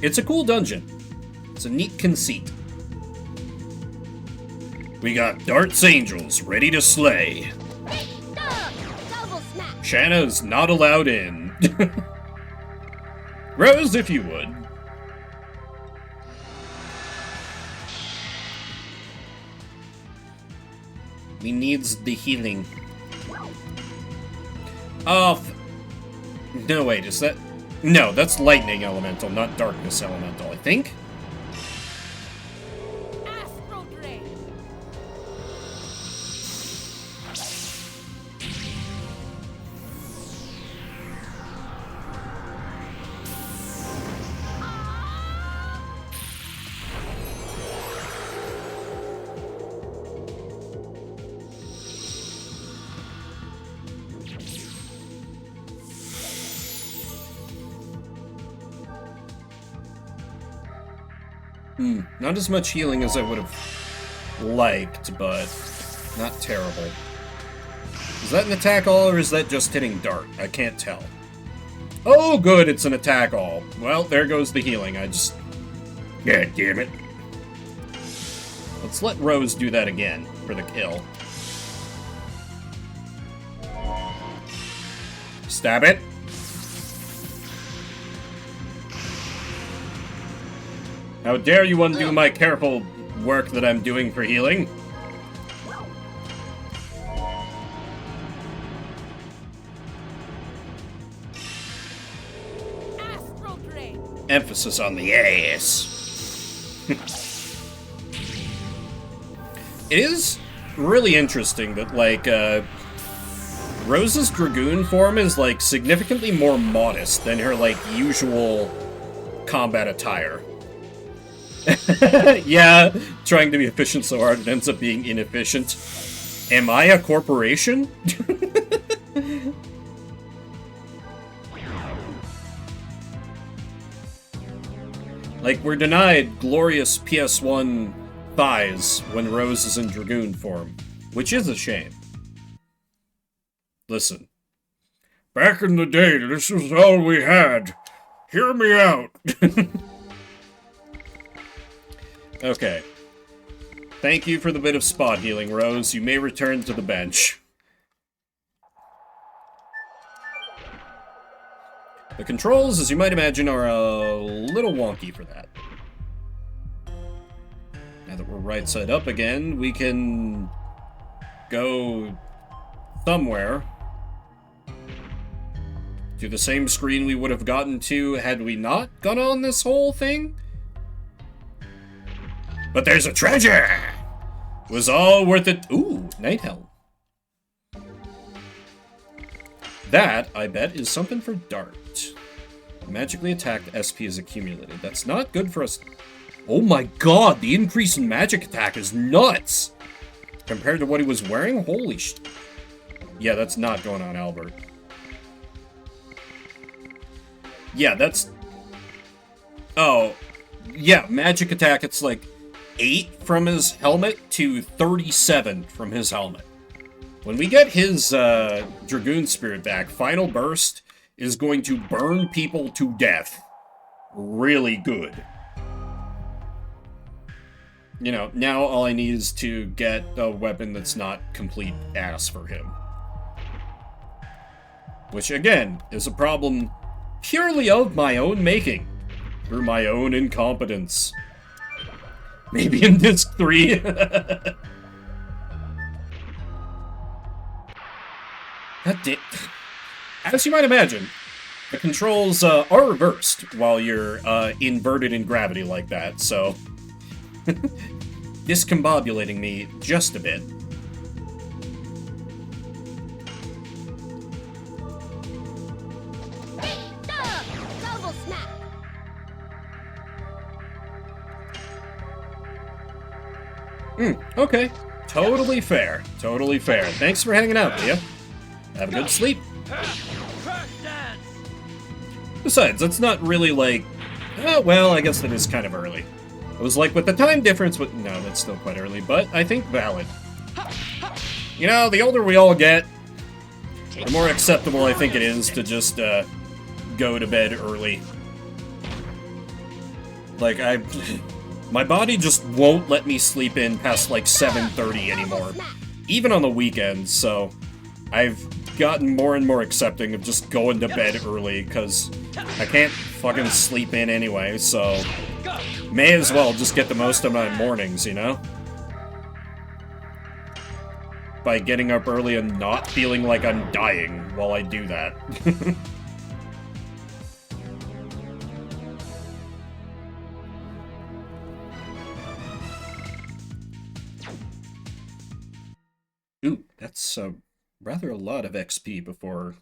It's a cool dungeon. It's a neat conceit. We got Dart's Angels ready to slay. Double smack. Shanna's not allowed in. Rose, if you would. We needs the healing. Oh, no, wait, is that... No, that's Lightning Elemental, not Darkness Elemental, I think? Astral Drain. Not as much healing as I would have liked, but not terrible. Is that an attack all, or is that just hitting Dart? I can't tell. Oh, good, it's an attack all. Well, there goes the healing. God damn it. Let's let Rose do that again for the kill. Stab it. How dare you undo my careful work that I'm doing for healing? Astral Drain. Emphasis on the ass. It is really interesting that, like, Rose's Dragoon form is, like, significantly more modest than her, like, usual combat attire. Yeah, trying to be efficient so hard it ends up being inefficient. Am I a corporation? Like, we're denied glorious PS1 thighs when Rose is in Dragoon form, which is a shame. Listen. Back in the day, this was all we had. Hear me out. Okay. Thank you for the bit of spot healing, Rose. You may return to the bench. The controls, as you might imagine, are a little wonky for that. Now that we're right side up again, we can go somewhere to the same screen we would have gotten to had we not gone on this whole thing. But there's a treasure! Was all worth it. Ooh, Night Helm. That, I bet, is something for Dart. Magically attacked SP is accumulated. That's not good for us. Oh my god, the increase in magic attack is nuts! Compared to what he was wearing? Holy sh... Yeah, that's not going on Albert. Yeah, that's... Oh. Yeah, magic attack, it's like 8 from his helmet to 37 from his helmet. When we get his Dragoon Spirit back, Final Burst is going to burn people to death. Really good. You know, now all I need is to get a weapon that's not complete ass for him. Which, again, is a problem purely of my own making, through my own incompetence. Maybe in disc 3. As you might imagine, the controls are reversed while you're inverted in gravity like that, so... discombobulating me just a bit. Double smack. Okay. Totally fair. Totally fair. Thanks for hanging out, Leah. Have a good sleep. Besides, it's not really like... Oh, well, I guess that is kind of early. It was like with the time difference... No, that's still quite early, but I think valid. You know, the older we all get, the more acceptable I think it is to just go to bed early. Like, my body just won't let me sleep in past like 7:30 anymore. Even on the weekends, so I've gotten more and more accepting of just going to bed early, because I can't fucking sleep in anyway, so may as well just get the most of my mornings, you know? By getting up early and not feeling like I'm dying while I do that. Ooh, that's rather a lot of XP before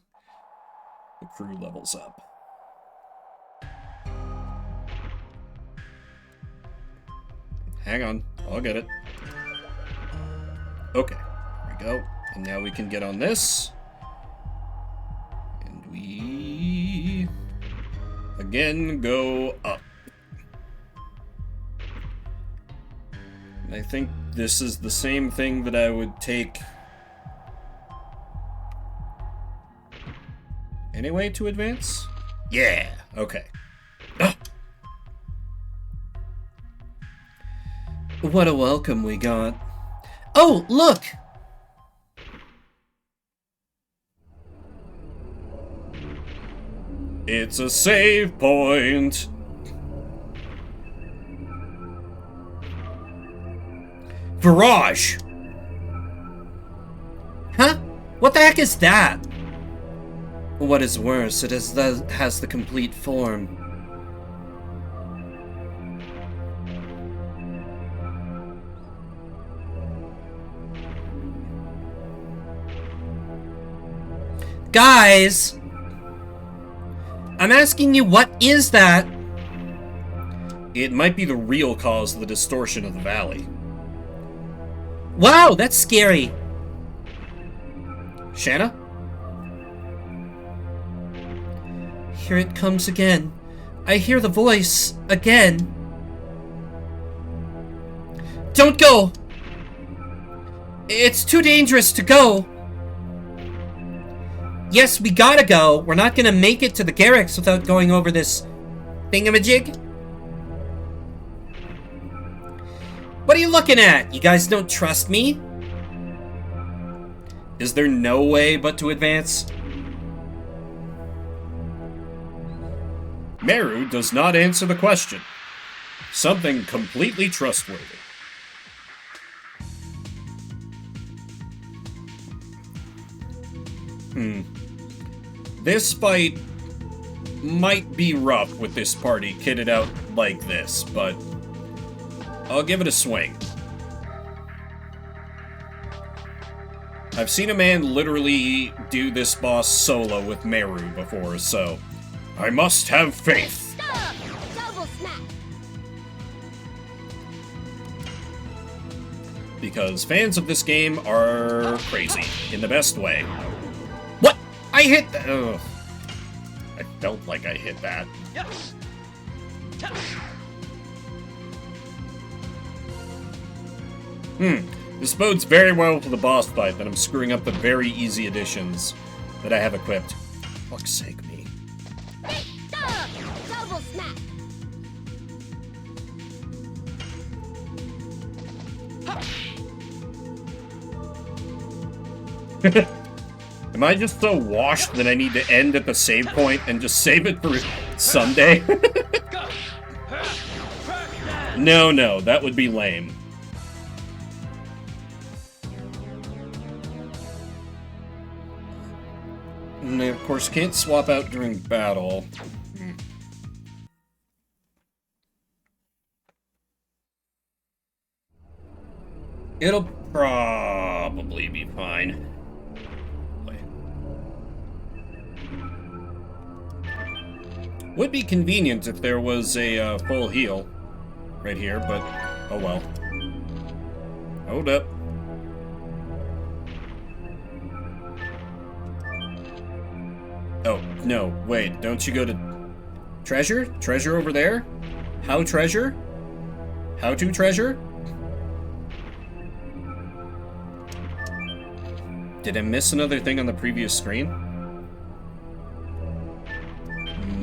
the crew levels up. Hang on, I'll get it. Okay, there we go. And now we can get on this. And we... again go up. And I think this is the same thing that I would take anyway to advance? Yeah, okay. Ah. What a welcome we got. Oh, look! It's a save point. Barrage! Huh? What the heck is that? What is worse, it has the complete form. Guys! I'm asking you, what is that? It might be the real cause of the distortion of the valley. Wow, that's scary. Shanna? Here it comes again. I hear the voice again. Don't go! It's too dangerous to go. Yes, we gotta go. We're not gonna make it to the Garrix without going over this thingamajig. What are you looking at? You guys don't trust me? Is there no way but to advance? Meru does not answer the question. Something completely trustworthy. This fight might be rough with this party kitted out like this, but I'll give it a swing. I've seen a man literally do this boss solo with Meru before, so I must have faith. Double smack. Because fans of this game are crazy, in the best way. What? I hit that. Ugh. I felt like I hit that. This bodes very well for the boss fight that I'm screwing up the very easy additions that I have equipped. Fuck's sake, me. Double smack. Am I just so washed that I need to end at the save point and just save it for Sunday? No, no, that would be lame. And of course, can't swap out during battle. It'll probably be fine. Would be convenient if there was a full heal right here, but oh well. Hold up. Oh, no, wait, don't you go to treasure? Treasure over there? How treasure? How to treasure? Did I miss another thing on the previous screen?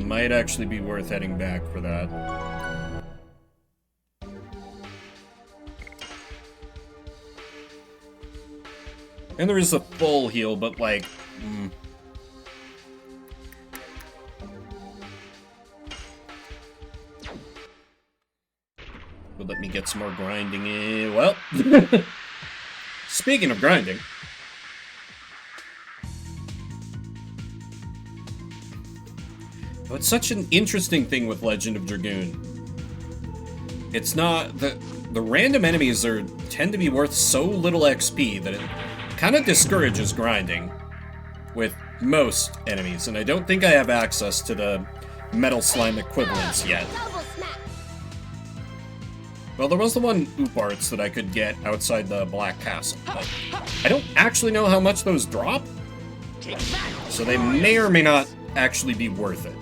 Might actually be worth heading back for that. And there is a full heal, but like... Would let me get some more grinding in. Well, speaking of grinding... But such an interesting thing with Legend of Dragoon. It's not... The random enemies tend to be worth so little XP that it kind of discourages grinding with most enemies, and I don't think I have access to the Metal Slime equivalents yet. Well, there was the one Oop Arts that I could get outside the Black Castle, but I don't actually know how much those drop, so they may or may not actually be worth it.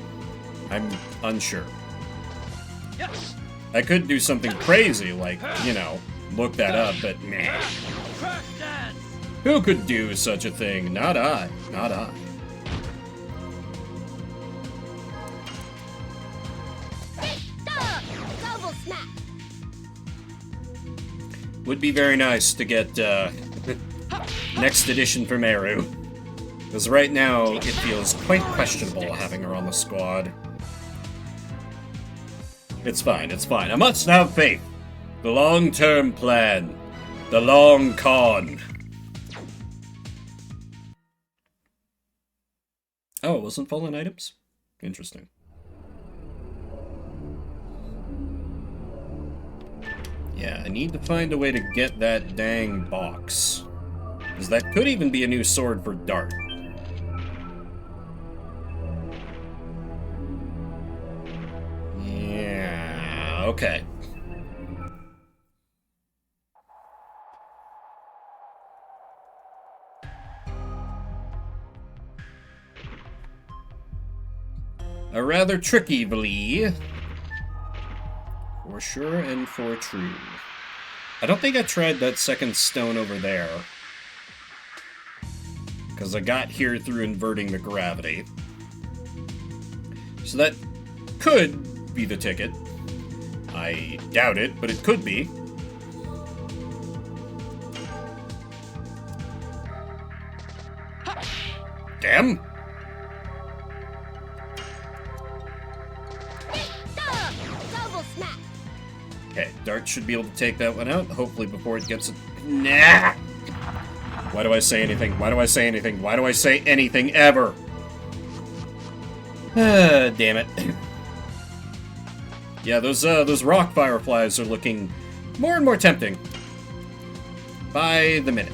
I'm unsure. I could do something crazy, like, you know, look that up, but meh. Who could do such a thing? Not I. Not I. Double smack. Would be very nice to get next edition for Meru. Because right now, it feels quite questionable having her on the squad. It's fine, it's fine. I must have faith. The long-term plan. The long con. Oh, it wasn't fallen items? Interesting. Yeah, I need to find a way to get that dang box. Because that could even be a new sword for Dart. Yeah, okay. A rather tricky Vlee. For sure and for true. I don't think I tried that second stone over there. Because I got here through inverting the gravity. So that could be the ticket. I doubt it, but it could be. Damn! Double smack. Okay, Dart should be able to take that one out, hopefully before it gets it. Nah! Why do I say anything? Why do I say anything? Why do I say anything ever? Damn it. Yeah, those rock fireflies are looking more and more tempting. By the minute.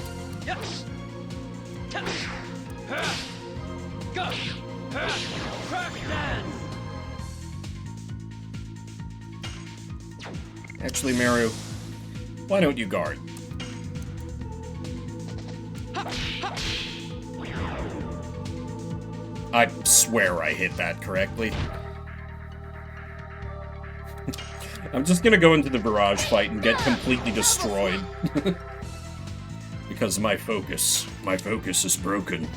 Actually, Meru, why don't you guard? I swear I hit that correctly. I'm just gonna go into the barrage fight and get completely destroyed. Because my focus is broken.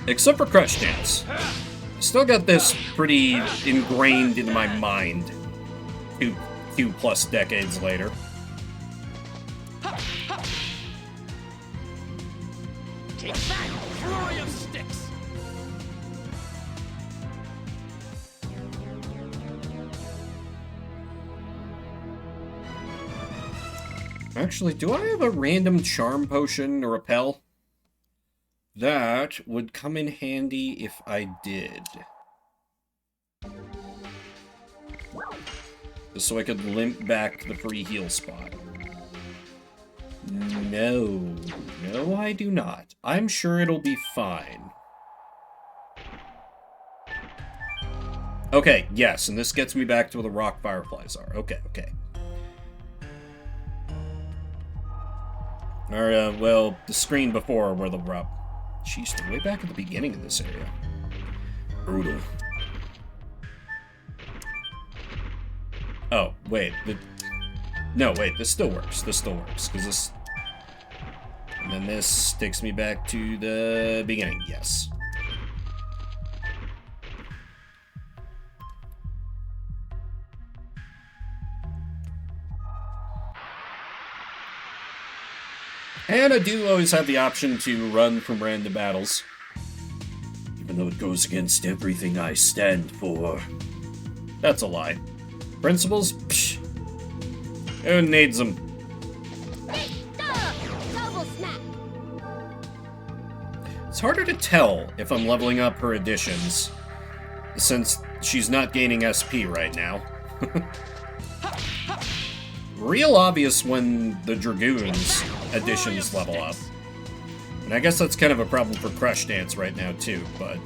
Except for Crush Dance. I still got this pretty ingrained in my mind. Two plus decades later. Take that, flurry of sticks. Actually, do I have a random charm potion or repel? That would come in handy if I did. Just so I could limp back the free heal spot. No. No, I do not. I'm sure it'll be fine. Okay, yes, and this gets me back to where the rock fireflies are. Okay, okay. Or, well, the screen before where the rock... Jeez, they're way back at the beginning of this area. Brutal. Oh, wait. No, wait, this still works. This still works, because this... And then this takes me back to the beginning, yes. And I do always have the option to run from random battles. Even though it goes against everything I stand for. That's a lie. Principles? Psh. Who needs them? Double smack. It's harder to tell if I'm leveling up her additions, since she's not gaining SP right now. Real obvious when the Dragoons additions level up. And I guess that's kind of a problem for Crush Dance right now too, but...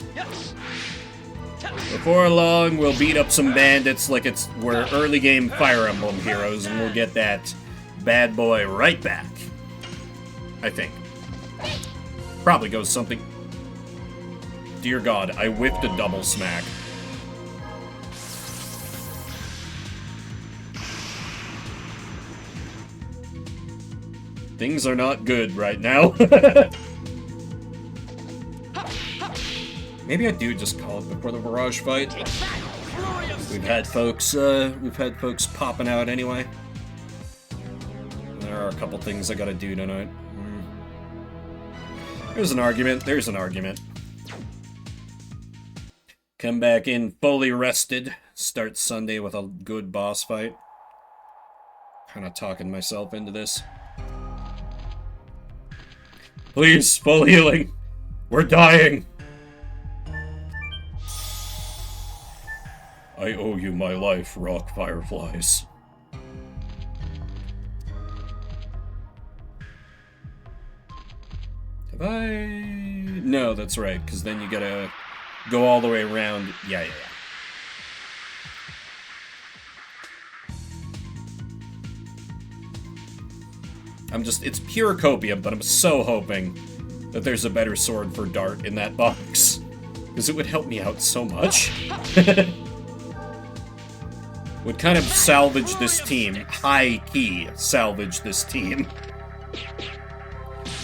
Before long, we'll beat up some bandits like we're early game Fire Emblem heroes, and we'll get that bad boy right back. I think. Probably goes something... Dear God, I whiffed a double smack. Things are not good right now. Maybe I do just call it before the barrage fight. We've had folks popping out anyway. There are a couple things I gotta do tonight. There's an argument. Come back in fully rested. Start Sunday with a good boss fight. Kinda talking myself into this. Please, full healing. We're dying. I owe you my life, rock fireflies. Have I... No, that's right, because then you gotta go all the way around. Yeah. It's pure copium, but I'm so hoping that there's a better sword for Dart in that box. Because it would help me out so much. Would kind of salvage this team. High-key salvage this team.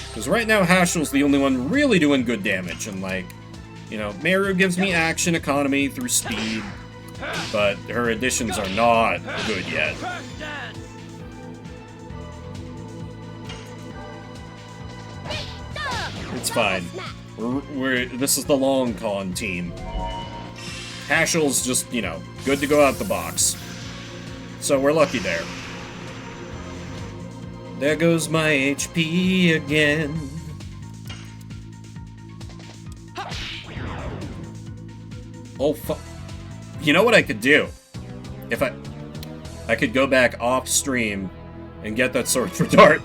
Because right now, Hashel's the only one really doing good damage. And, like, you know, Meru gives me action economy through speed. But her additions are not good yet. It's fine. This is the long con team. Hashel's just, you know, good to go out the box. So we're lucky there. There goes my HP again. Oh, fuck. You know what I could do? If I could go back off stream and get that sword for Dart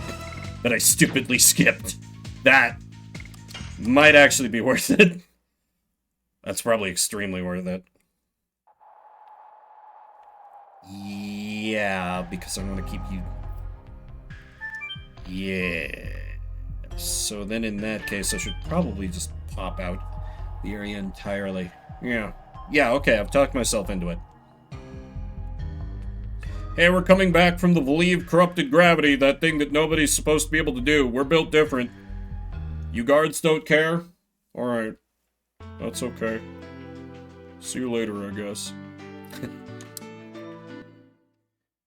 that I stupidly skipped. That might actually be worth it. That's probably extremely worth it. Yeah, because I want to keep you... Yeah. So then in that case, I should probably just pop out the area entirely. Yeah. Yeah, okay, I've talked myself into it. Hey, we're coming back from the Believe Corrupted Gravity, that thing that nobody's supposed to be able to do. We're built different. You guards don't care? Alright. That's okay. See you later, I guess.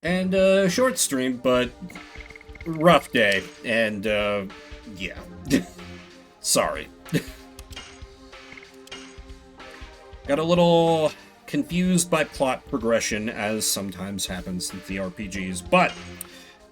And, short stream, but rough day. And, yeah. Sorry. Got a little confused by plot progression, as sometimes happens with the RPGs, but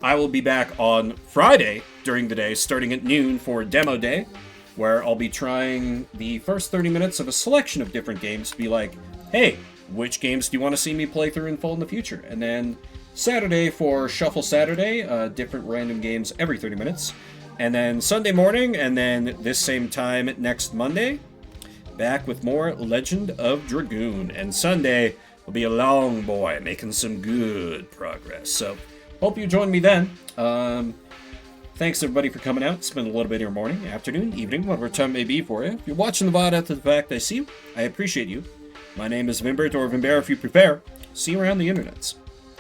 I will be back on Friday during the day, starting at noon for Demo Day, where I'll be trying the first 30 minutes of a selection of different games to be like, hey, which games do you want to see me play through in full in the future? And then Saturday for Shuffle Saturday, different random games every 30 minutes. And then Sunday morning, and then this same time next Monday, back with more Legend of Dragoon. And Sunday will be a long boy, making some good progress. So, hope you join me then. Thanks everybody for coming out. Spend a little bit of your morning, afternoon, evening, whatever time it may be for you. If you're watching the VOD after the fact, I see you. I appreciate you. My name is Vimbert, or Vimber if you prefer. See you around the internets.